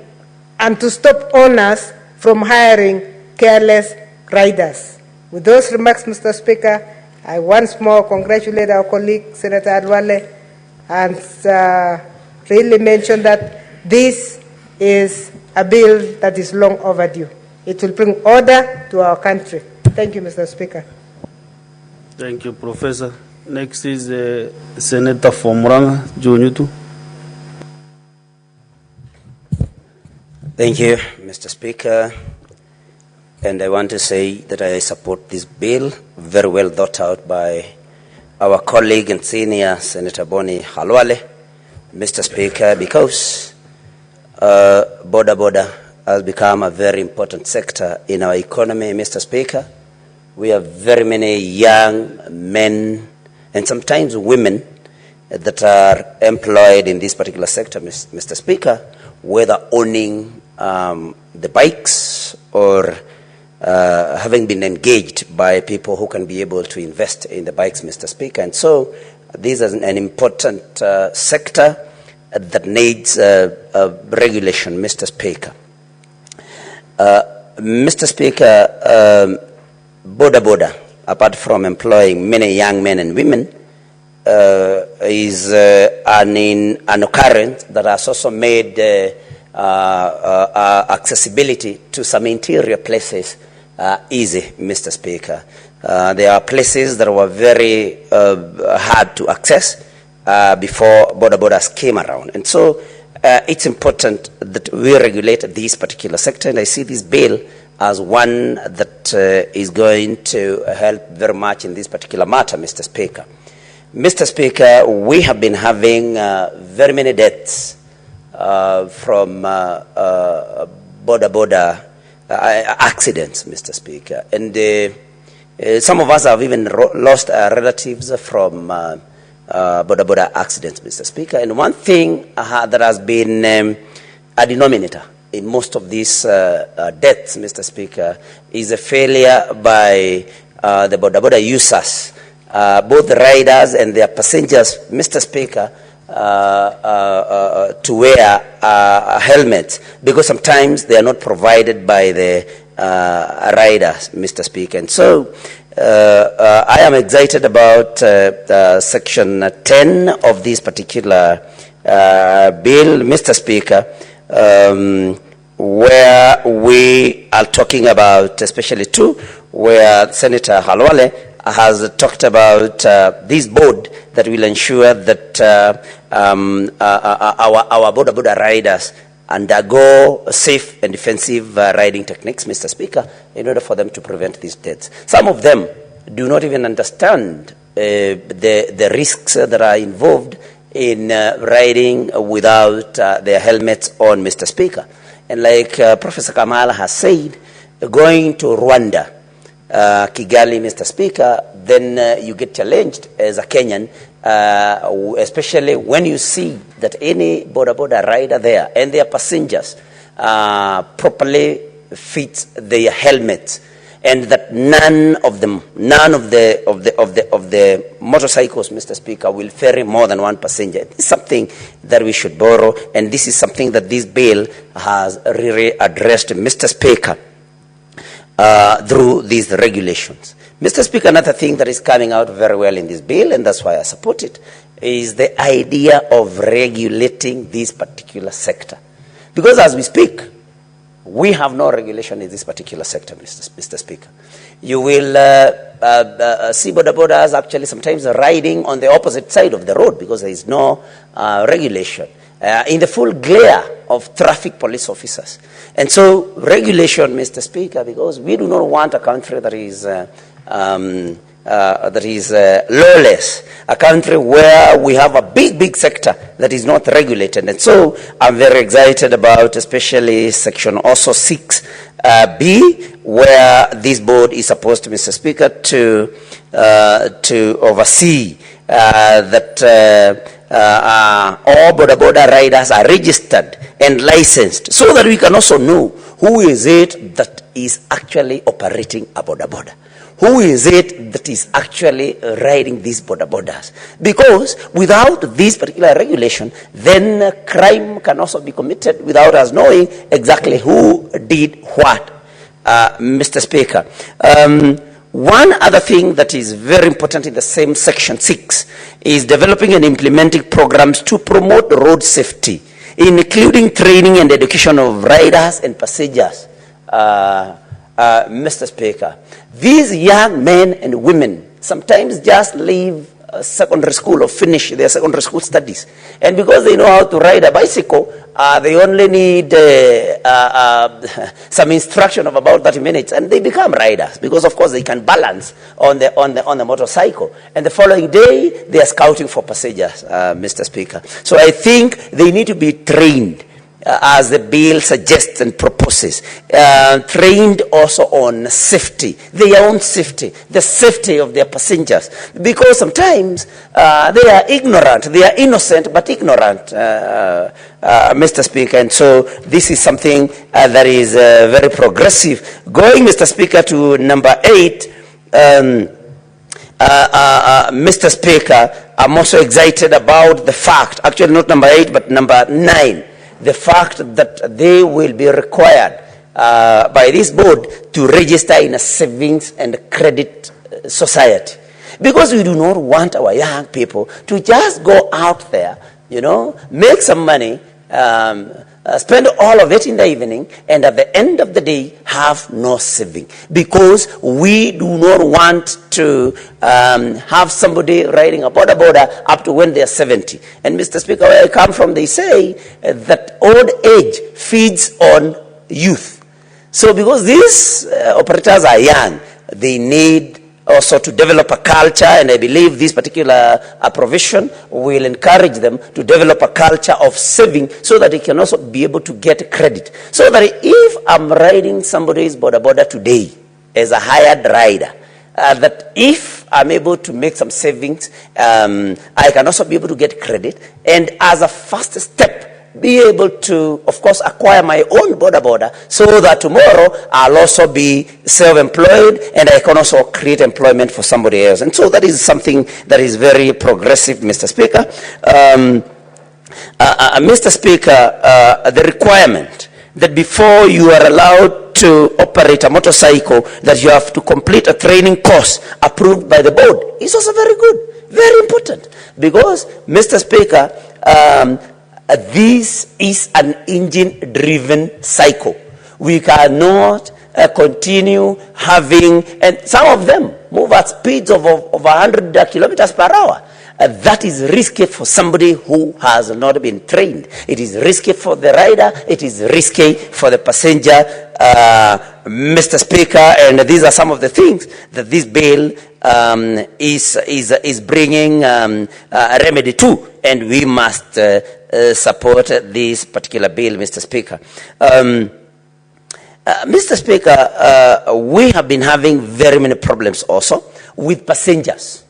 T: and to stop owners from hiring careless riders. With those remarks, Mr. Speaker, I once more congratulate our colleague, Senator Adwale, and really mention that this is a bill that is long overdue. It will bring order to our country. Thank you, Mr. Speaker.
H: Thank you, Professor. Next is Senator Fomranga Junyutu.
U: Thank you, Mr. Speaker. And I want to say that I support this bill, very well thought out by our colleague and senior Senator Boni Halwale, Mr. Speaker, because border has become a very important sector in our economy, Mr. Speaker. We have very many young men and sometimes women that are employed in this particular sector, Mr. Speaker, whether owning the bikes or having been engaged by people who can be able to invest in the bikes, Mr. Speaker. And so this is an important sector that needs regulation, Mr. Speaker. Mr. Speaker, border, apart from employing many young men and women, is an occurrence that has also made accessibility to some interior places easy, Mr. Speaker. There are places that were very hard to access before borders came around. And so it's important that we regulate this particular sector, and I see this bill as one that is going to help very much in this particular matter, Mr. Speaker. Mr. Speaker, we have been having very many deaths from border accidents, Mr. Speaker. And some of us have even lost relatives from border accidents, Mr. Speaker. And one thing that has been a denominator in most of these deaths, Mr. Speaker, is a failure by the border users, both the riders and their passengers, Mr. Speaker, to wear helmets, because sometimes they are not provided by the riders, Mr. Speaker. And so I am excited about Section 10 of this particular bill, Mr. Speaker, where we are talking about, especially two, where Senator Halwale has talked about this board that will ensure that our border riders undergo safe and defensive riding techniques, Mr. Speaker, in order for them to prevent these deaths. Some of them do not even understand the risks that are involved in riding without their helmets on, Mr. Speaker. And like Professor Kamala has said, going to Rwanda, Kigali, Mr. Speaker, then you get challenged as a Kenyan, especially when you see that any border rider there and their passengers properly fit their helmets, and that none of the motorcycles, Mr. Speaker, will ferry more than one passenger. It's something that we should borrow, and this is something that this bill has really addressed, Mr. Speaker, through these regulations. Mr. Speaker, another thing that is coming out very well in this bill, and that's why I support it, is the idea of regulating this particular sector. Because as we speak, we have no regulation in this particular sector, Mr. Speaker. You will see borders actually sometimes riding on the opposite side of the road because there is no regulation, in the full glare of traffic police officers. And so regulation, Mr. Speaker, because we do not want a country that is lawless, a country where we have a big sector that is not regulated. And so I'm very excited about especially Section also 6B, where this board is supposed to, Mr. Speaker, to oversee that all border riders are registered and licensed, so that we can also know who is it that is actually operating a border. Who is it that is actually riding these borders? Because without this particular regulation, then crime can also be committed without us knowing exactly who did what, Mr. Speaker. One other thing that is very important in the same Section 6 is developing and implementing programs to promote road safety, including training and education of riders and passengers, Mr. Speaker. These young men and women sometimes just leave secondary school or finish their secondary school studies. And because they know how to ride a bicycle, they only need some instruction of about 30 minutes, and they become riders because, of course, they can balance on the motorcycle. And the following day, they are scouting for passengers, Mr. Speaker. So I think they need to be trained, as the bill suggests and proposes, trained also on safety, their own safety, the safety of their passengers. Because sometimes they are ignorant, they are innocent but ignorant, Mr. Speaker. And so this is something that is very progressive. Going, Mr. Speaker, to number 8, Mr. Speaker, I'm also excited about the fact, actually not number 8, but number 9, the fact that they will be required by this board to register in a savings and credit society. Because we do not want our young people to just go out there, make some money, spend all of it in the evening, and at the end of the day have no saving. Because we do not want to have somebody riding a border up to when they are 70. And Mr. Speaker, where I come from, they say that old age feeds on youth. So because these operators are young, they need also to develop a culture, and I believe this particular provision will encourage them to develop a culture of saving so that they can also be able to get credit. So that if I'm riding somebody's border today as a hired rider, that if I'm able to make some savings, I can also be able to get credit, and as a first step, be able to, of course, acquire my own border so that tomorrow I'll also be self-employed and I can also create employment for somebody else. And so that is something that is very progressive, Mr. Speaker. Mr. Speaker, the requirement that before you are allowed to operate a motorcycle, that you have to complete a training course approved by the board is also very good, very important. Because, Mr. Speaker, this is an engine-driven cycle. We cannot continue having, and some of them move at speeds of 100 kilometers per hour. That is risky for somebody who has not been trained. It is risky for the rider. It is risky for the passenger, Mr. Speaker. And these are some of the things that this bill is bringing a remedy to, and we must support this particular bill, Mr. Speaker. Mr. Speaker, we have been having very many problems also with passengers.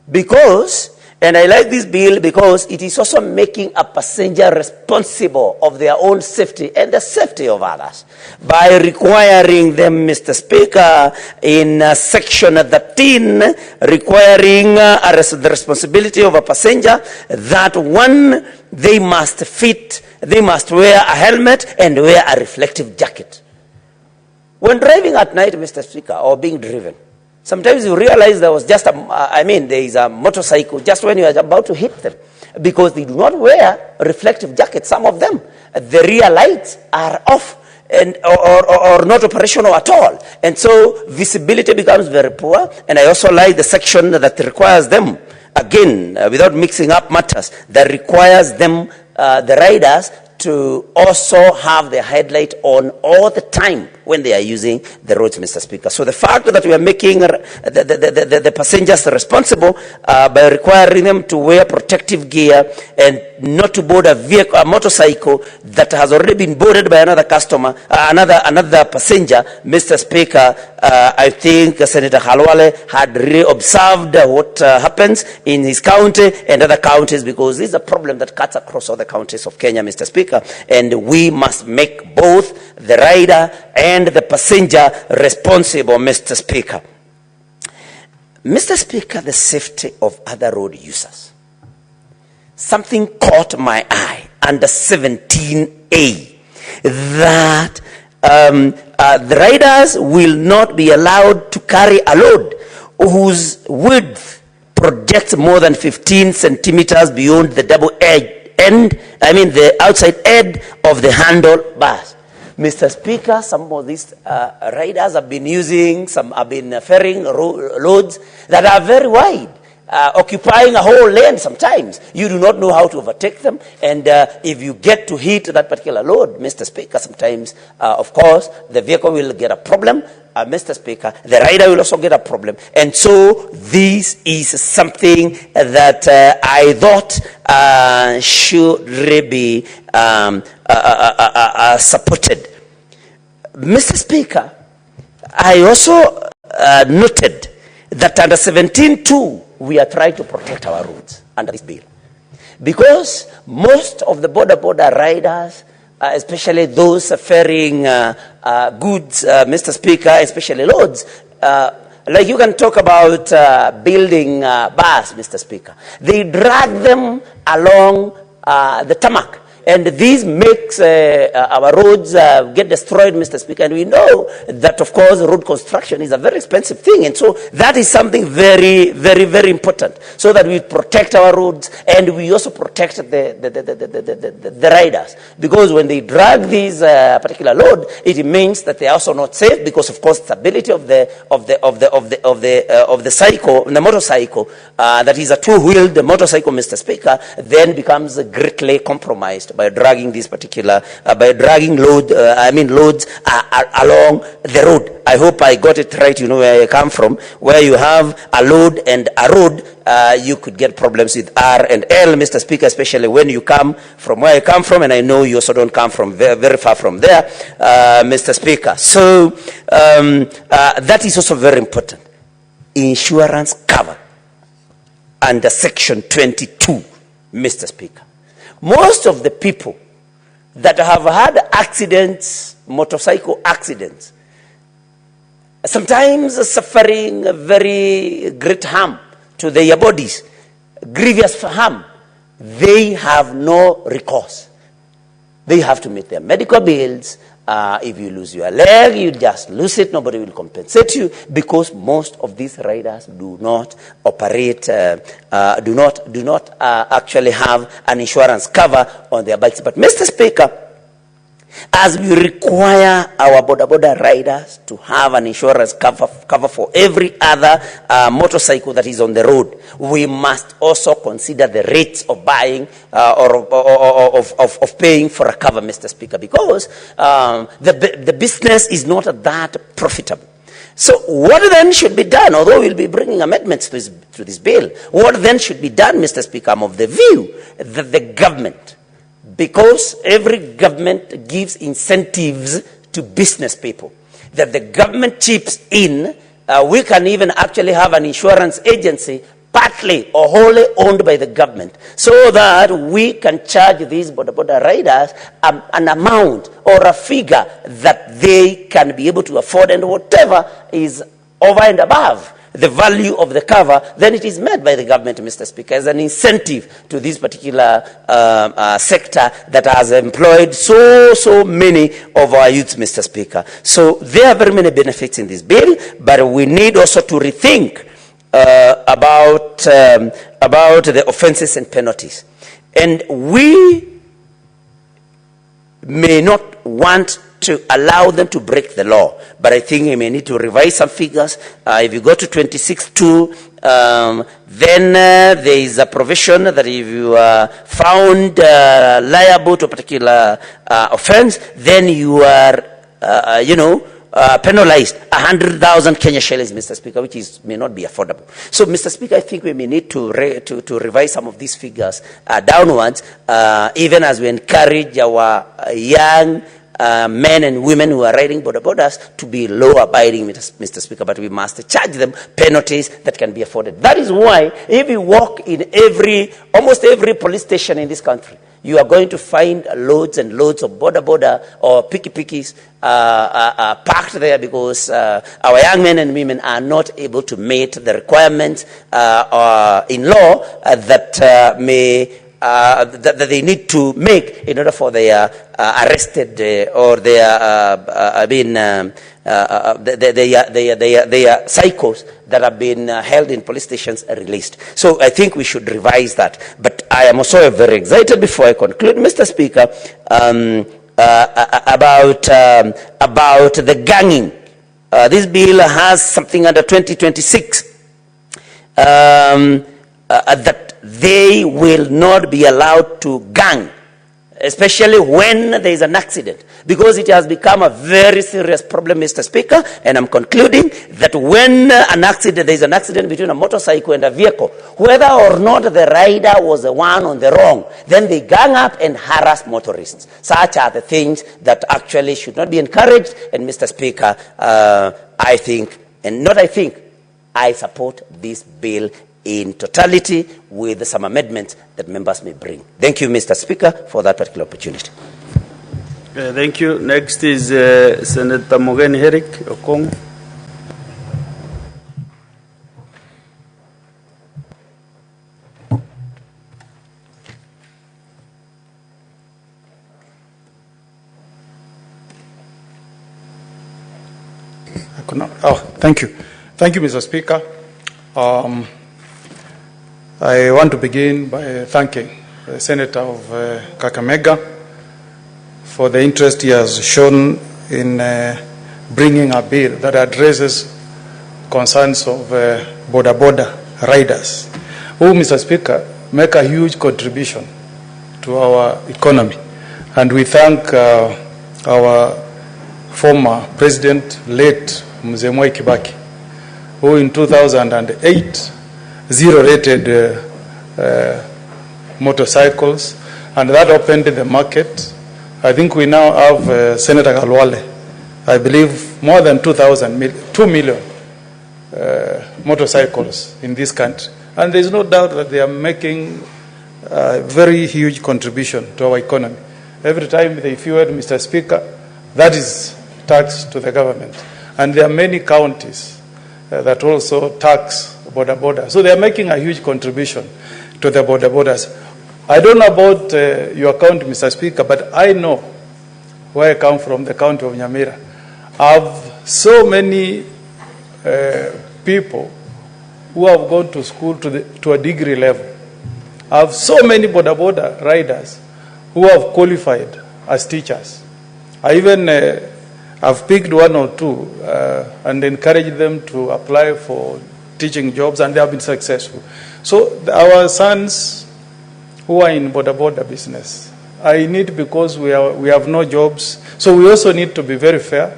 U: Because, and I like this bill because it is also making a passenger responsible of their own safety and the safety of others by requiring them, Mr. Speaker, in section 13, requiring the responsibility of a passenger that one, they must wear a helmet and wear a reflective jacket. When driving at night, Mr. Speaker, or being driven, sometimes you realize there was just there is a motorcycle just when you are about to hit them, because they do not wear reflective jackets. Some of them, the rear lights are off and or not operational at all, and so visibility becomes very poor. And I also like the section that requires them, again, without mixing up matters, that requires them, the riders, to also have the headlight on all the time when they are using the roads, Mr. Speaker. So the fact that we are making the passengers responsible by requiring them to wear protective gear and not to board a motorcycle that has already been boarded by another customer, another passenger, Mr. Speaker, I think Senator Khalwale had really observed what happens in his county and other counties, because this is a problem that cuts across all the counties of Kenya, Mr. Speaker, and we must make both the rider and the passenger responsible, Mr. Speaker. Mr. Speaker, the safety of other road users. Something caught my eye under 17A, that the riders will not be allowed to carry a load whose width projects more than 15 centimeters beyond the double edge the outside edge of the handlebars. Mr. Speaker, some of these riders have been using, some have been ferrying loads that are very wide. occupying a whole lane sometimes. You do not know how to overtake them. And if you get to hit that particular load, Mr. Speaker, sometimes, of course, the vehicle will get a problem. Mr. Speaker, the rider will also get a problem. And so this is something that I thought should really be supported. Mr. Speaker, I also noted that under 17.2, we are trying to protect our roads under this bill. Because most of the border riders, especially those ferrying goods, Mr. Speaker, especially loads, like you can talk about building bars, Mr. Speaker. They drag them along the tarmac. And this makes our roads get destroyed, Mr. Speaker. And we know that, of course, road construction is a very expensive thing. And so that is something very, very, very important. So that we protect our roads and we also protect the riders. Because when they drag this particular load, it means that they are also not safe because, of course, stability of the cycle, the motorcycle, that is a two-wheeled motorcycle, Mr. Speaker, then becomes greatly compromised by dragging this particular, loads along the road. I hope I got it right. You know where I come from. Where you have a load and a road, you could get problems with R and L, Mr. Speaker, especially when you come from where I come from, and I know you also don't come from very, very far from there, Mr. Speaker. So that is also very important. Insurance cover under Section 22, Mr. Speaker. Most of the people that have had accidents, motorcycle accidents, sometimes suffering very great harm to their bodies, grievous harm, they have no recourse. They have to meet their medical bills. If you lose your leg, you just lose it. Nobody will compensate you because most of these riders do not operate, do not actually have an insurance cover on their bikes. But Mr. Speaker, as we require our border riders to have an insurance cover for every other motorcycle that is on the road, we must also consider the rates of buying of paying for a cover, Mr. Speaker, because the business is not that profitable. So what then should be done, although we'll be bringing amendments to this bill, what then should be done, Mr. Speaker? I'm of the view that the government, because every government gives incentives to business people, that the government chips in. We can even actually have an insurance agency partly or wholly owned by the government, so that we can charge these border riders an amount or a figure that they can be able to afford, and whatever is over and above the value of the cover, then it is made by the government, Mr. Speaker, as an incentive to this particular sector that has employed so many of our youths, Mr. Speaker. So there are very many benefits in this bill, but we need also to rethink about the offenses and penalties. And we may not want to allow them to break the law, but I think we may need to revise some figures. If you go to 26.2, then there is a provision that if you are found liable to a particular offense, then you are, penalized 100,000 Kenya shillings, Mr. Speaker, which may not be affordable. So, Mr. Speaker, I think we may need to revise some of these figures downwards, even as we encourage our young men and women who are riding borders to be law-abiding, Mr. Speaker, but we must charge them penalties that can be afforded. That is why if you walk in almost every police station in this country, you are going to find loads and loads of border or picky-pickies parked there because our young men and women are not able to meet the requirements in law that they need to make in order for their arrested or their cycles that have been held in police stations released. So I think we should revise that. But I am also very excited, before I conclude, Mr. Speaker, about the ganging. This bill has something under 2026. that they will not be allowed to gang, especially when there is an accident, because it has become a very serious problem, Mr. Speaker, and I'm concluding that when there is an accident between a motorcycle and a vehicle, whether or not the rider was the one on the wrong, then they gang up and harass motorists. Such are the things that actually should not be encouraged, and Mr. Speaker, I support this bill in totality with some amendments that members may bring. Thank you, Mr. Speaker, for that particular opportunity.
H: Thank you. Next is Senator Mogeni Herrick Okong.
I: Thank you. Thank you, Mr. Speaker. I want to begin by thanking the Senator of Kakamega for the interest he has shown in bringing a bill that addresses concerns of border riders, who, Mr. Speaker, make a huge contribution to our economy. And we thank our former president, late Mzee Mwai Kibaki, who in 2008 zero-rated motorcycles, and that opened the market. I think we now have Senator Galwale, I believe more than 2 million motorcycles in this country. And there's no doubt that they are making a very huge contribution to our economy. Every time they fuel, Mr. Speaker, that is tax to the government. And there are many counties that also tax border. So they are making a huge contribution to the borders. I don't know about your county, Mr. Speaker, but I know where I come from, the county of Nyamira. I have so many people who have gone to school to a degree level. I have so many border riders who have qualified as teachers. I even have picked one or two and encouraged them to apply for teaching jobs, and they have been successful. So our sons who are in border business, I need, because we have no jobs, so we also need to be very fair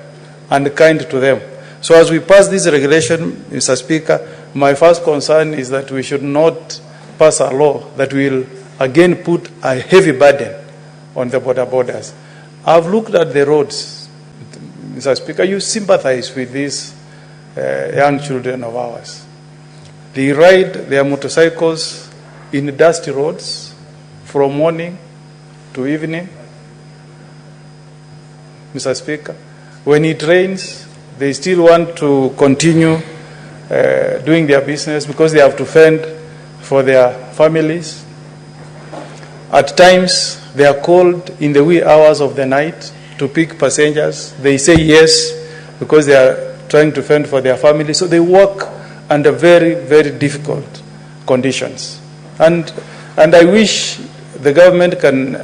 I: and kind to them. So as we pass this regulation, Mr. Speaker, my first concern is that we should not pass a law that will again put a heavy burden on the borders. I've looked at the roads, Mr. Speaker. You sympathize with these young children of ours. They ride their motorcycles in dusty roads from morning to evening, Mr. Speaker. When it rains, they still want to continue doing their business because they have to fend for their families. At times, they are called in the wee hours of the night to pick passengers. They say yes because they are trying to fend for their families. So they work under very, very difficult conditions. And I wish the government can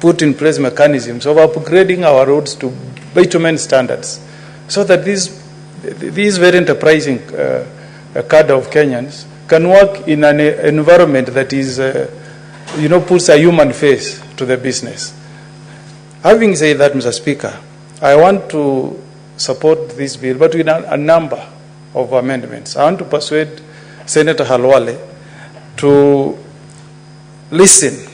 I: put in place mechanisms of upgrading our roads to bitumen standards, so that these very enterprising cadre of Kenyans can work in an environment that is, puts a human face to the business. Having said that, Mr. Speaker, I want to support this bill, but with a number of amendments. I want to persuade Senator Halwale to listen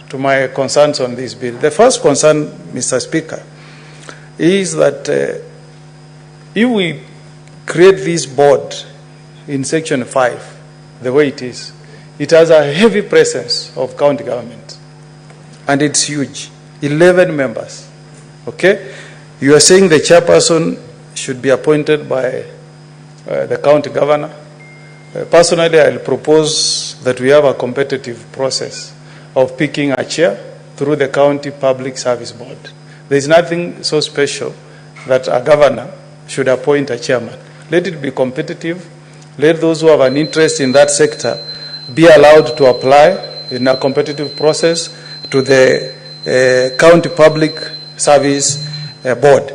I: to my concerns on this bill. The first concern, Mr. Speaker, is that if we create this board in Section 5, the way it is, it has a heavy presence of county government, and it's huge, 11 members, okay? You are saying the chairperson should be appointed by the county governor. Personally, I'll propose that we have a competitive process of picking a chair through the county public service board. There's nothing so special that a governor should appoint a chairman. Let it be competitive. Let those who have an interest in that sector be allowed to apply in a competitive process to the county public service board.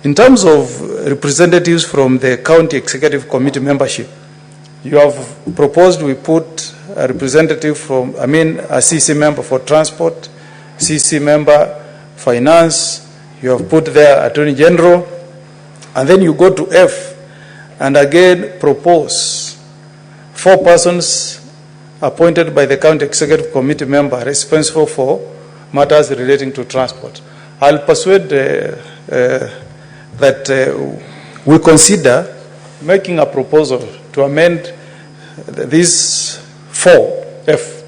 I: In terms of representatives from the county executive committee membership, you have proposed we put a representative from, a CC member for transport, CC member finance, you have put there Attorney General, and then you go to F and again propose 4 persons appointed by the County Executive Committee member responsible for matters relating to transport. I'll persuade that we consider making a proposal to amend these 4F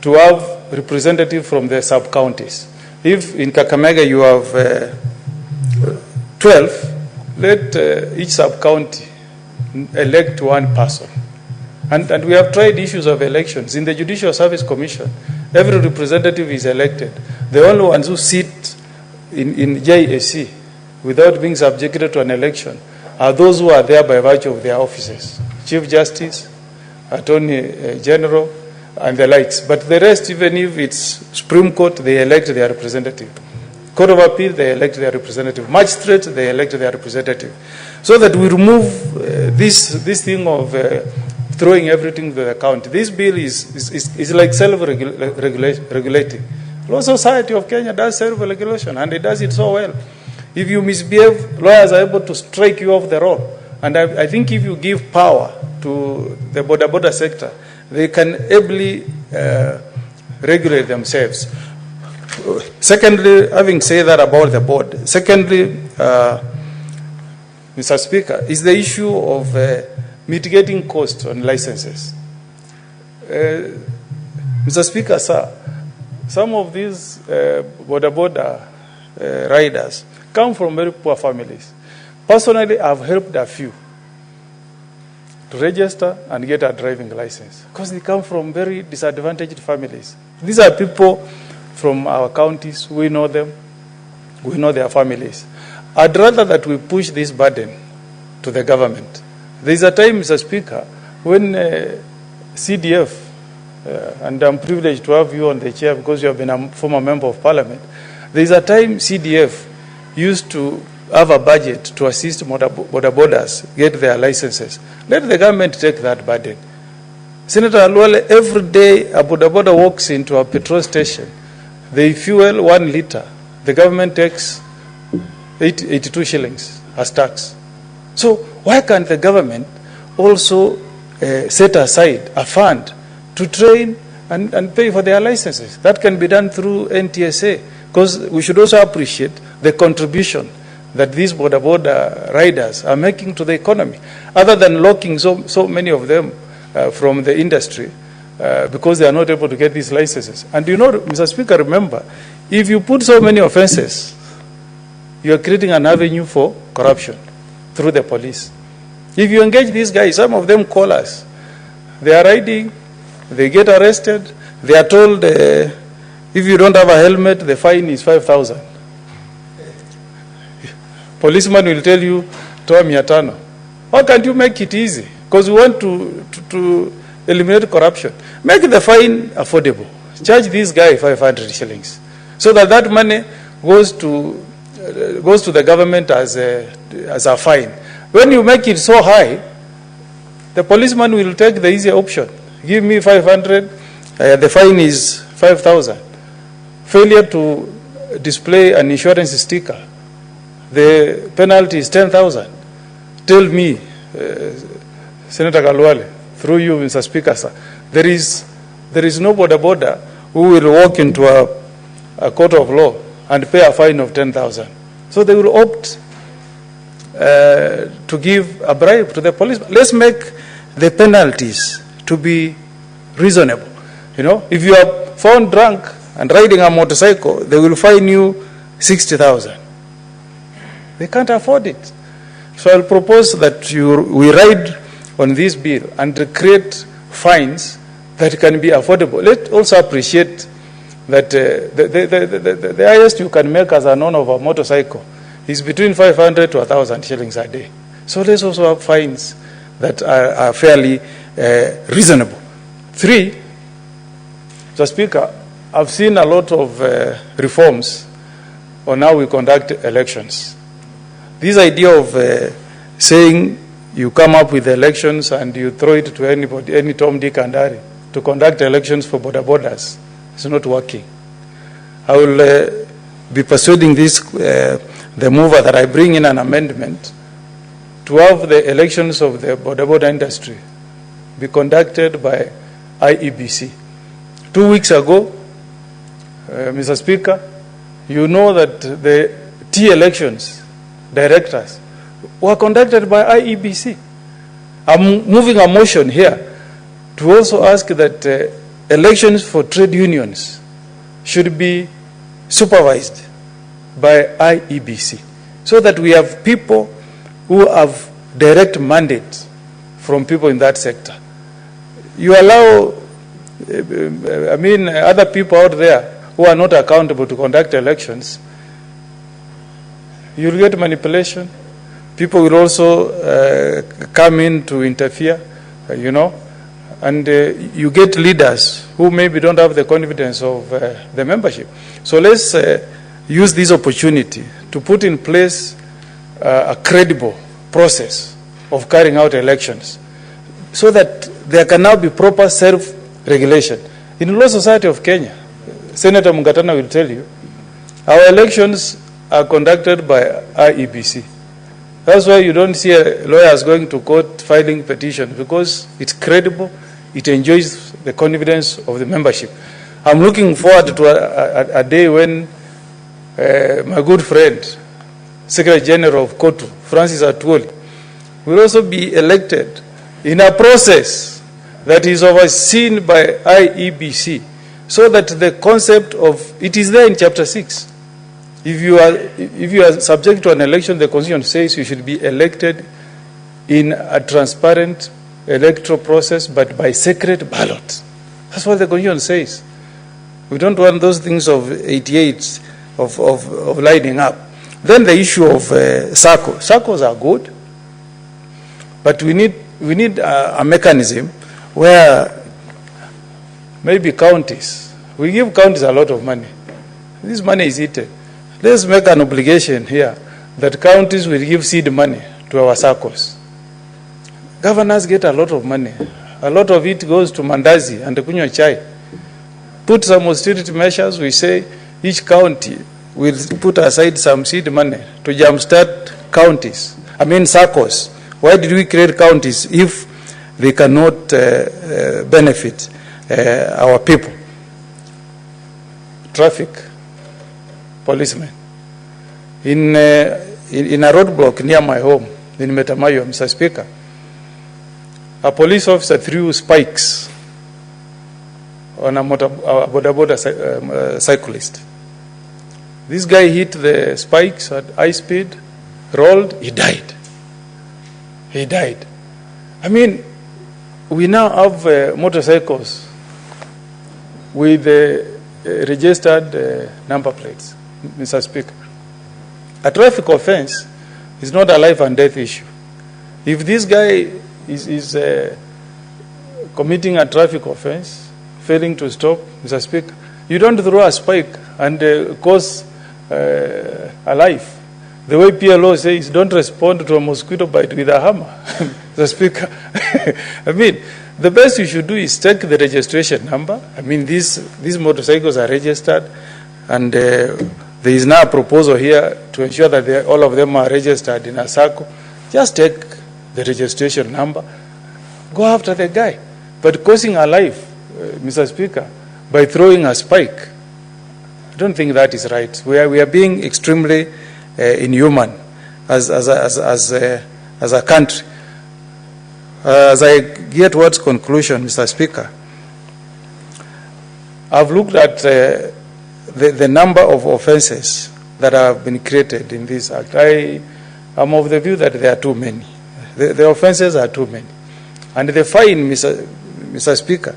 I: to have representative from the sub-counties. If in Kakamega you have 12, let each sub-county elect 1 person. And we have tried issues of elections. In the Judicial Service Commission, every representative is elected. The only ones who sit in JSC without being subjected to an election are those who are there by virtue of their offices. Chief Justice, Attorney General, and the likes. But the rest, even if it's Supreme Court, they elect their representative. Court of Appeal, they elect their representative. Magistrate, they elect their representative. So that we remove this thing of throwing everything to the county. This bill is like self-regulating. Law Society of Kenya does self-regulation, and it does it so well. If you misbehave, lawyers are able to strike you off the roll. And I think if you give power to the border sector, they can ably regulate themselves. Secondly, having said that about the board, secondly, Mr. Speaker, is the issue of mitigating costs on licenses. Mr. Speaker, sir, some of these border riders come from very poor families. Personally, I've helped a few to register and get a driving license because they come from very disadvantaged families. These are people from our counties. We know them. We know their families. I'd rather that we push this burden to the government. There's a time, Mr. Speaker, when CDF, and I'm privileged to have you on the chair because you have been a former member of parliament. There's a time CDF used to have a budget to assist borders get their licenses. Let the government take that burden. Senator Alwale, every day a border walks into a petrol station, they fuel 1 liter. The government takes 82 shillings as tax. So why can't the government also set aside a fund to train and pay for their licenses? That can be done through NTSA, because we should also appreciate the contribution that these border riders are making to the economy, other than locking so many of them from the industry because they are not able to get these licenses. And you know, Mr. Speaker, remember, if you put so many offenses, you are creating an avenue for corruption through the police. If you engage these guys, some of them call us. They are riding, they get arrested, they are told if you don't have a helmet, the fine is 5,000. Policeman will tell you, toa 500. Why can't you make it easy? Because we want to eliminate corruption. Make the fine affordable. Charge this guy 500 shillings. So that money goes to the government as a fine. When you make it so high, the policeman will take the easier option. Give me 500, the fine is 5,000. Failure to display an insurance sticker, the penalty is 10,000. Tell me, Senator Kalwale, through you, Mr. Speaker, sir, there is no border who will walk into a court of law and pay a fine of 10,000. So they will opt to give a bribe to the police. Let's make the penalties to be reasonable. You know, if you are found drunk and riding a motorcycle, they will fine you 60,000. They can't afford it. So I'll propose that we ride on this bill and create fines that can be affordable. Let's also appreciate that the highest you can make as an owner of a motorcycle is between 500 to 1,000 shillings a day. So let's also have fines that are fairly reasonable. 3, Mr. Speaker, I've seen a lot of reforms on how we conduct elections. This idea of saying you come up with elections and you throw it to anybody, any Tom, Dick, and Harry to conduct elections for border borders is not working. I will be persuading the mover that I bring in an amendment to have the elections of the border industry be conducted by IEBC. 2 weeks ago, Mr. Speaker, you know that the tea elections directors were conducted by IEBC. I'm moving a motion here to also ask that elections for trade unions should be supervised by IEBC, so that we have people who have direct mandates from people in that sector. You allow, other people out there who are not accountable to conduct elections, you'll get manipulation. People will also come in to interfere, and you get leaders who maybe don't have the confidence of the membership. So let's use this opportunity to put in place a credible process of carrying out elections so that there can now be proper self-regulation. In the Law Society of Kenya, Senator Mungatana will tell you, our elections are conducted by IEBC. That's why you don't see lawyers going to court filing petitions, because it's credible, it enjoys the confidence of the membership. I'm looking forward to a day when my good friend, Secretary General of Kotu, Francis Atwoli, will also be elected in a process that is overseen by IEBC, so that the concept of, it is there in Chapter 6. If you are subject to an election, the Constitution says you should be elected in a transparent electoral process, but by secret ballot. That's what the Constitution says. We don't want those things of 88 of lining up. Then the issue of SACCOs. SACCOs are good, but we need a mechanism where maybe counties, we give counties a lot of money. This money is eaten. Let's make an obligation here that counties will give seed money to our SACCOs. Governors get a lot of money. A lot of it goes to mandazi and kunywa chai. Put some austerity measures. We say each county will put aside some seed money to jumpstart counties. SACCOs. Why did we create counties if they cannot benefit our people? Traffic policemen. In a roadblock near my home in Metamayo, Mr. Speaker, a police officer threw spikes on a border cyclist. This guy hit the spikes at high speed, rolled, he died. He died. We now have motorcycles with registered number plates, Mr. Speaker. A traffic offense is not a life and death issue. If this guy is committing a traffic offense, failing to stop, Mr. Speaker, you don't throw a spike and cause a life. The way PLO says, don't respond to a mosquito bite with a hammer, Mr. Speaker. The best you should do is take the registration number. These motorcycles are registered, and there is now a proposal here to ensure that all of them are registered in a SACCO. Just take the registration number, go after the guy. But causing a life, Mr. Speaker, by throwing a spike, I don't think that is right. We are being extremely inhuman as a country. As I get towards conclusion, Mr. Speaker, I've looked at the number of offences that have been created in this act. I am of the view that there are too many. The offences are too many. And the fine, Mr. Speaker,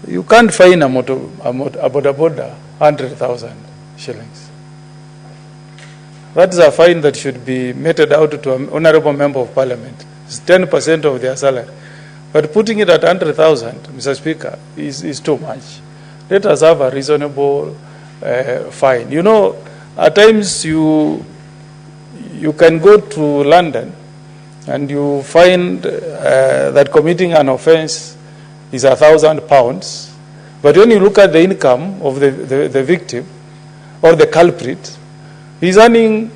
I: you can't fine a border 100,000 shillings. That is a fine that should be meted out to an honourable member of parliament. It's 10% of their salary. But putting it at 100,000, Mr. Speaker, is too much. Let us have a reasonable fine. At times you can go to London and you find that committing an offense is £1,000. But when you look at the income of the victim or the culprit, he's earning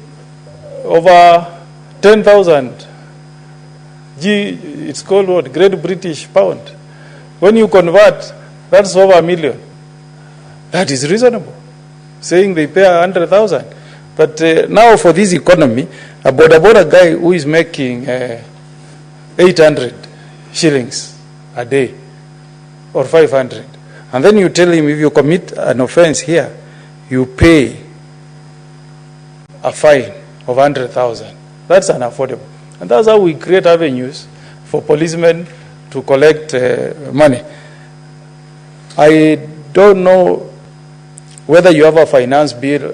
I: over 10,000. It's called what? Great British Pound. When you convert, that's over $1 million. That is reasonable, saying they pay 100,000. But now for this economy, a boda guy who is making 800 shillings a day or 500, and then you tell him if you commit an offense here, you pay a fine of 100,000. That's unaffordable. And that's how we create avenues for policemen to collect money. I don't know whether you have a finance bill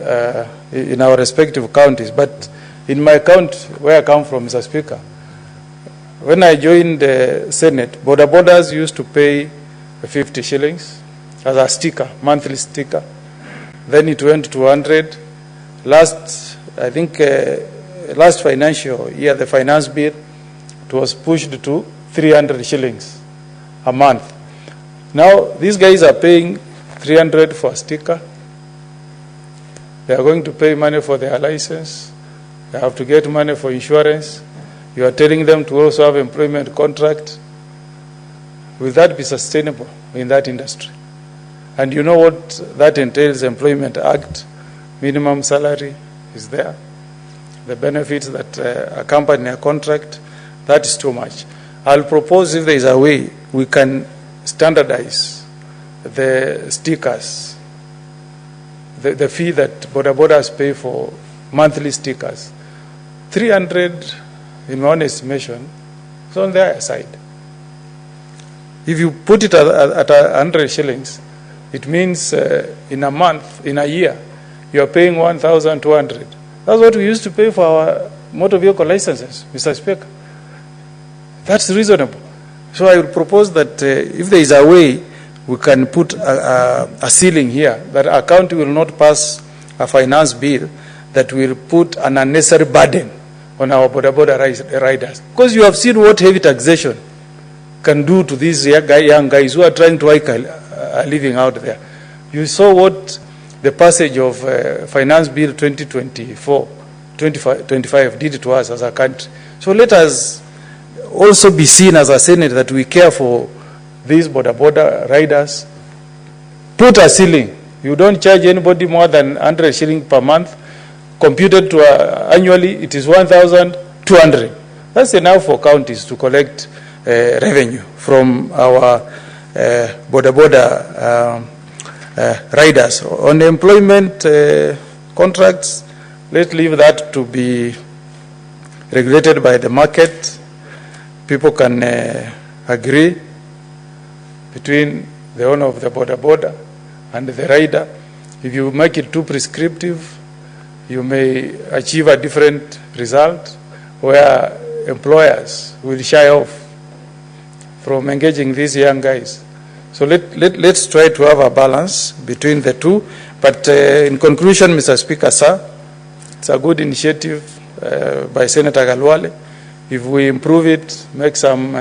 I: in our respective counties, but in my county, where I come from, Mr. Speaker, when I joined the Senate, borders used to pay 50 shillings as a sticker, monthly sticker. Then it went to 100. Last financial year, the finance bill, it was pushed to 300 shillings a month. Now, these guys are paying 300 for a sticker. They are going to pay money for their license. They have to get money for insurance. You are telling them to also have employment contract. Will that be sustainable in that industry? And you know what that entails? Employment Act, minimum salary is there. The benefits that accompany a contract, that is too much. I'll propose, if there is a way, we can standardize the stickers, the fee that borders pay for monthly stickers. 300, in my own estimation, is on their side. If you put it at 100 shillings, it means in a month, in a year, you are paying 1,200. That's what we used to pay for our motor vehicle licenses, Mr. Speaker. That's reasonable. So I would propose that if there is a way, we can put a ceiling here, that our county will not pass a finance bill that will put an unnecessary burden on our border riders. Because you have seen what heavy taxation can do to these young guys who are trying to make a living out there. You saw what the passage of Finance Bill 2025 did to us as a country. So let us also be seen as a Senate that we care for these border riders. Put a ceiling. You don't charge anybody more than 100 shillings per month. Computed to annually, it is 1,200. That's enough for counties to collect revenue from our border riders. On employment contracts, let's leave that to be regulated by the market. People can agree between the owner of the border and the rider. If you make it too prescriptive, you may achieve a different result where employers will shy off from engaging these young guys. So let's try to have a balance between the two. But in conclusion, Mr. Speaker, sir, it's a good initiative by Senator Galwale. If we improve it, make some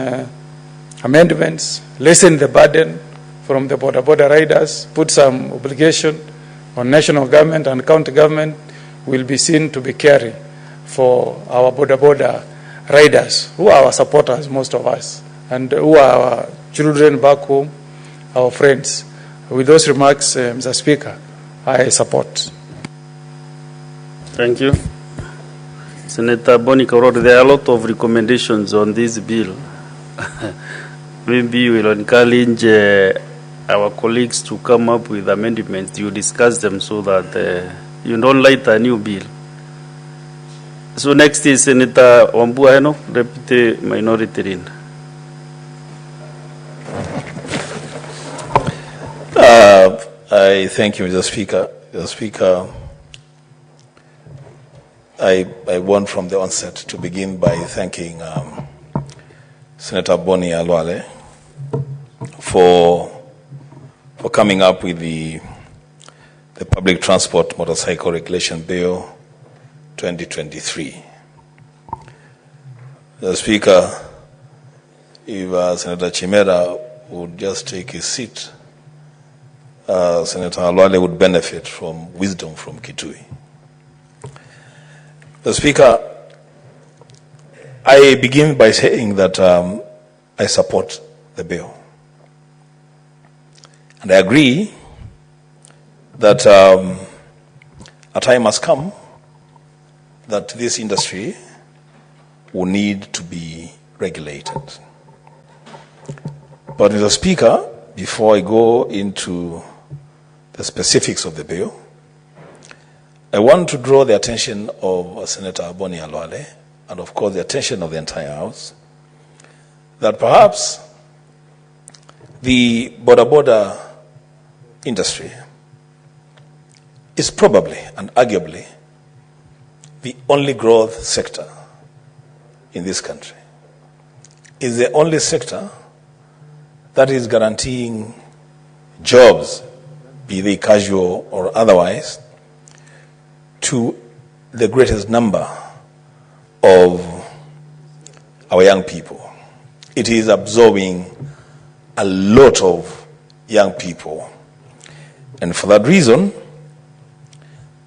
I: amendments, lessen the burden from the border riders, put some obligation on national government and county government, will be seen to be caring for our border riders, who are our supporters, most of us, and who are our children back home, our friends. With those remarks, Mr. Speaker, I support.
H: Thank you. Senator Boni Karori, there are a lot of recommendations on this bill. Maybe we will encourage our colleagues to come up with amendments. You discuss them so that you don't light a new bill. So next is Senator Wambua Enoch, Deputy Minority Leader.
G: I thank you, Mr. Speaker. Mr. Speaker, I want from the onset to begin by thanking Senator Boni Alwale for coming up with the Public Transport Motorcycle Regulation Bill 2023. Mr. Speaker, if Senator Chimera would just take his seat, Senator Alwale would benefit from wisdom from Kitui. The Speaker, I begin by saying that I support the bill. And I agree that a time has come that this industry will need to be regulated. But Mr. Speaker, before I go into the specifics of the bill, I want to draw the attention of Senator Boni Alwale, and of course the attention of the entire House, that perhaps the border industry is probably and arguably the only growth sector in this country. Is the only sector that is guaranteeing jobs, be they casual or otherwise, to the greatest number of our young people. It is absorbing a lot of young people. And for that reason,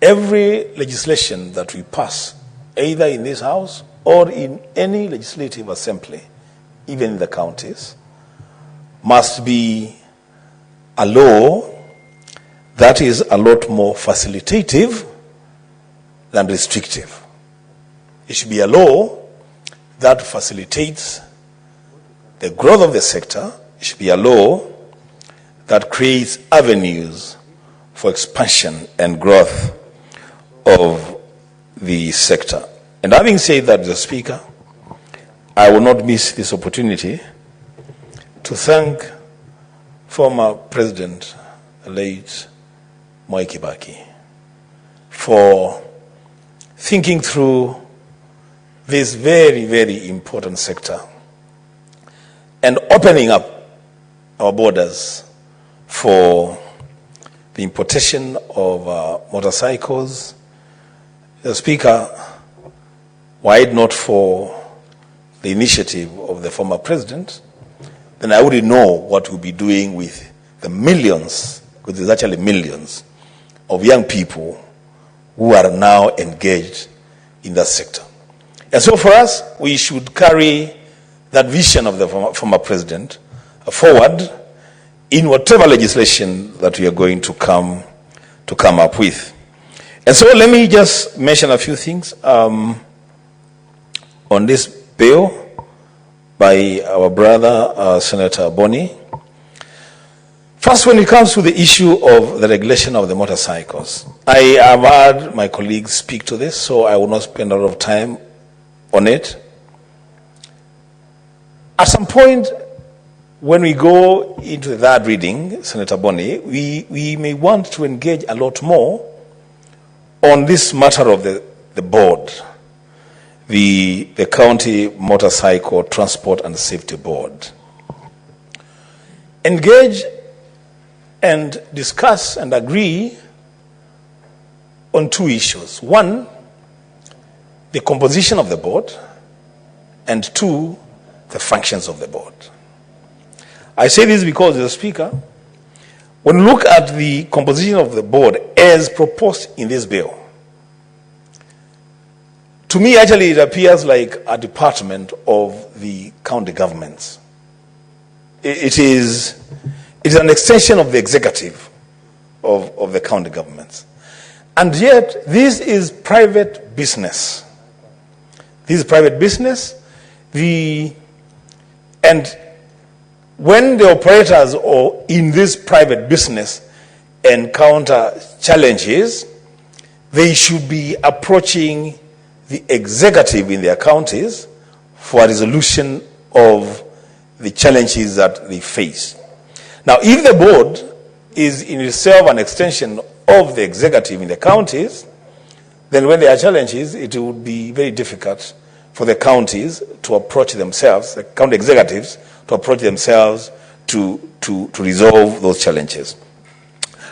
G: every legislation that we pass, either in this House or in any legislative assembly, even in the counties, must be a law that is a lot more facilitative than restrictive. It should be a law that facilitates the growth of the sector. It should be a law that creates avenues for expansion and growth of the sector. And having said that, Mr. Speaker, I will not miss this opportunity to thank former President, late Mwai Kibaki, for thinking through this very, very important sector and opening up our borders for the importation of motorcycles. The Speaker, were it not for the initiative of the former president, then I wouldn't know what we'll be doing with the millions, because there's actually millions, of young people who are now engaged in that sector. And so for us, we should carry that vision of the former president forward in whatever legislation that we are going to come up with. And so let me just mention a few things on this bill by our brother, Senator Boni. First, when it comes to the issue of the regulation of the motorcycles, I have heard my colleagues speak to this, so I will not spend a lot of time on it. At some point, when we go into the third reading, Senator Boni, we may want to engage a lot more on this matter of the board, the County Motorcycle Transport and Safety Board. Engage and discuss and agree on two issues. One, the composition of the board, and two, the functions of the board. I say this because, as a Speaker, when you look at the composition of the board as proposed in this bill, to me, actually, it appears like a department of the county governments. It is an extension of the executive of the county governments. And yet, this is private business. This is private business. And when the operators or in this private business encounter challenges, they should be approaching the executive in their counties for a resolution of the challenges that they face. Now, if the board is in itself an extension of the executive in the counties, then when there are challenges, it would be very difficult for the counties to approach themselves, the county executives, to approach themselves to resolve those challenges.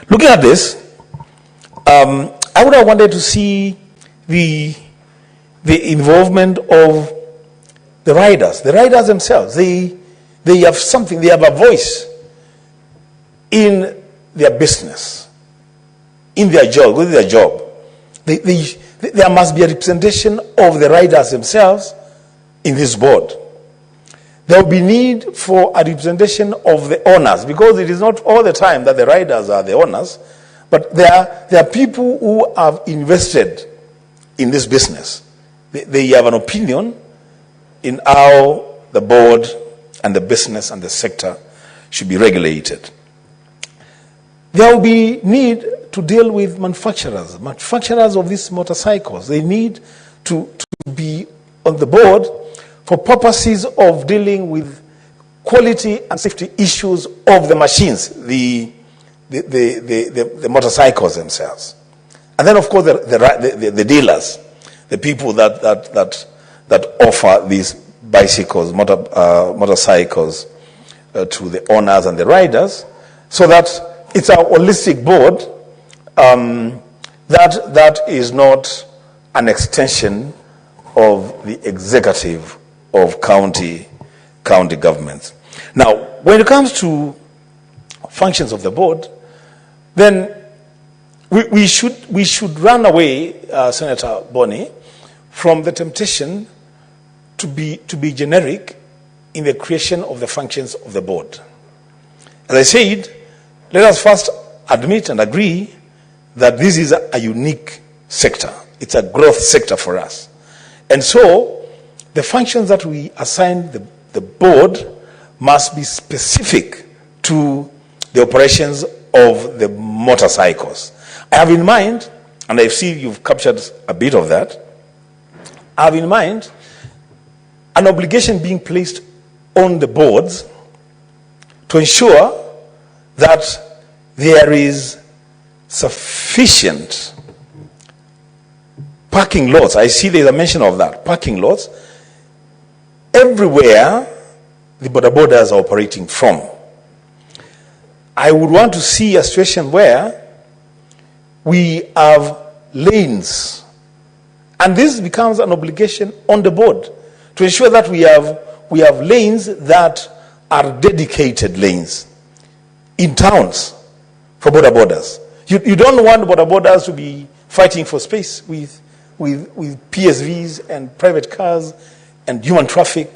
G: Looking at this, I would have wanted to see the involvement of the riders themselves. They they have something, they have a voice in their business, in their job, with their job. There must be a representation of the riders themselves in this board. There will be need for a representation of the owners, because it is not all the time that the riders are the owners, but there are people who have invested in this business. They have an opinion in how the board and the business and the sector should be regulated. There will be need to deal with manufacturers of these motorcycles. They need to be on the board for purposes of dealing with quality and safety issues of the machines, the motorcycles themselves. And then, of course, the dealers, the people that offer these bicycles, motorcycles to the owners and the riders, so that it's a holistic board that is not an extension of the executive of county governments. Now, when it comes to functions of the board, then we should run away, Senator Boni, from the temptation to be generic in the creation of the functions of the board. As I said, let us first admit and agree that this is a unique sector. It's a growth sector for us. And so, the functions that we assign the board must be specific to the operations of the motorcycles. I have in mind, and I see you've captured a bit of that, I have in mind an obligation being placed on the boards to ensure that there is sufficient parking lots. I see there's a mention of that, parking lots, everywhere the border borders are operating from. I would want to see a situation where we have lanes, and this becomes an obligation on the board to ensure that we have lanes that are dedicated lanes in towns for border borders. You don't want border borders to be fighting for space with PSVs and private cars and human traffic.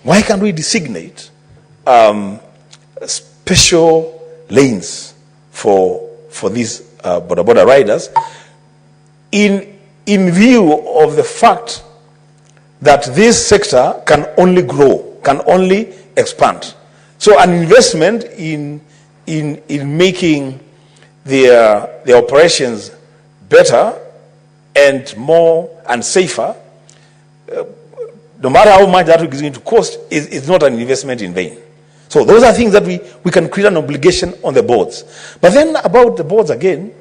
G: Why can't we designate special lanes for these border riders in view of the fact that this sector can only grow, can only expand? So an investment in making their operations better and more and safer, no matter how much that is going to cost, is not an investment in vain. So those are things that we can create an obligation on the boards. But then about the boards again,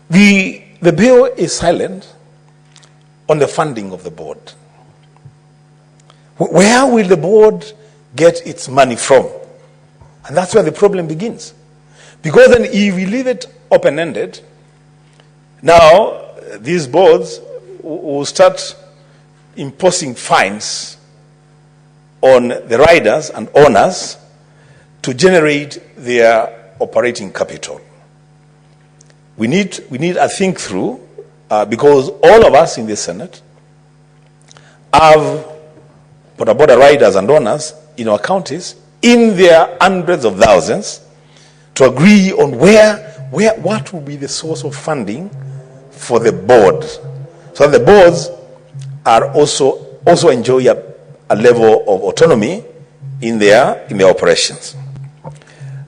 G: the bill is silent on the funding of the board. Where will the board get its money from? And that's where the problem begins. Because then if we leave it open-ended, now these boards will start imposing fines on the riders and owners to generate their operating capital. We need a think through, because all of us in the Senate have border riders and owners in our counties in their hundreds of thousands to agree on what will be the source of funding for the board, so that the boards are also enjoy a level of autonomy in their operations.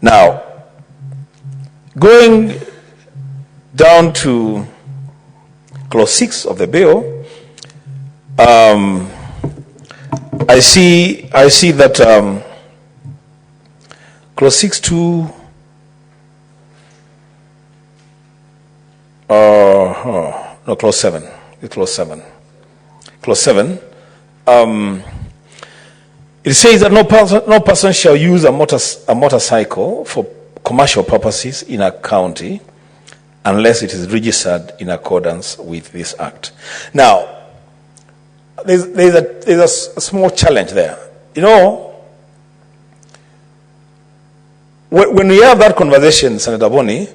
G: Now, going down to clause 6 of the bill, I see that clause 6(2) no, clause 7. Clause 7. Clause 7. It says that no person shall use a motorcycle for commercial purposes in a county unless it is registered in accordance with this act. Now, there's a small challenge there. You know, when we have that conversation, Senator Boni,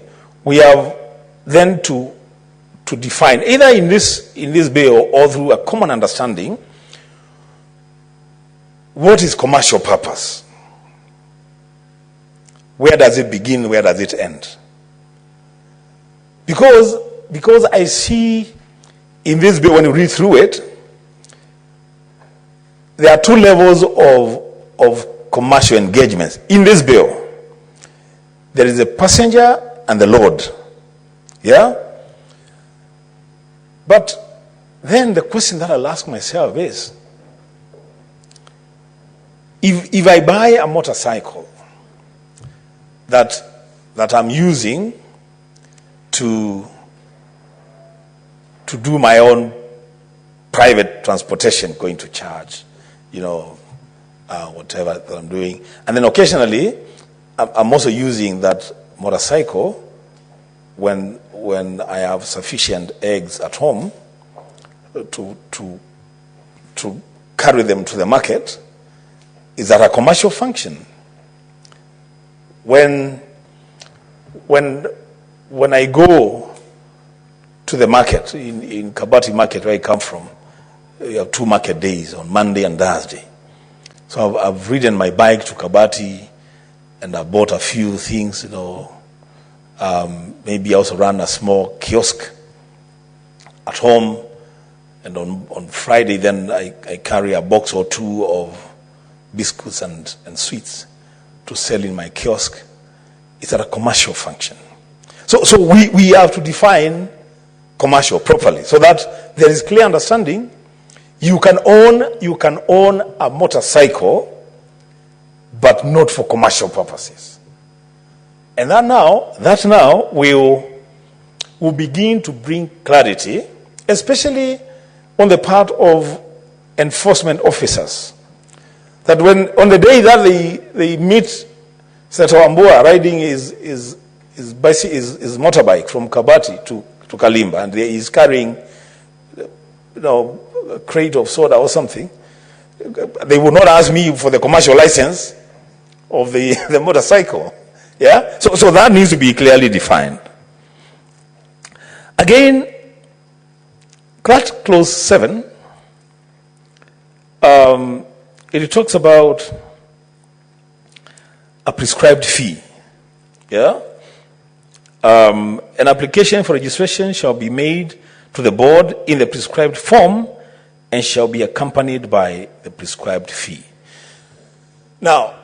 G: we have then to define, either in this bill or through a common understanding, what is commercial purpose? Where does it begin? Where does it end? Because I see in this bill, when you read through it, there are two levels of commercial engagements in this bill. There is the passenger and the load. Yeah? But then the question that I'll ask myself is, if I buy a motorcycle that I'm using to do my own private transportation, going to church, whatever that I'm doing, and then occasionally I'm also using that motorcycle when I have sufficient eggs at home to carry them to the market. Is that a commercial function? When I go to the market, in Kabati market where I come from, you have 2 market days on Monday and Thursday. So I've ridden my bike to Kabati and I bought a few things, maybe I also run a small kiosk at home, and on Friday then I carry a box or 2 of biscuits and sweets to sell in my kiosk. It's a commercial function. So we have to define commercial properly so that there is clear understanding. You can own a motorcycle, but not for commercial purposes. And that now will begin to bring clarity, especially on the part of enforcement officers. That on the day that they meet Senator Wambua riding his motorbike from Kabati to Kalimba, and he is carrying a crate of soda or something, they would not ask me for the commercial license of the motorcycle. Yeah? So that needs to be clearly defined. Again, clause 7, it talks about a prescribed fee. Yeah? An application for registration shall be made to the board in the prescribed form and shall be accompanied by the prescribed fee. Now,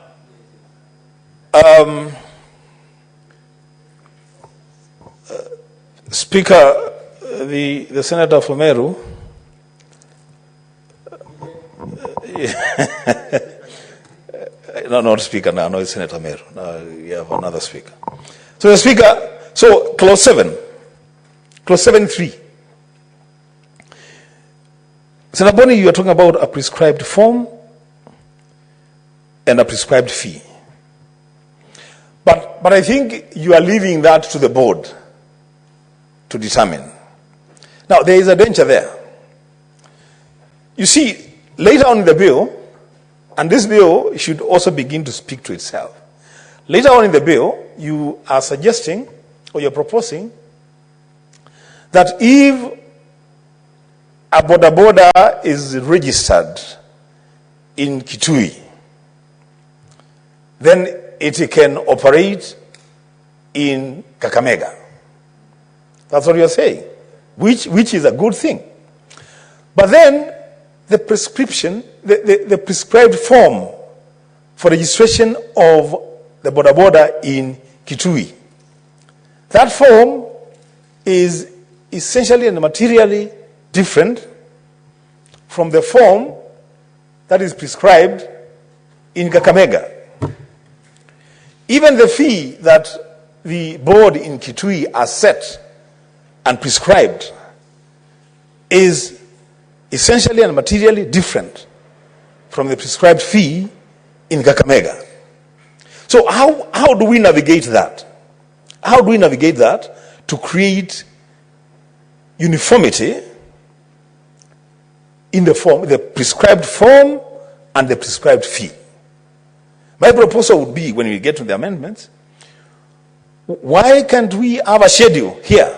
G: Speaker, the Senator from Meru, no, not Speaker now, no, it's Senator Meru. Now you have another Speaker. So the Speaker, clause 7.3. Senator Boni, you are talking about a prescribed form and a prescribed fee. But I think you are leaving that to the board to determine. Now, there is a danger there. You see, later on in the bill, and this bill should also begin to speak to itself. Later on in the bill, you are suggesting, or you're proposing, that if a boda is registered in Kitui, then it can operate in Kakamega. That's what you're saying, which is a good thing. But then the prescription, the prescribed form for registration of the boda in Kitui, that form is essentially and materially different from the form that is prescribed in Kakamega. Even the fee that the board in Kitui has set and prescribed is essentially and materially different from the prescribed fee in Kakamega. So how do we navigate that? How do we navigate that to create uniformity in the prescribed form and the prescribed fee? My proposal would be, when we get to the amendments, Why can't we have a schedule here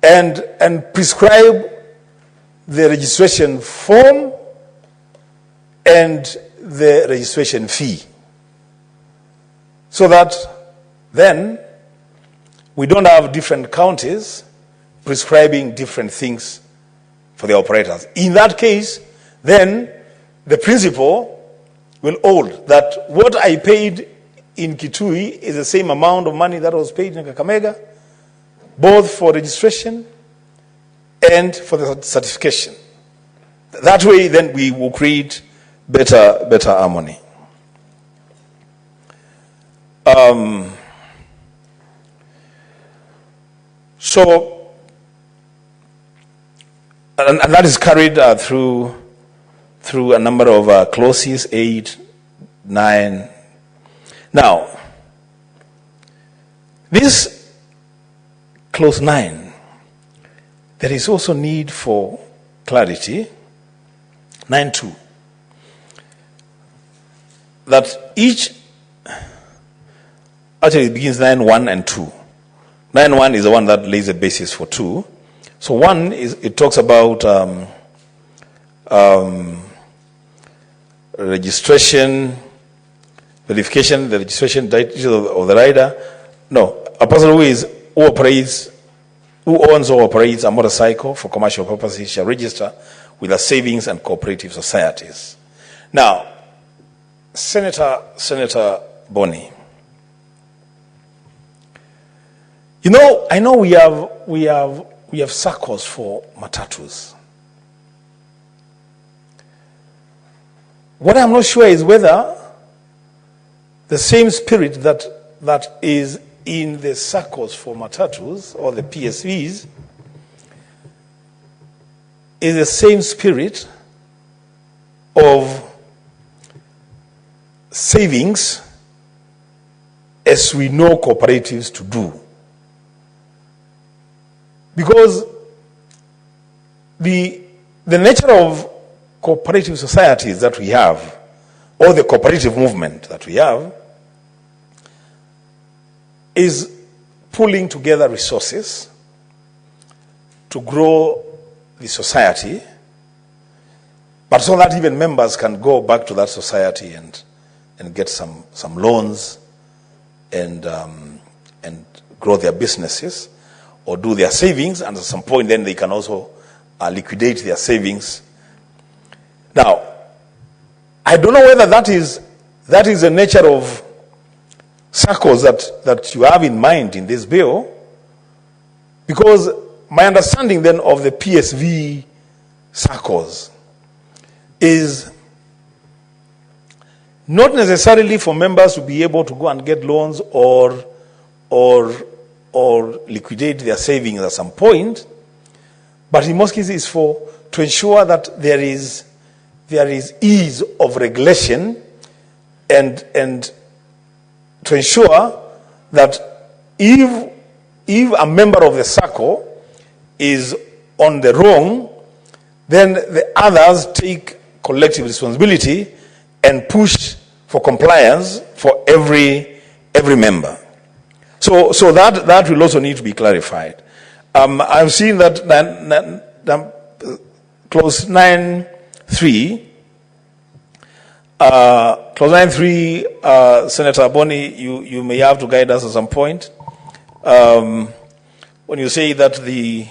G: and prescribe the registration form and the registration fee, so that then we don't have different counties prescribing different things for the operators? In that case, then the principal will hold that what I paid in Kitui is the same amount of money that was paid in Kakamega, both for registration and for the certification. That way, then we will create better harmony. So, and that is carried through a number of clauses, 8, 9. Now, this clause 9, there is also need for clarity. 9.2, that each, actually it begins 9.1 and 2. 9.1 is the one that lays the basis for 2. So 1 is, it talks about registration, verification, the registration of the rider. No, a person who owns or operates a motorcycle for commercial purposes shall register with the savings and cooperative societies. Now, Senator Boni, you know, I know we have circles for matatus. What I'm not sure is whether the same spirit that is in the circles for matatus or the PSVs is the same spirit of savings as we know cooperatives to do. Because the nature of cooperative societies that we have, or the cooperative movement that we have, is pulling together resources to grow the society, but so that even members can go back to that society and get some loans and grow their businesses or do their savings, and at some point then they can also liquidate their savings. Now, I don't know whether that is the nature of circles that you have in mind in this bill, because my understanding then of the PSV circles is not necessarily for members to be able to go and get loans or liquidate their savings at some point, but in most cases to ensure that there is ease of regulation and to ensure that if a member of the circle is on the wrong, then the others take collective responsibility and push for compliance for every member. So that will also need to be clarified. I've seen that clause 9.3, Senator Boni, you may have to guide us at some point. When you say that the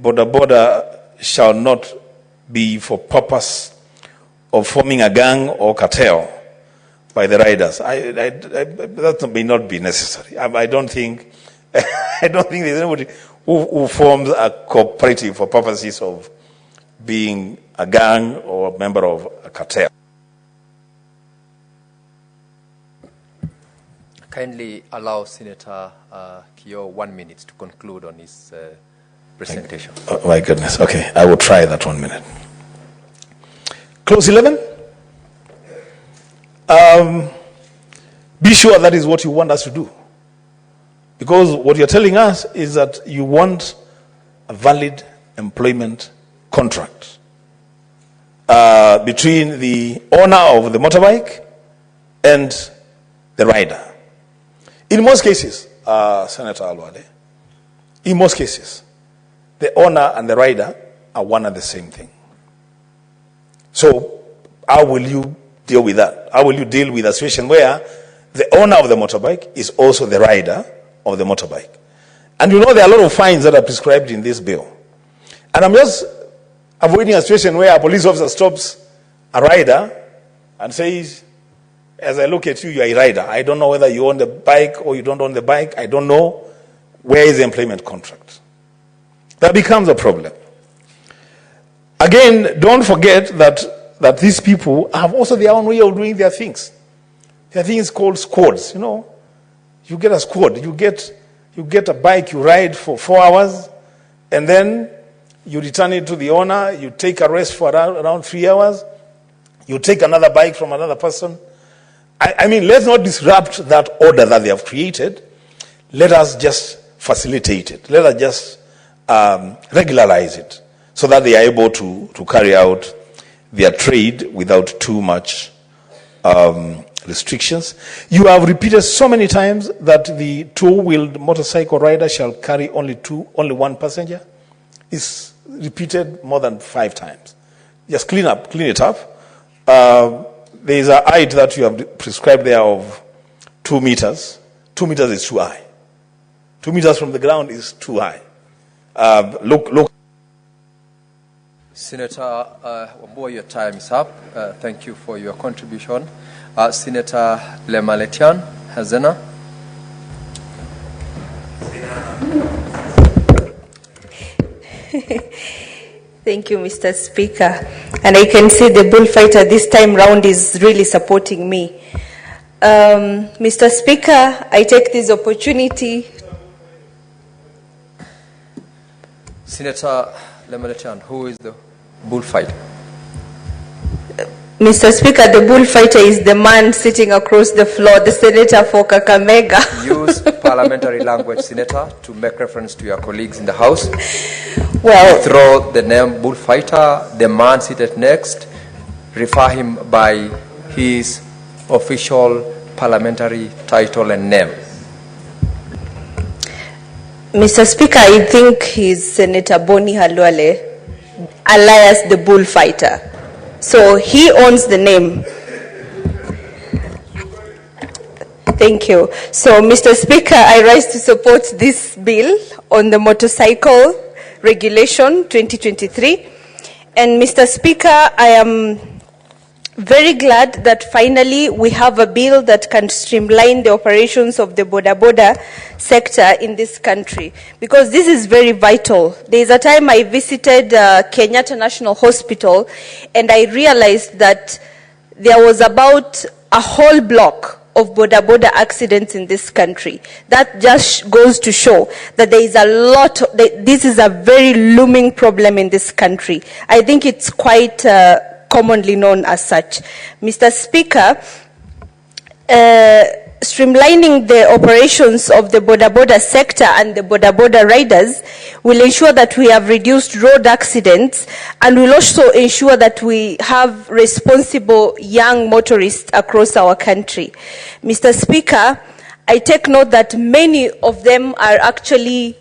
G: border shall not be for purpose of forming a gang or cartel by the riders, that may not be necessary. I don't think there's anybody who forms a cooperative for purposes of being a gang or a member of a cartel.
A: Kindly allow Senator Kio 1 minute to conclude on his presentation.
G: Oh my goodness. Okay, I will try that 1 minute. Clause 11. Be sure that is what you want us to do. Because what you're telling us is that you want a valid employment contract between the owner of the motorbike and the rider. In most cases, Senator Alwale, in most cases, the owner and the rider are one and the same thing. So how will you deal with that? How will you deal with a situation where the owner of the motorbike is also the rider of the motorbike? And you know there are a lot of fines that are prescribed in this bill. And I'm just avoiding a situation where a police officer stops a rider and says, as I look at you, you are a rider. I don't know whether you own the bike or you don't own the bike. I don't know. Where is the employment contract? That becomes a problem. Again, don't forget that these people have also their own way of doing their things. There are things called squads, you know. You get a squad, you get a bike, you ride for 4 hours, and then you return it to the owner, you take a rest for around 3 hours, you take another bike from another person. I mean, let's not disrupt that order that they have created. Let us just facilitate it. Let us just regularize it so that they are able to carry out their trade without too much restrictions. You have repeated so many times that the two-wheeled motorcycle rider shall carry only one passenger. It's repeated more than 5 times. Just clean it up. There is a height that you have prescribed there of 2 meters. 2 meters is too high. 2 meters from the ground is too high. Look.
A: Senator Wambua, your time is up. Thank you for your contribution. Senator Lemaletian Hazena.
F: Thank you, Mr. Speaker. And I can see the bullfighter this time round is really supporting me. Mr. Speaker, I take this opportunity.
A: Senator Lemaletian, who is the bullfighter?
F: Mr. Speaker, the bullfighter is the man sitting across the floor, the senator for Kakamega.
A: Use parliamentary language, Senator, to make reference to your colleagues in the House.
F: Well,
A: throw the name bullfighter, the man seated next, refer him by his official parliamentary title and name.
F: Mr. Speaker, I think he's Senator Boni Halwale, alias the bullfighter. So he owns the name. Thank you. So, Mr. Speaker, I rise to support this bill on the motorcycle regulation 2023. And Mr. Speaker, I am very glad that finally we have a bill that can streamline the operations of the boda sector in this country, because this is very vital. There is a time I visited Kenyatta National Hospital and I realized that there was about a whole block of boda accidents in this country. That just goes to show that there is a lot, this is a very looming problem in this country. I think it's quite commonly known as such. Mr. Speaker, streamlining the operations of the boda sector and the boda riders will ensure that we have reduced road accidents and will also ensure that we have responsible young motorists across our country. Mr. Speaker, I take note that many of them are actually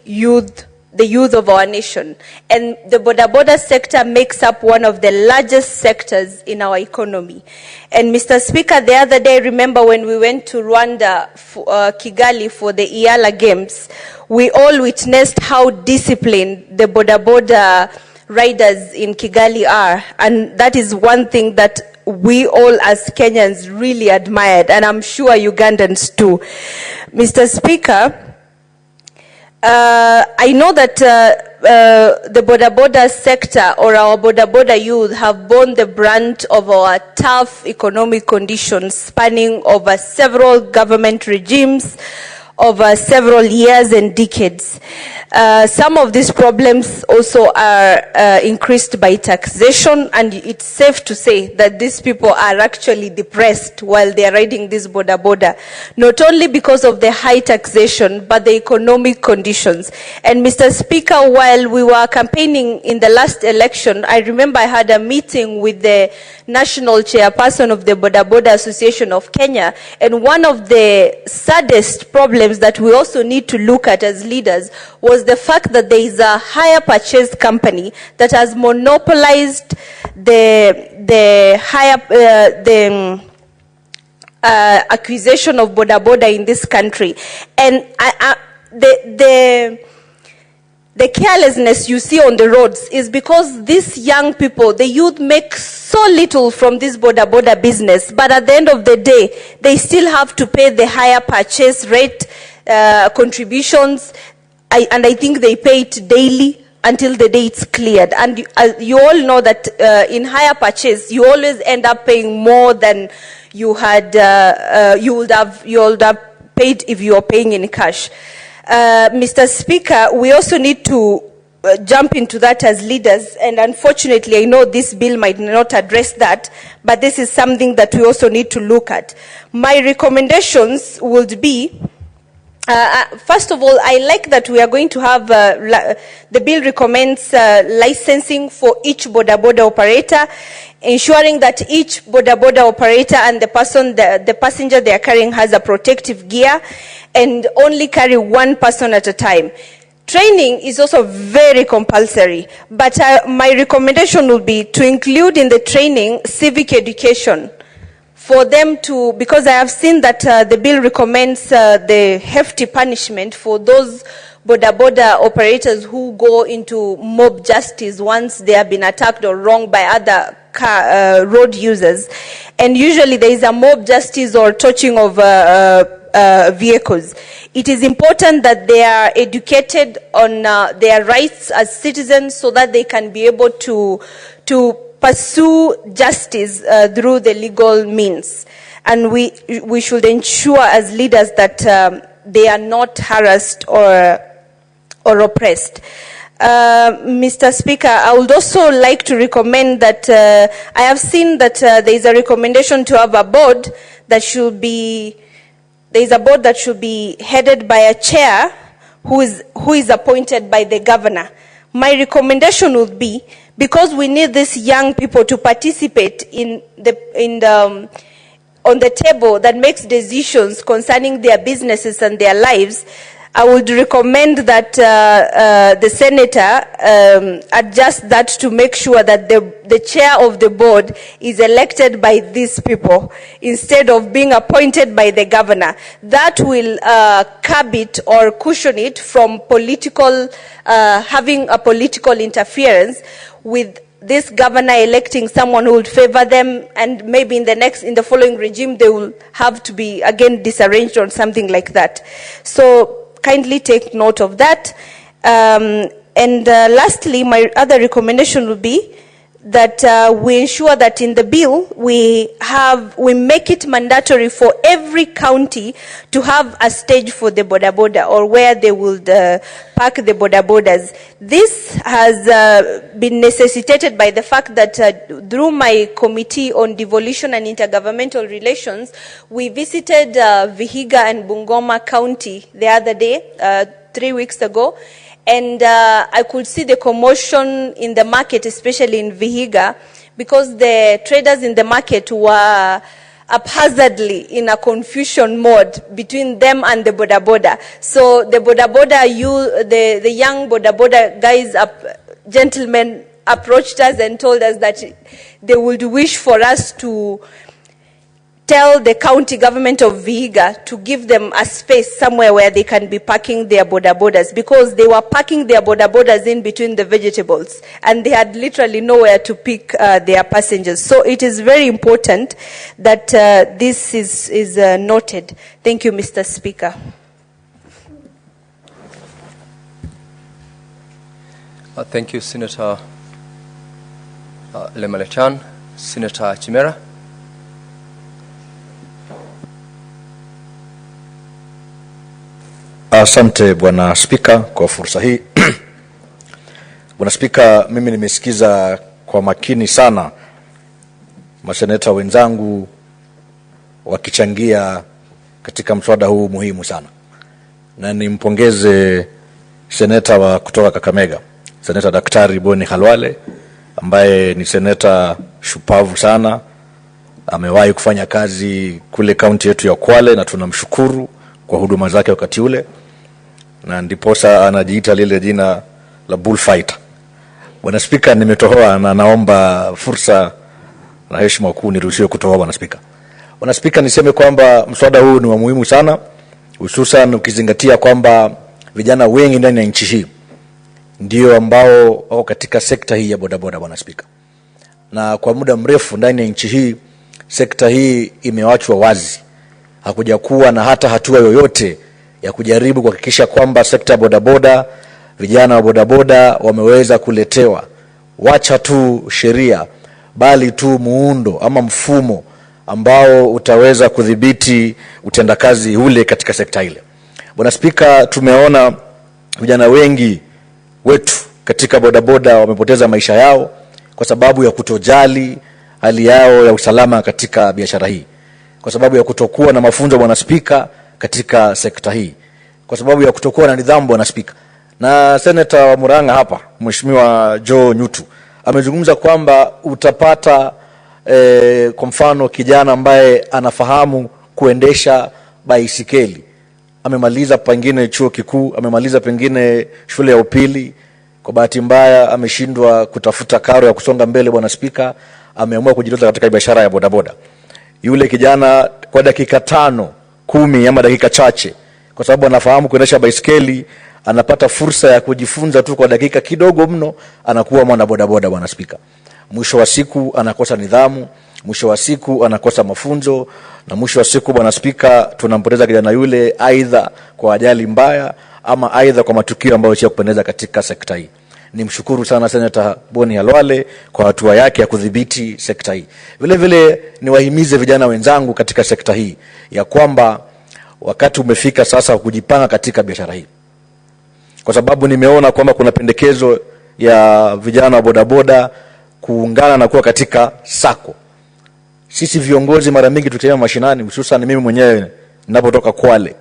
F: the youth of our nation. And the boda sector makes up one of the largest sectors in our economy. And Mr. Speaker, the other day, remember when we went to Rwanda, Kigali for the IALA Games, we all witnessed how disciplined the boda riders in Kigali are. And that is one thing that we all as Kenyans really admired, and I'm sure Ugandans too. Mr. Speaker, I know that the boda sector or our boda youth have borne the brunt of our tough economic conditions spanning over several government regimes over several years and decades. Some of these problems also are increased by taxation, and it's safe to say that these people are actually depressed while they are riding this boda, not only because of the high taxation, but the economic conditions. And Mr. Speaker, while we were campaigning in the last election, I remember I had a meeting with the national chairperson of the Boda Association of Kenya, and one of the saddest problems that we also need to look at as leaders was the fact that there is a hire purchase company that has monopolized the acquisition of boda in this country. And the carelessness you see on the roads is because these young people, the youth, make so little from this boda business, but at the end of the day, they still have to pay the higher purchase rate contributions, and I think they pay it daily until the day it's cleared. And you all know that in higher purchase, you always end up paying more than you had you would have paid if you were paying in cash. Mr. Speaker, we also need to jump into that as leaders, and unfortunately I know this bill might not address that, but this is something that we also need to look at. My recommendations would be, first of all, I like that we are going to have, the bill recommends licensing for each boda operator, ensuring that each boda operator and the passenger they are carrying has a protective gear, and only carry one person at a time. Training is also very compulsory, but my recommendation would be to include in the training civic education for them to, because I have seen that the bill recommends the hefty punishment for those boda operators who go into mob justice once they have been attacked or wronged by other road users. And usually there is a mob justice or torching of vehicles. It is important that they are educated on their rights as citizens so that they can be able to pursue justice through the legal means. And we should ensure as leaders that they are not harassed or oppressed. Mr. Speaker, I would also like to recommend that I have seen that there is a recommendation to have a board that should be, there is a board that should be headed by a chair who is appointed by the governor. My recommendation would be, because we need these young people to participate on the table that makes decisions concerning their businesses and their lives, I would recommend that the senator adjust that to make sure that the chair of the board is elected by these people instead of being appointed by the governor. That will curb it or cushion it from political, having a political interference with this governor electing someone who would favor them, and maybe in the following regime they will have to be again disarranged or something like that. So kindly take note of that. And lastly, my other recommendation would be that we ensure that in the bill we make it mandatory for every county to have a stage for the boda or where they would park the bodas. This has been necessitated by the fact that through my committee on devolution and intergovernmental relations, we visited Vihiga and Bungoma County the other day, 3 weeks ago. And I could see the commotion in the market, especially in Vihiga, because the traders in the market were haphazardly in a confusion mode between them and the boda. So the the young boda guys, gentlemen, approached us and told us that they would wish for us to tell the county government of Vihiga to give them a space somewhere where they can be parking their bodas, because they were parking their bodas in between the vegetables and they had literally nowhere to pick their passengers. So it is very important that this is noted. Thank you, Mr. Speaker.
A: Thank you, Senator Lemalechan. Senator Chimera.
D: Asante Bwana Spika kwa fursa hii. Bwana Spika, mimi nimesikiza kwa makini sana maseneta wenzangu wakichangia katika mswada huu muhimu sana. Na nimpongeze seneta wa kutoka Kakamega, Seneta Daktari Boni Khalwale, ambaye ni seneta shupavu sana. Amewahi kufanya kazi kule kaunti yetu ya Kwale na tunamshukuru kwa huduma zake wakati ule. Na ndiposa anajiita lile jina la bullfighter. Bwana Spika, nimetohoa na naomba fursa na heshima kuu niruhusiwe kutohoa Bwana Spika. Bwana Spika, niseme kwamba mswada huu ni wa muhimu sana, hususan ukizingatia kwamba vijana wengi ndani ya nchi hii ndio ambao wako katika sekta hii ya bodaboda Bwana Spika. Na kwa muda mrefu ndani ya nchi hii sekta hii imewachwa wazi. Hakuja kuwa na hata hatua yoyote ya kujaribu kuhakikisha kwamba sekta ya bodaboda, vijana wa bodaboda wameweza kuletewa, wacha tu sheria, bali tu muundo ama mfumo ambao utaweza kudhibiti utendakazi ule katika sekta ile. Bwana Spika, tumeona vijana wengi wetu katika bodaboda wamepoteza maisha yao kwa sababu ya kutojali hali yao ya usalama katika biashara hii, kwa sababu ya kutokuwa na mafunzo Bwana Spika katika sekta hii, kwa sababu ya kutokuwa na nidhamu Bwana Spika. Na Senator wa Murang'a hapa, Mheshimiwa Joe Nyutu, amezungumza kwamba utapata kwa mfano kijana ambaye anafahamu kuendesha baisikeli, amemaliza pengine chuo kikuu, amemaliza pengine shule ya upili, kwa bahati mbaya ameshindwa kutafuta karo ya kusonga mbele Bwana Spika, ameamua kujitoza katika biashara ya bodaboda. Yule kijana kwa dakika 5, 10 ama dakika chache, kwa sababu anafahamu kuendesha baisikeli, anapata fursa ya kujifunza tu kwa dakika kidogo mno, anakuwa mwana bodaboda Bwana Spika. Mwisho wa siku anakosa nidhamu, mwisho wa siku anakosa mafunzo, na mwisho wa siku Bwana Spika tunampoteza kijana yule aidha kwa ajali mbaya ama aidha kwa matukio ambayo sio kupendeza katika sekta hii. Nimshukuru sana Senator Boni Khalwale kwa hatua yake ya kudhibiti sekta hii. Vile vile niwahimize vijana wenzangu katika sekta hii ya kwamba wakati umefika sasa kujipanga katika biashara hii. Kwa sababu nimeona kwamba kuna pendekezo ya vijana wa bodaboda kuungana na kuwa katika sako. Sisi viongozi mara mingi tukitembea mashinani, hususan mimi mwenyewe ninapotoka Kwale,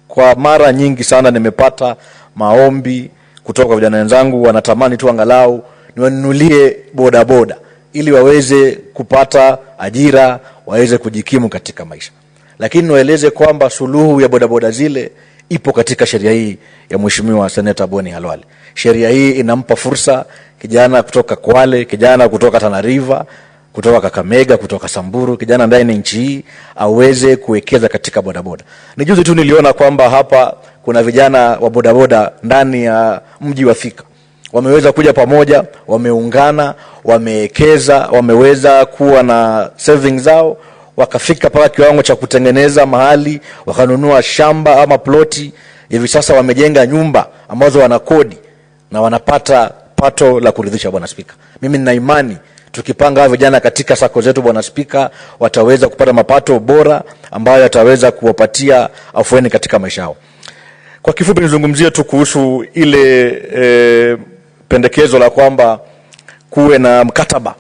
D: kwa mara nyingi sana nimepata maombi kutoka kwa vijana wenzangu, wanatamani tu angalau niwanunulie bodaboda ili waweze kupata ajira, waweze kujikimu katika maisha. Lakini niwaeleze kwamba suluhu ya bodaboda zile ipo katika sheria hii ya Mheshimiwa Senator Boni Khalwale. Sheria hii inampa fursa kijana kutoka Kwale, kijana kutoka Tana River, kutoka Kakamega, kutoka Samburu, kijana ndani ya nchi hii aweze kuwekeza katika bodaboda. Ni juzi tu niliona kwamba hapa kuna vijana wa bodaboda ndani ya mji wa Thika. Wameweza kuja pamoja, wameungana, wamewekeza, wameweza kuwa na savings zao, wakafika paka kiwango cha kutengeneza mahali, wakanunua shamba ama ploti. Hivi sasa wamejenga nyumba ambazo wanakodi na wanapata pato la kuridhisha Bwana Spika. Mimi nina imani tukipanga vijana katika sako zetu Bwana Spika, wataweza kupata mapato bora ambayo yataweza kuwapatia afueni katika maisha yao. Kwa kifupi nizungumzie tu kuhusu ile pendekezo la kwamba kuwe na mkataba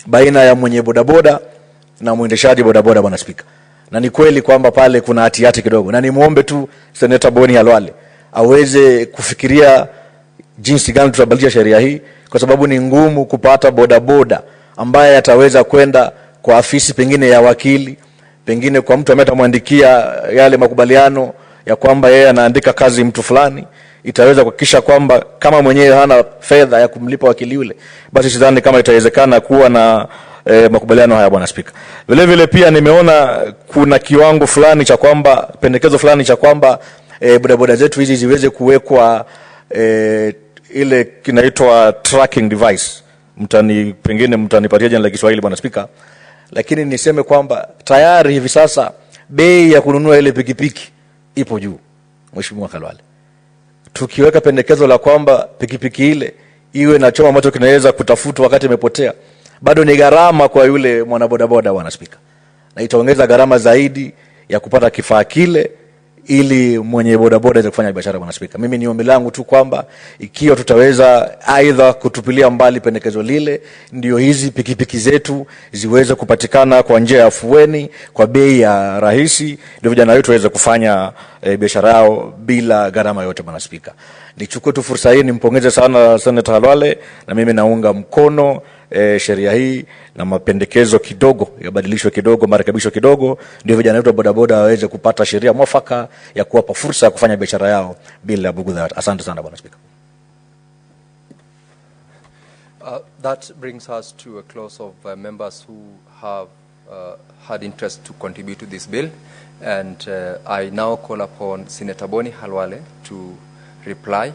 D: baina ya mwenye bodaboda na mwendeshaji bodaboda Bwana Spika. Na ni kweli kwamba pale kuna hatihati kidogo. Na nimuombe tu Senator Boni Khalwale aweze kufikiria jinsi gani tutabadilisha sheria hii, kwa sababu ni ngumu kupata bodaboda ambaye ataweza kwenda kwa afisi pengine ya wakili, pengine kwa mtu ambaye atamwandikia yale makubaliano ya kwamba yeye anaandika kazi mtu fulani, itaweza kuhakikisha kwamba kama mwenyewe hana fedha ya kumlipa wakili yule, basi sidhani kama itawezekana kuwa na makubaliano haya Bwana Spika. Vile vile pia nimeona kuna kiwango fulani cha kwamba, pendekezo fulani cha kwamba bodaboda zetu hizi ziweze kuwekwa ile kinaitwa tracking device. Pengine mtanipatia jina la Kiswahili Bwana Spika, lakini niseme kwamba tayari hivi sasa bei ya kununua ile pikipiki ipo juu Mheshimiwa Khalwale. Tukiweka pendekezo la kwamba pikipiki ile iwe na choma ambacho kinaweza kutafutwa wakati imepotea, bado ni gharama kwa yule mwanabodaboda Bwana Spika, na itaongeza gharama zaidi ya kupata kifaa kile ili mwenye bodaboda aweze kufanya biashara. Bwana Spika, mimi ni ombi langu tu kwamba ikiwa tutaweza aidha kutupilia mbali pendekezo lile, ndio hizi pikipiki zetu ziweze kupatikana kwa njia ya afueni kwa bei ya rahisi, ndio vijana wetu waweze kufanya biashara yao bila gharama yote. Bwana Spika, nichukue tu fursa hii nimpongeze sana Senator Halwale, na mimi naunga mkono sheria hii na mapendekezo kidogo yabadilishwe kidogo, marekebisho kidogo, ndio vijana wetu wa bodaboda waweze kupata sheria mwafaka ya kuwapa fursa ya kufanya biashara yao bila bugudha. Asante sana Bwana Spika.
A: That brings us to a close of members who have had interest to contribute to this bill, and I now call upon Senator Boni Halwale to reply.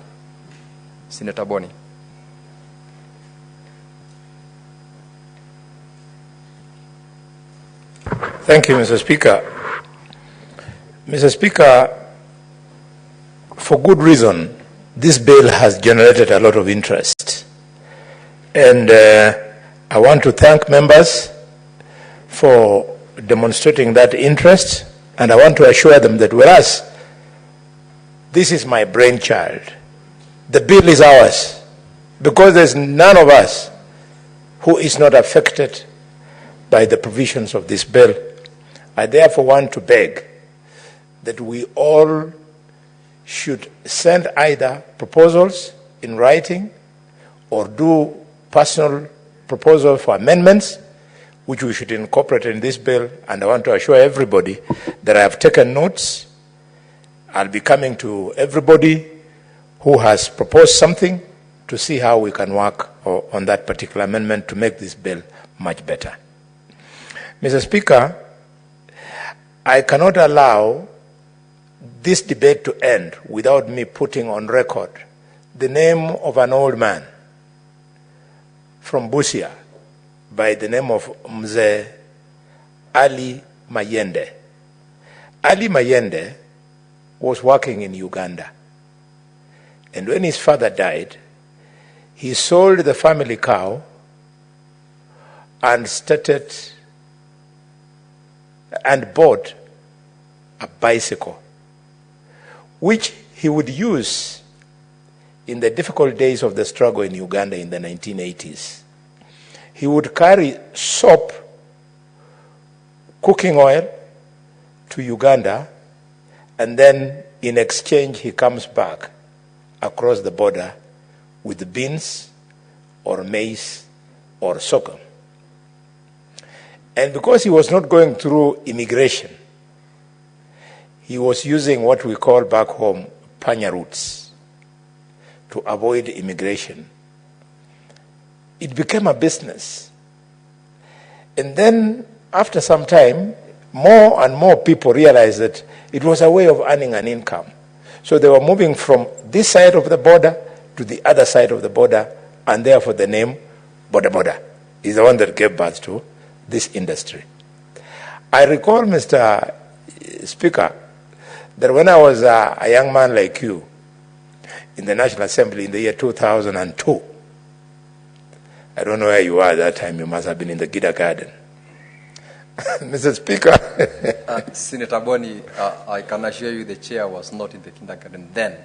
A: Senator Boni.
E: Thank you, Mr. Speaker. Mr. Speaker, for good reason, this bill has generated a lot of interest. And I want to thank members for demonstrating that interest, and I want to assure them that whereas this is my brainchild, the bill is ours, because there's none of us who is not affected by the provisions of this bill. I therefore want to beg that we all should send either proposals in writing or do personal proposals for amendments, which we should incorporate in this bill. And I want to assure everybody that I have taken notes. I'll be coming to everybody who has proposed something to see how we can work on that particular amendment to make this bill much better. Mr. Speaker, I cannot allow this debate to end without me putting on record the name of an old man from Busia by the name of Mzee Ali Mayende. Ali Mayende was working in Uganda, and when his father died, he sold the family cow and bought a bicycle, which he would use in the difficult days of the struggle in Uganda in the 1980s. He would carry soap, cooking oil to Uganda, and then in exchange he comes back across the border with beans or maize or sorghum. And because he was not going through immigration, he was using what we call back home panya routes to avoid immigration. It became a business. And then after some time, more and more people realized that it was a way of earning an income. So they were moving from this side of the border to the other side of the border, and therefore the name Boda Boda is the one that gave birth to this industry. I recall, Mr. Speaker, that when I was a young man like you in the National Assembly in the year 2002, I don't know where you were at that time, you must have been in the kindergarten. Mr. Speaker.
A: Senator Boni, I can assure you the chair was not in the kindergarten then.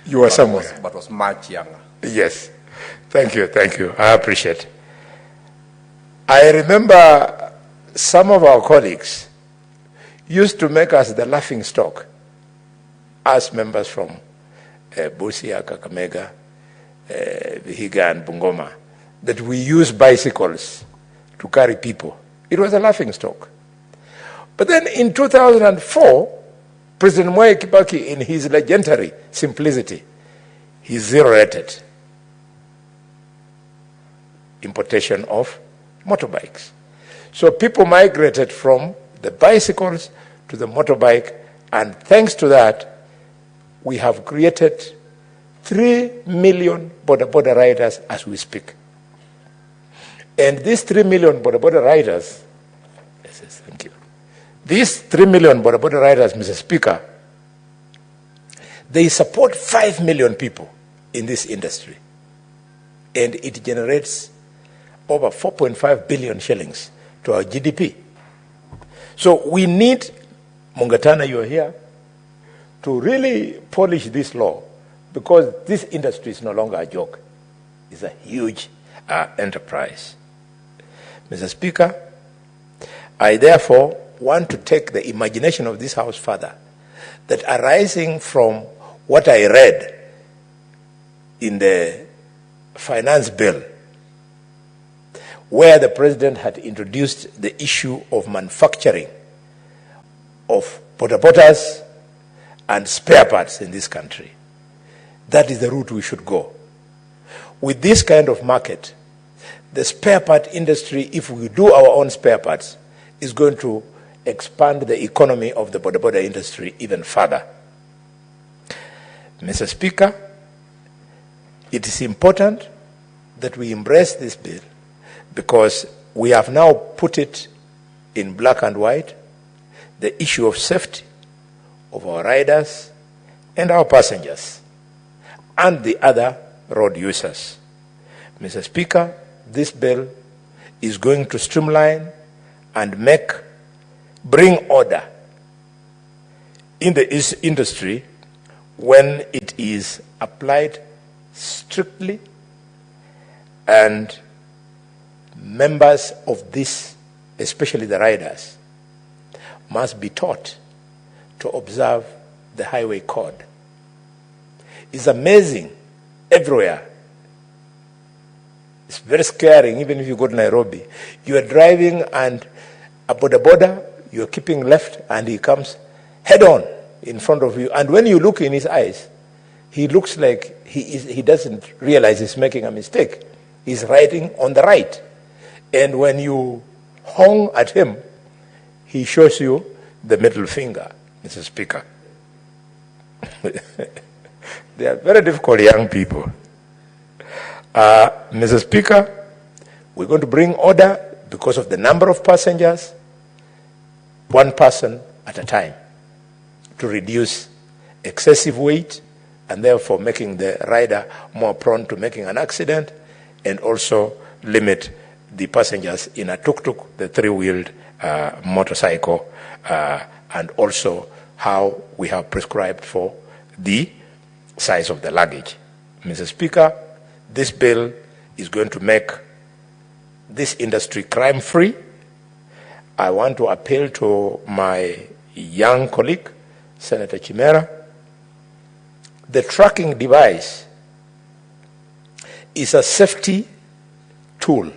E: You were somewhere.
A: But was much younger.
E: Yes. Thank you. I appreciate it. I remember some of our colleagues used to make us the laughing stock, us members from Busia, Kakamega, Vihiga, and Bungoma, that we use bicycles to carry people. It was a laughing stock. But then in 2004, President Mwai Kibaki, in his legendary simplicity, he zero-rated importation of motorbikes. So people migrated from the bicycles to the motorbike, and thanks to that, we have created 3 million boda riders as we speak. And these 3 million boda riders, yes, thank you. These 3 million boda riders, Mr. Speaker, they support 5 million people in this industry. And it generates over 4.5 billion shillings to our GDP. So we need, Mungatana, you are here, to really polish this law, because this industry is no longer a joke. It's a huge enterprise. Mr. Speaker, I therefore want to take the imagination of this House further, that arising from what I read in the finance bill, where the President had introduced the issue of manufacturing of bodabodas and spare parts in this country. That is the route we should go. With this kind of market, the spare part industry, if we do our own spare parts, is going to expand the economy of the bodaboda industry even further. Mr. Speaker, it is important that we embrace this bill, because we have now put it in black and white, the issue of safety of our riders and our passengers and the other road users. Mr. Speaker, this bill is going to streamline and bring order in the industry when it is applied strictly, and members of this, especially the riders, must be taught to observe the highway code. It's amazing everywhere. It's very scaring, even if you go to Nairobi. You are driving and a boda, you're keeping left, and he comes head on in front of you. And when you look in his eyes, he looks like he doesn't realize he's making a mistake. He's riding on the right. And when you honk at him, he shows you the middle finger, Mr. Speaker. They are very difficult young people. Mr. Speaker, we're going to bring order because of the number of passengers, one person at a time, to reduce excessive weight and therefore making the rider more prone to making an accident, and also limit the passengers in a tuk-tuk, the three-wheeled motorcycle, and also how we have prescribed for the size of the luggage. Mr. Speaker, this bill is going to make this industry crime-free. I want to appeal to my young colleague, Senator Chimera. The tracking device is a safety tool,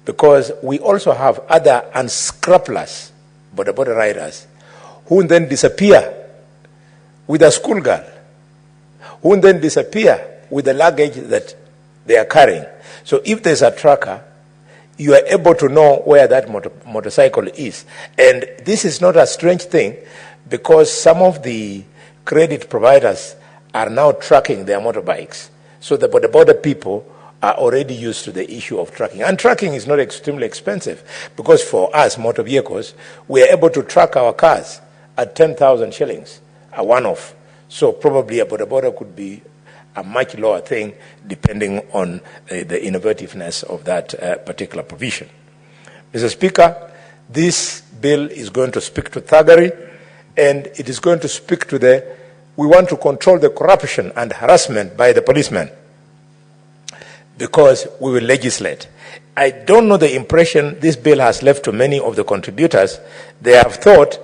E: because we also have other unscrupulous boda riders who then disappear with a schoolgirl, who then disappear with the luggage that they are carrying. So if there's a tracker, you are able to know where that motorcycle is. And this is not a strange thing, because some of the credit providers are now tracking their motorbikes. So the boda people are already used to the issue of tracking. And tracking is not extremely expensive, because for us, motor vehicles, we are able to track our cars at 10,000 shillings, a one-off. So probably a boda could be a much lower thing, depending on the innovativeness of that particular provision. Mr. Speaker, this bill is going to speak to thuggery, and it is going to speak to we want to control the corruption and harassment by the policemen, because we will legislate. I don't know the impression this bill has left to many of the contributors. They have thought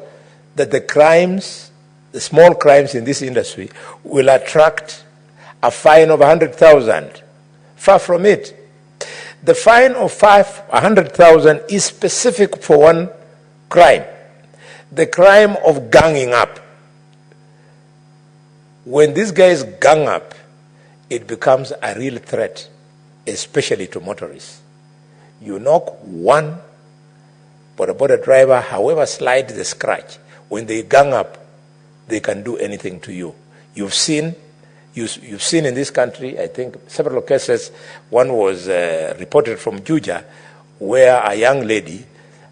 E: that the crimes, the small crimes in this industry, will attract a fine of 100,000. Far from it. The fine of 100,000 is specific for one crime, the crime of ganging up. When these guys gang up, it becomes a real threat, especially to motorists. You knock one boda driver, however slight the scratch, when they gang up, they can do anything to you. You've seen in this country, I think, several cases. One was reported from Juja, where a young lady,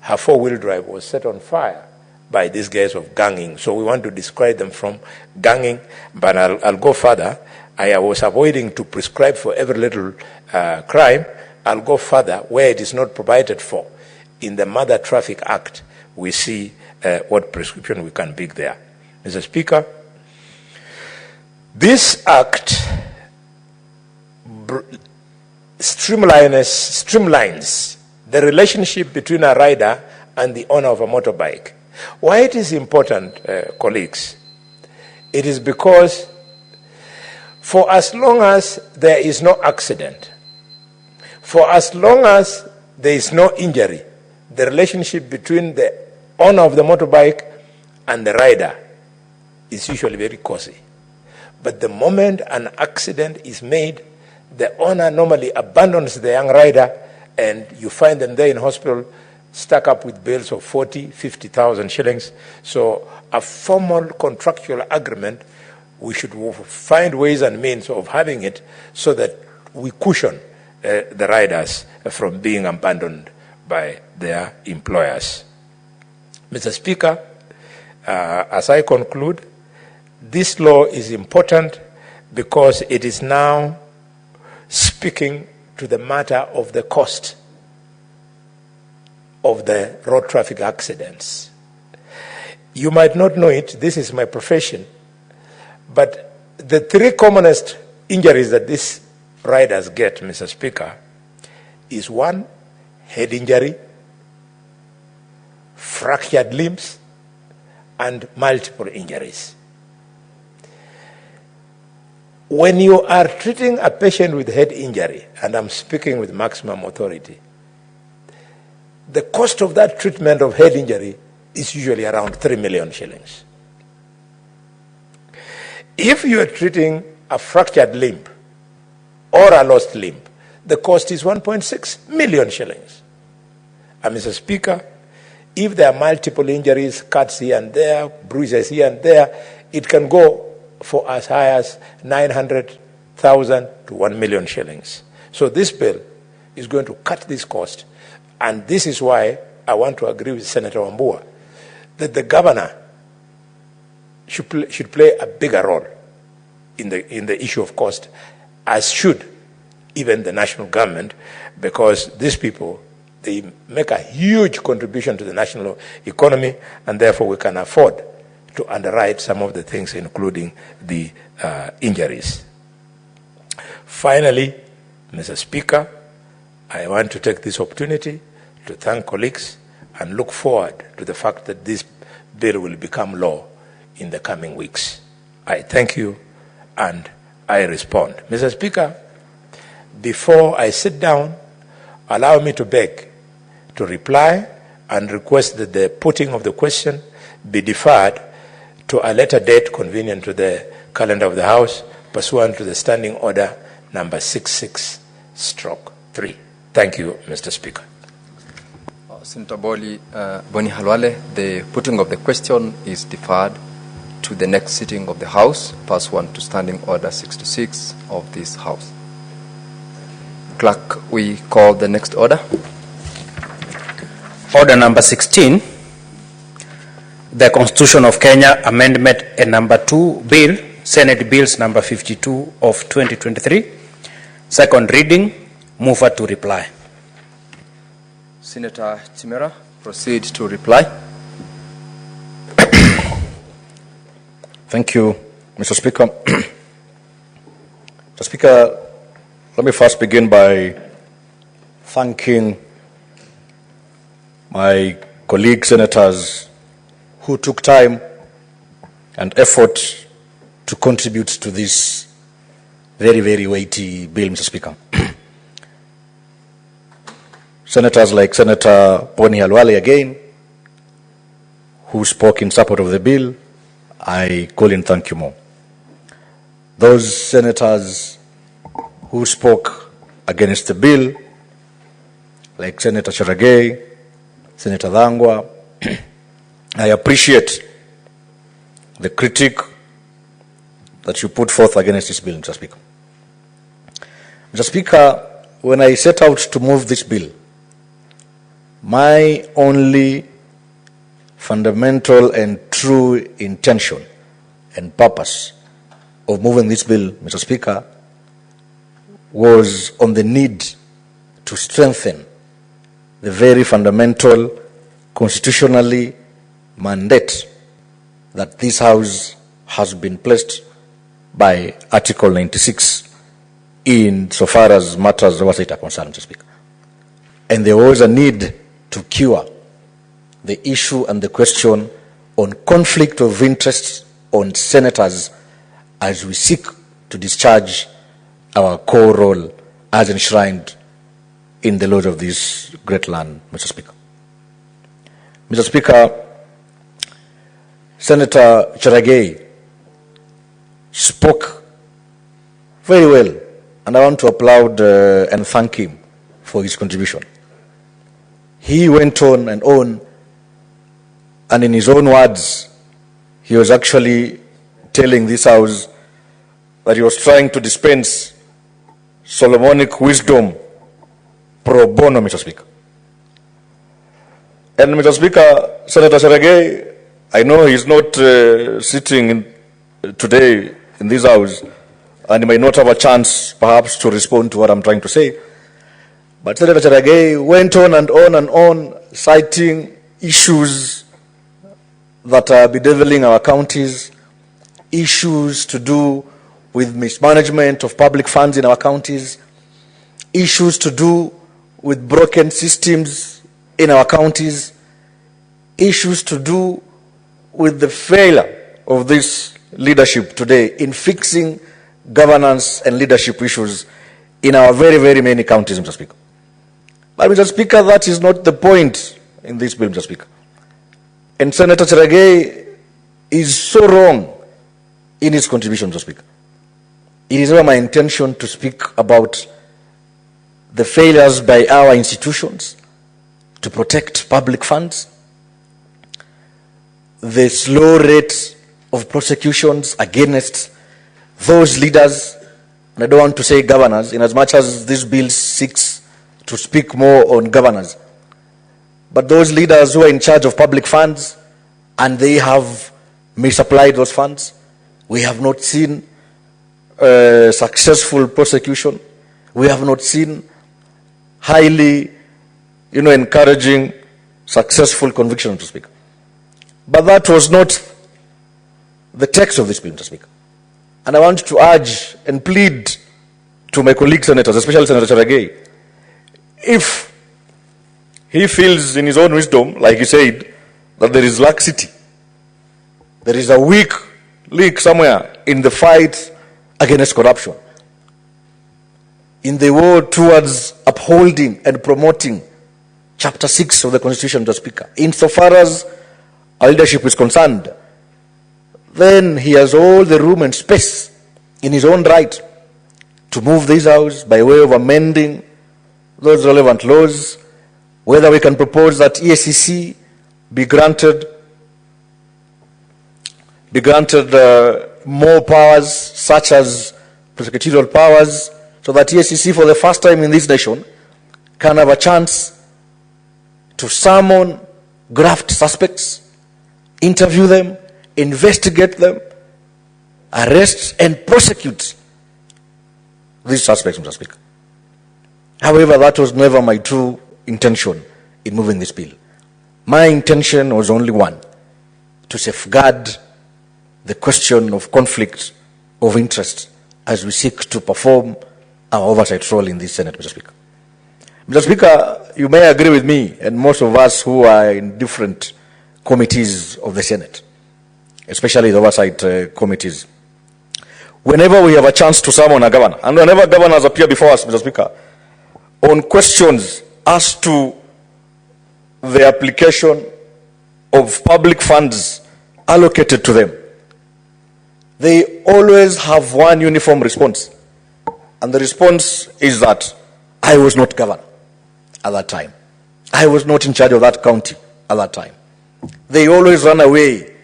E: her four-wheel drive was set on fire by these guys of ganging. So we want to discourage them from ganging, but I'll go further. I was avoiding to prescribe for every little crime. I'll go further where it is not provided for. In the Mother Traffic Act, we see what prescription we can pick there. Mr. Speaker,
N: This act streamlines the relationship between a rider and the owner of a motorbike. Why it is important, colleagues? It is because for as long as there is no accident, for as long as there is no injury, the relationship between the owner of the motorbike and the rider is usually very cozy. But the moment an accident is made, the owner normally abandons the young rider, and you find them there in hospital, stuck up with bills of 40, 50,000 shillings. So a formal contractual agreement, we should find ways and means of having it so that we cushion the riders from being abandoned by their employers. Mr. Speaker, as I conclude, this law is important because it is now speaking to the matter of the cost of the road traffic accidents. You might not know it, this is my profession, but the three commonest injuries that these riders get, Mr. Speaker, is one, head injury, fractured limbs, and multiple injuries. When you are treating a patient with head injury, and I'm speaking with maximum authority, the cost of that treatment of head injury is usually around 3 million shillings. If you are treating a fractured limb or a lost limb, the cost is 1.6 million shillings. And Mr. Speaker, if there are multiple injuries, cuts here and there, bruises here and there, it can go for as high as 900,000 to 1 million shillings. So this bill is going to cut this cost, and this is why I want to agree with Senator Wambua that the governor should play a bigger role in the issue of cost, as should even the national government, because these people, they make a huge contribution to the national economy, and therefore we can afford to underwrite some of the things, including the injuries. Finally, Mr. Speaker, I want to take this opportunity to thank colleagues and look forward to the fact that this bill will become law in the coming weeks. I thank you and I respond. Mr. Speaker, before I sit down, allow me to beg to reply and request that the putting of the question be deferred to a later date convenient to the calendar of the House, pursuant to the Standing Order number 66/3. Thank you, Mr. Speaker.
A: Senator Boni Halwale, the putting of the question is deferred to the next sitting of the House, pursuant to Standing Order 66 of this House. Clerk, we call the next order.
J: Order number 16. The Constitution of Kenya Amendment and number 2 Bill, Senate Bills number 52 of 2023. Second reading. Mover to reply.
A: Senator Chimera, proceed to reply.
D: Thank you, Mr. Speaker. Mr. Speaker, let me first begin by thanking my colleague senators who took time and effort to contribute to this very, very weighty bill, Mr. Speaker. Senators like Senator Boni Halwale again, who spoke in support of the bill, I call in thank you more. Those senators who spoke against the bill, like Senator Cherargei, Senator Dhangwa, I appreciate the critique that you put forth against this bill, Mr. Speaker. Mr. Speaker, when I set out to move this bill, my only fundamental and true intention and purpose of moving this bill, Mr. Speaker, was on the need to strengthen the very fundamental, constitutionally mandate that this House has been placed by Article 96 in so far as matters of oversight are concerned, Mr. Speaker. And there was a need to cure the issue and the question on conflict of interest on senators as we seek to discharge our core role as enshrined in the laws of this great land, Mr. Speaker. Mr. Speaker, Senator Cherargei spoke very well, and I want to applaud and thank him for his contribution. He went on, and in his own words, he was actually telling this House that he was trying to dispense Solomonic wisdom pro bono, Mr. Speaker. And Mr. Speaker, Senator Cherargei, I know he's not sitting today in this House, and he may not have a chance perhaps to respond to what I'm trying to say. But Senator Cherargei went on and on, citing issues that are bedeviling our counties, issues to do with mismanagement of public funds in our counties, issues to do with broken systems in our counties, issues to do with the failure of this leadership today in fixing governance and leadership issues in our very, very many counties, Mr. Speaker. But, Mr. Speaker, that is not the point in this bill, Mr. Speaker. And Senator Cherargei is so wrong in his contribution, Mr. Speaker. It is never my intention to speak about the failures by our institutions to protect public funds, the slow rate of prosecutions against those leaders, and I don't want to say governors, in as much as this bill seeks to speak more on governors, but those leaders who are in charge of public funds and they have misapplied those funds. We have not seen successful prosecution. We have not seen highly, encouraging, successful conviction, to speak. But that was not the text of this bill, to speak. And I want to urge and plead to my colleague senators, especially Senator Cherargei, if he feels in his own wisdom, like he said, that there is laxity, there is a weak link somewhere in the fight against corruption, in the war towards upholding and promoting Chapter 6 of the Constitution, Mr. Speaker, insofar as our leadership is concerned, then he has all the room and space in his own right to move this House by way of amending those relevant laws, whether we can propose that EACC be granted more powers, such as prosecutorial powers, so that EACC, for the first time in this nation, can have a chance to summon graft suspects, interview them, investigate them, arrest and prosecute these suspects, Mr. Speaker. However, that was never my true intention in moving this bill. My intention was only one: to safeguard the question of conflict of interest as we seek to perform our oversight role in this Senate, Mr. Speaker. Mr. Speaker, you may agree with me and most of us who are in different committees of the Senate, especially the oversight committees. Whenever we have a chance to summon a governor, and whenever governors appear before us, Mr. Speaker, on questions as to the application of public funds allocated to them, they always have one uniform response. And the response is that I was not governor at that time. I was not in charge of that county at that time. They always run away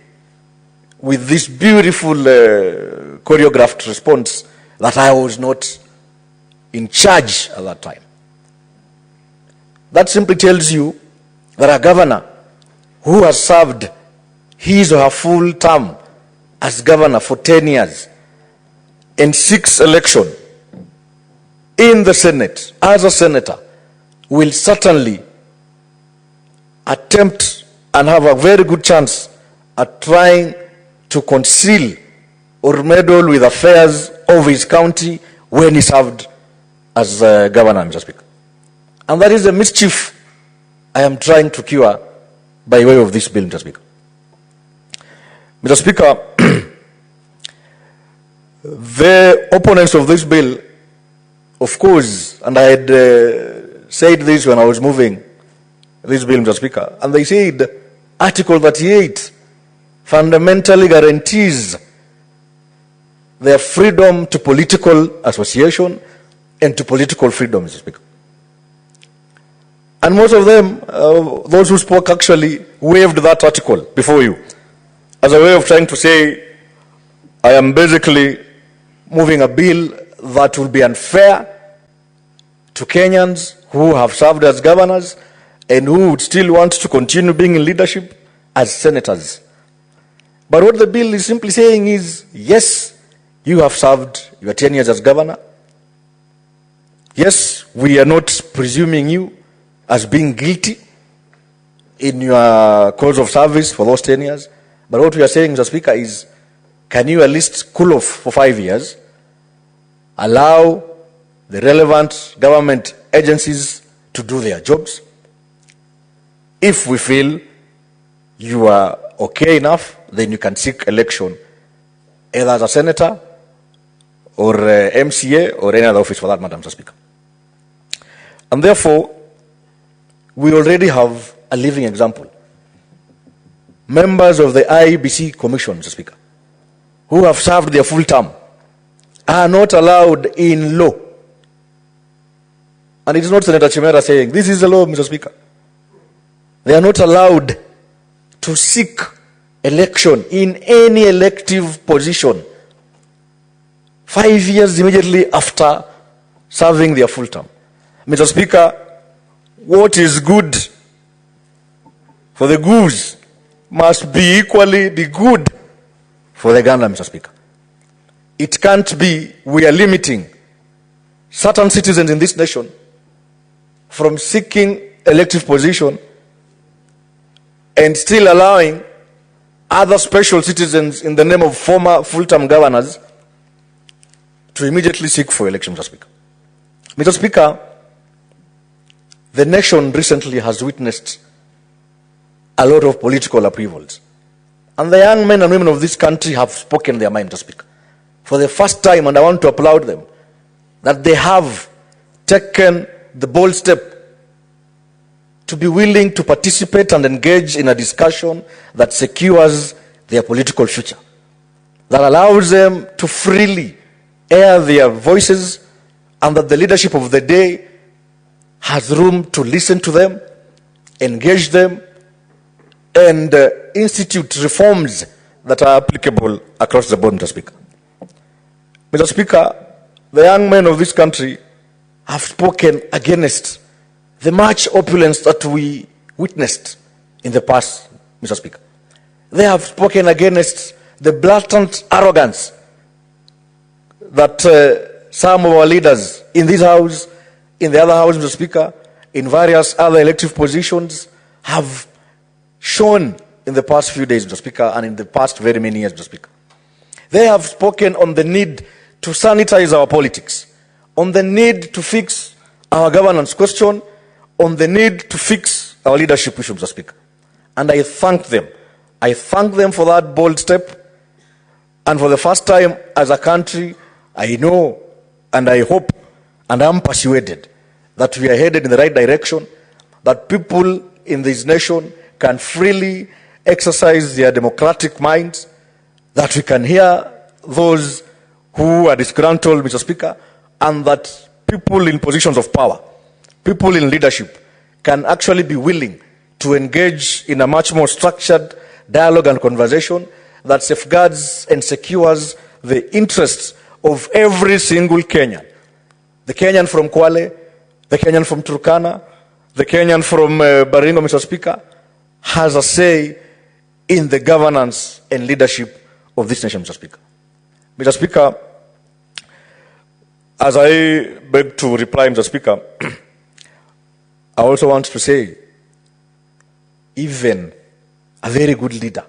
D: with this beautiful choreographed response that I was not in charge at that time. That simply tells you that a governor who has served his or her full term as governor for 10 years and seeks election in the Senate as a senator will certainly attempt and have a very good chance at trying to conceal or meddle with affairs of his county when he served as governor, Mr. Speaker. And that is the mischief I am trying to cure by way of this bill, Mr. Speaker. Mr. Speaker, the opponents of this bill, of course, and I had said this when I was moving this bill, Mr. Speaker, and they said Article 38 fundamentally guarantees their freedom to political association and to political freedom, Mr. Speaker. And most of them, those who spoke actually waived that article before you as a way of trying to say, I am basically moving a bill that will be unfair to Kenyans who have served as governors and who would still want to continue being in leadership as senators. But what the bill is simply saying is, yes, you have served your 10 years as governor. Yes, we are not presuming you as being guilty in your course of service for those 10 years. But what we are saying, Mr. Speaker, is can you at least cool off for 5 years, allow the relevant government agencies to do their jobs? If we feel you are okay enough, then you can seek election either as a senator or MCA or any other office for that matter, Mr. Speaker. And therefore, we already have a living example. Members of the IEBC Commission, Mr. Speaker, who have served their full term, are not allowed in law. And it is not Senator Chimera saying, this is the law, Mr. Speaker. They are not allowed to seek election in any elective position 5 years immediately after serving their full term. Mr. Speaker, what is good for the goose must be equally the good for the gander, Mr. Speaker. It can't be we are limiting certain citizens in this nation from seeking elective position and still allowing other special citizens in the name of former full-term governors to immediately seek for election, Mr. Speaker. Mr. Speaker, the nation recently has witnessed a lot of political upheavals. And the young men and women of this country have spoken their mind, Mr. Speaker. For the first time, and I want to applaud them, that they have taken the bold step to be willing to participate and engage in a discussion that secures their political future, that allows them to freely air their voices, and that the leadership of the day has room to listen to them, engage them, and institute reforms that are applicable across the board, Mr. Speaker. Mr. Speaker, the young men of this country have spoken against the much opulence that we witnessed in the past, Mr. Speaker. They have spoken against the blatant arrogance that some of our leaders in this house, in the other house, Mr. Speaker, in various other elective positions have shown in the past few days, Mr. Speaker, and in the past very many years, Mr. Speaker. They have spoken on the need to sanitize our politics, on the need to fix our governance question, on the need to fix our leadership issue, Mr. Speaker. And I thank them. I thank them for that bold step. And for the first time as a country, I know and I hope and I'm persuaded that we are headed in the right direction, that people in this nation can freely exercise their democratic minds, that we can hear those who are disgruntled, Mr. Speaker, and that people in positions of power, people in leadership, can actually be willing to engage in a much more structured dialogue and conversation that safeguards and secures the interests of every single Kenyan. The Kenyan from Kwale, the Kenyan from Turkana, the Kenyan from Baringo, Mr. Speaker, has a say in the governance and leadership of this nation, Mr. Speaker. Mr. Speaker, as I beg to reply, Mr. Speaker, I also want to say, even a very good leader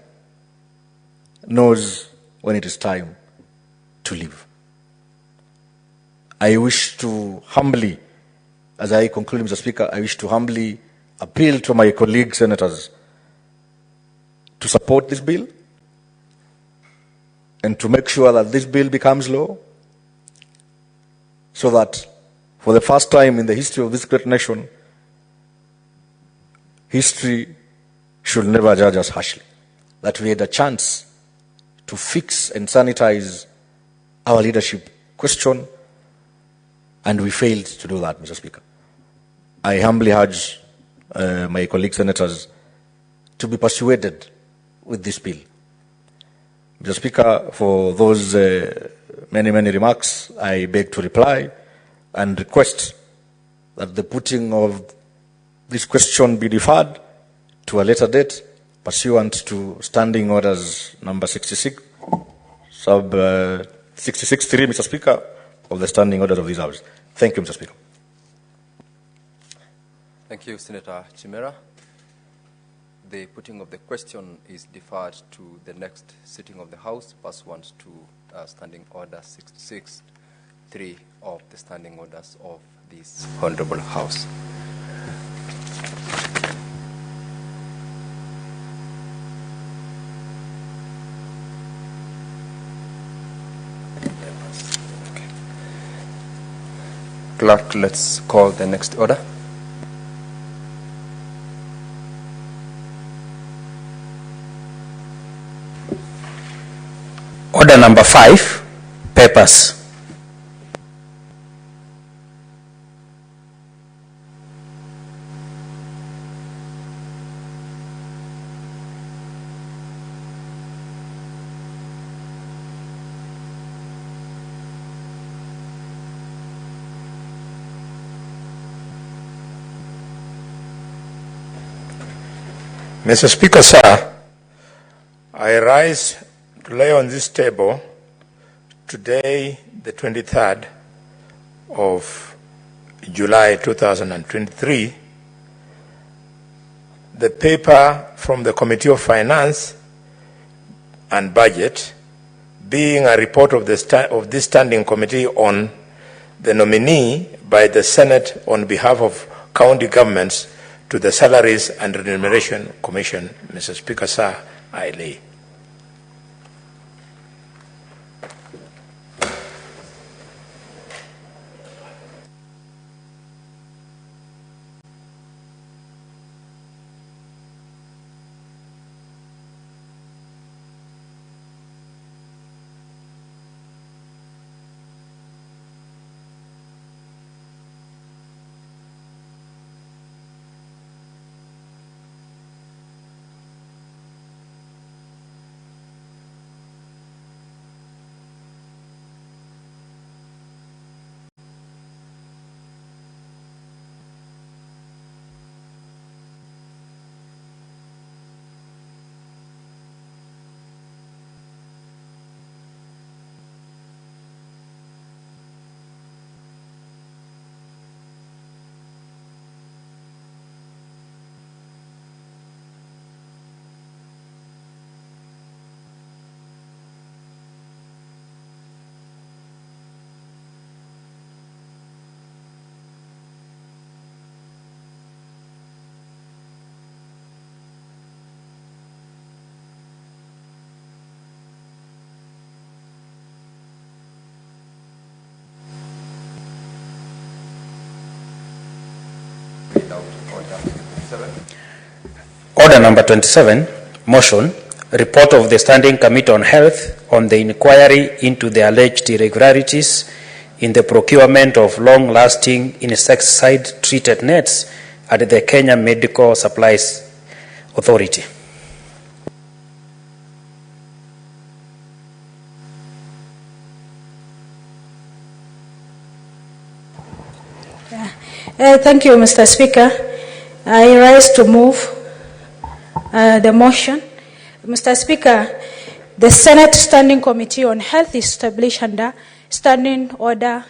D: knows when it is time to live. I wish to humbly, as I conclude, Mr. Speaker, I wish to humbly appeal to my colleague senators to support this bill and to make sure that this bill becomes law, so that for the first time in the history of this great nation, history should never judge us harshly. That we had a chance to fix and sanitize our leadership question, and we failed to do that, Mr. Speaker. I humbly urge my colleague senators to be persuaded with this bill. Mr. Speaker, for those many remarks, I beg to reply and request that the putting of this question be deferred to a later date, pursuant to Standing Orders number 66, sub 66.3, Mr. Speaker, of the Standing Orders of these House. Thank you, Mr. Speaker.
A: Thank you, Senator Chimera. The putting of the question is deferred to the next sitting of the House, pursuant to Standing Order 66.3 of the Standing Orders of this Honorable House. Clerk, let's call the next order.
J: Order number 5, papers.
E: Mr. Speaker, sir, I rise to lay on this table today, the 23rd of July 2023, the paper from the Committee of Finance and Budget, being a report of this standing committee on the nominee by the Senate on behalf of county governments to the Salaries and Remuneration Commission. Mr. Speaker, sir, I lay.
J: Order number 27, motion, report of the Standing Committee on Health on the inquiry into the alleged irregularities in the procurement of long-lasting insecticide-treated nets at the Kenya Medical Supplies Authority.
L: Thank you, Mr. Speaker. I rise to move the motion. Mr. Speaker, the Senate Standing Committee on Health is established under Standing Order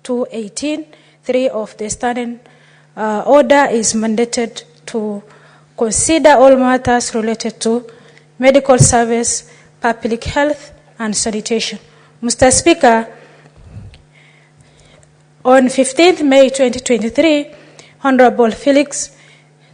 L: 218. 3 of the Standing Order is mandated to consider all matters related to medical service, public health, and sanitation. Mr. Speaker, on 15th May 2023, Honorable Felix,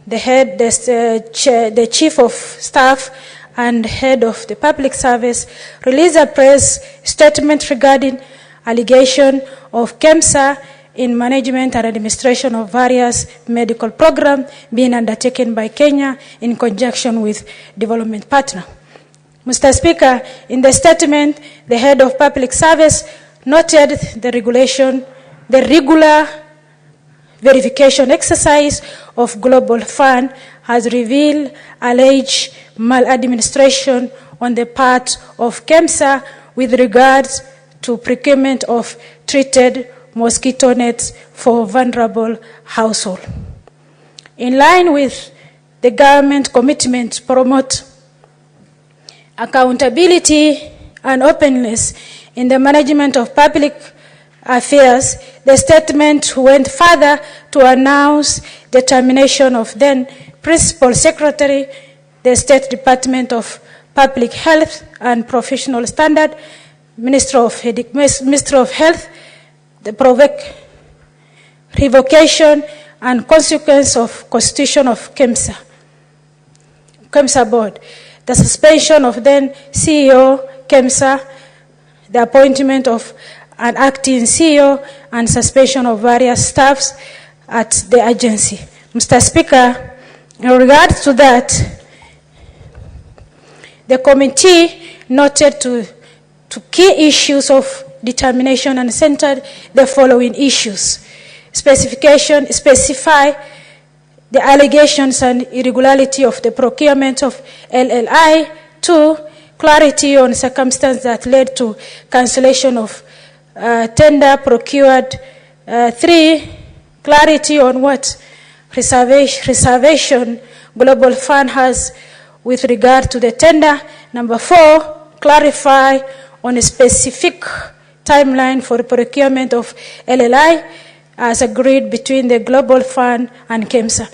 L: the Chief of Staff and Head of the Public Service, released a press statement regarding allegation of KEMSA in management and administration of various medical programs being undertaken by Kenya in conjunction with development partner. Mr. Speaker, in the statement, the Head of Public Service noted the regular verification exercise of Global Fund has revealed alleged maladministration on the part of KEMSA with regards to procurement of treated mosquito nets for vulnerable households. In line with the government commitment to promote accountability and openness in the management of public affairs, the statement went further to announce the termination of then Principal Secretary, the State Department of Public Health and Professional Standard, Minister of Health, the revocation and consequence of constitution of KEMSA board, the suspension of then CEO KEMSA, the appointment of an acting CEO, and suspension of various staffs at the agency. Mr. Speaker, in regards to that, the committee noted to key issues of determination and centered the following issues. Specify the allegations and irregularity of the procurement of LLI. 2, clarity on circumstances that led to cancellation of tender procured. 3, clarity on what reservation Global Fund has with regard to the tender. 4, clarify on a specific timeline for the procurement of LLI as agreed between the Global Fund and KEMSA.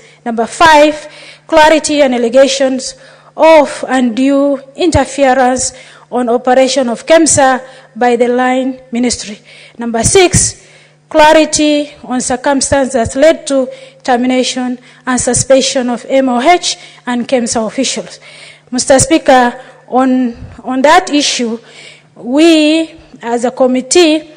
L: 5, clarity and allegations of undue interference on operation of KEMSA by the line ministry. 6, clarity on circumstances that led to termination and suspension of MOH and KEMSA officials. Mr. Speaker, on that issue, we as a committee,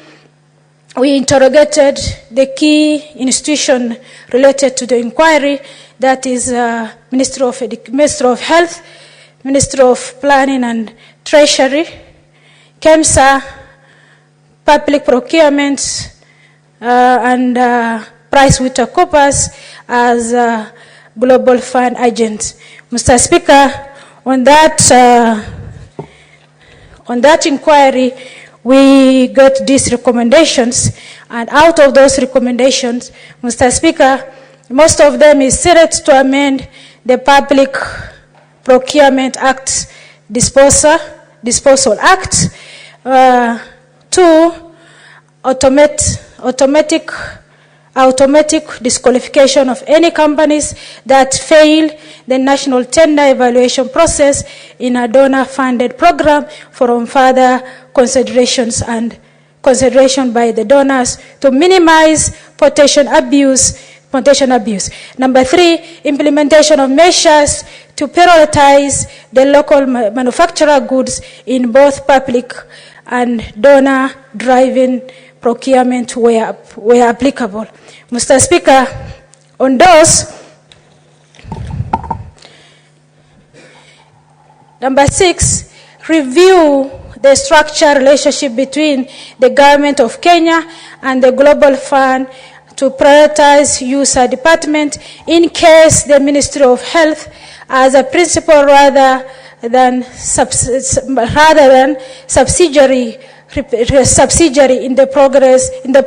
L: we interrogated the key institution related to the inquiry, that is Minister of Health, Minister of Planning and Treasury, KEMSA, Public Procurement, and PricewaterhouseCoopers as Global Fund agents. Mr. Speaker, on that inquiry, we got these recommendations, and out of those recommendations, Mr. Speaker, most of them is set to amend the Public Procurement Act Disposal Act, to automatic disqualification of any companies that fail the national tender evaluation process in a donor-funded program from further consideration by the donors to minimize potential abuse. 3, implementation of measures to prioritize the local manufacturer goods in both public and donor-driven procurement where applicable. Mr. Speaker, on those, 6, review the structural relationship between the government of Kenya and the Global Fund to prioritize user department in case the Ministry of Health as a principal rather than subsidiary in the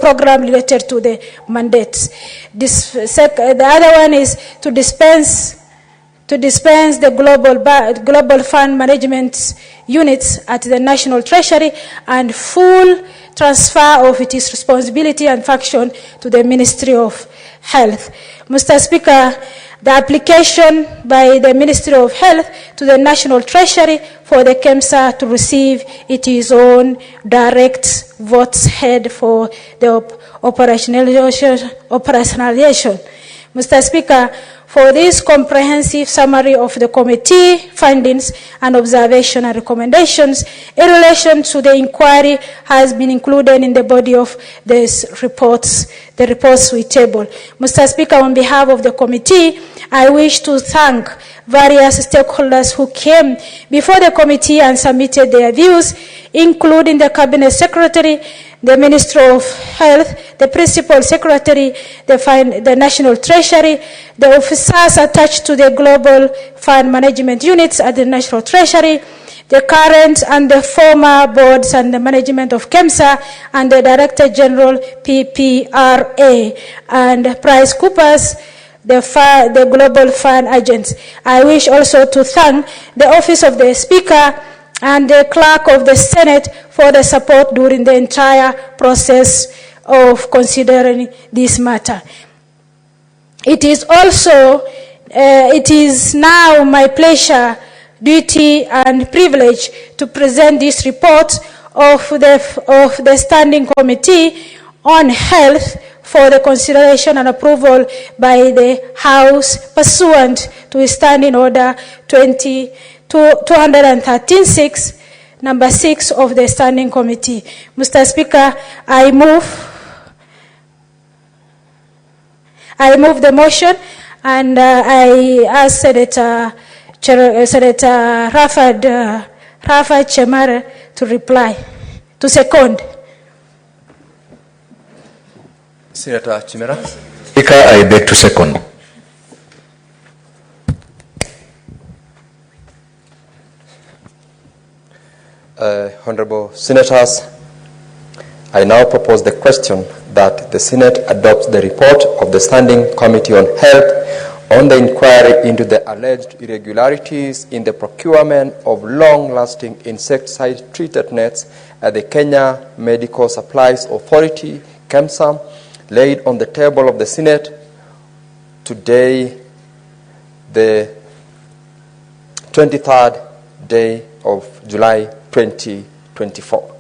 L: program related to the mandates. The other one is to dispense the global fund management units at the National Treasury and full transfer of its responsibility and function to the Ministry of Health. Mr. Speaker, the application by the Ministry of Health to the National Treasury for the KEMSA to receive its own direct votes head for the operationalization. Mr. Speaker, for this comprehensive summary of the committee findings and observation and recommendations in relation to the inquiry has been included in the body of these reports, the reports we table. Mr. Speaker, on behalf of the committee, I wish to thank various stakeholders who came before the committee and submitted their views, including the Cabinet Secretary, the Minister of Health, the Principal Secretary, the National Treasury, the officers attached to the Global Fund Management Units at the National Treasury, the current and the former boards and the management of KEMSA, and the Director General PPRA, and PriceCoopers, the Global Fund agents. I wish also to thank the Office of the Speaker and the Clerk of the Senate for the support during the entire process of considering this matter. It is also, it is now my pleasure, duty and privilege to present this report of the Standing Committee on Health for the consideration and approval by the House pursuant to Standing Order 213-6, number 6 of the Standing Committee. Mr. Speaker, I move the motion, and I ask Senator Rafa Chemare to reply, to second.
A: Senator Chimera.
D: Speaker, I beg to second.
A: Honorable Senators, I now propose the question that the Senate adopts the report of the Standing Committee on Health on the inquiry into the alleged irregularities in the procurement of long-lasting insecticide-treated nets at the Kenya Medical Supplies Authority, KEMSA, laid on the table of the Senate today, the 23rd day of July 2024.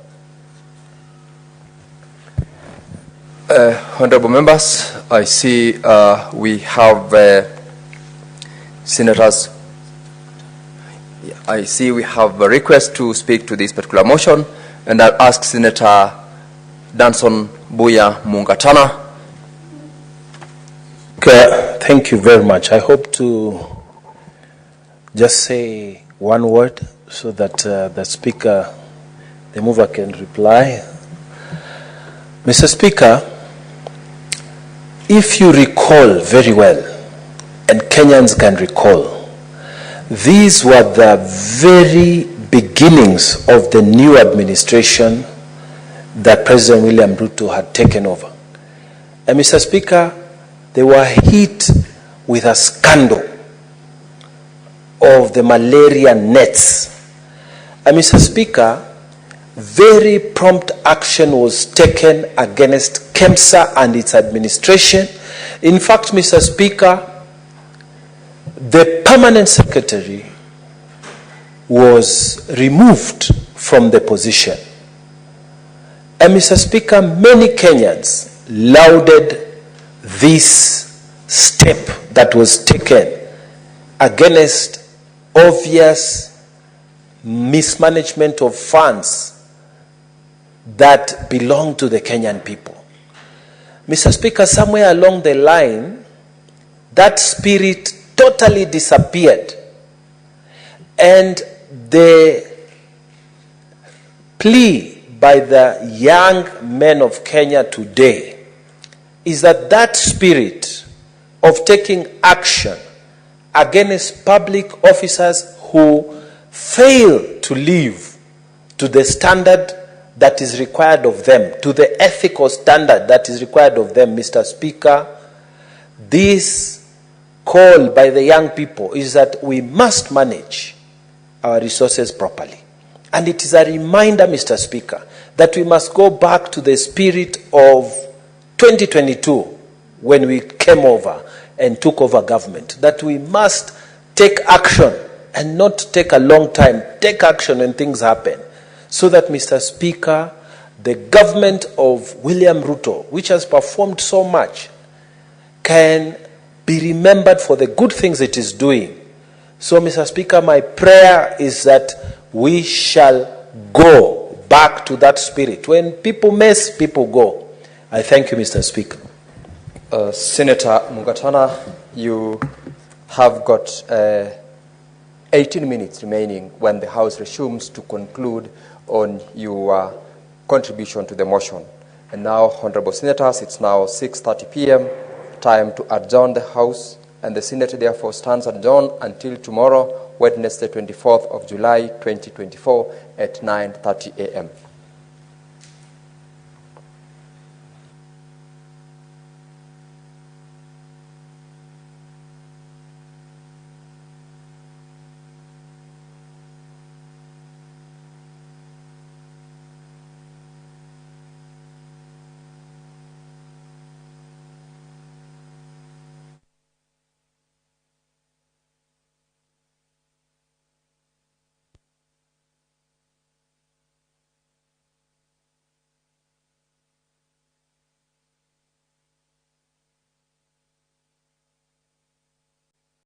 A: Honorable members, I see we have senators. I see we have a request to speak to this particular motion, and I'll ask Senator Danson Buya Mungatana.
E: Thank you very much. I hope to just say one word so that the Speaker, the mover, can reply. Mr. Speaker, if you recall very well, and Kenyans can recall, these were the very beginnings of the new administration that President William Ruto had taken over. And Mr. Speaker, they were hit with a scandal of the malaria nets. And Mr. Speaker, very prompt action was taken against KEMSA and its administration. In fact, Mr. Speaker, the permanent secretary was removed from the position. And Mr. Speaker, many Kenyans lauded this step that was taken against obvious mismanagement of funds that belong to the Kenyan people. Mr. Speaker, somewhere along the line, that spirit totally disappeared. And the plea by the young men of Kenya today is that that spirit of taking action against public officers who fail to live to the standard that is required of them, to the ethical standard that is required of them, Mr. Speaker, this call by the young people is that we must manage our resources properly. And it is a reminder, Mr. Speaker, that we must go back to the spirit of 2022 when we came over
C: and took over government, that we must take action and not take a long time. Take action and things happen. So that, Mr. Speaker, the government of William Ruto, which has performed so much, can be remembered for the good things it is doing. So, Mr. Speaker, my prayer is that we shall go back to that spirit. When people mess, people go. I thank you, Mr. Speaker.
A: Senator Mugatana, you have got 18 minutes remaining when the House resumes to conclude on your contribution to the motion. And now, Honorable Senators, it's now 6:30 p.m., time to adjourn the House, and the Senate therefore stands adjourned until tomorrow, Wednesday, 24th of July, 2024 at 9:30 a.m.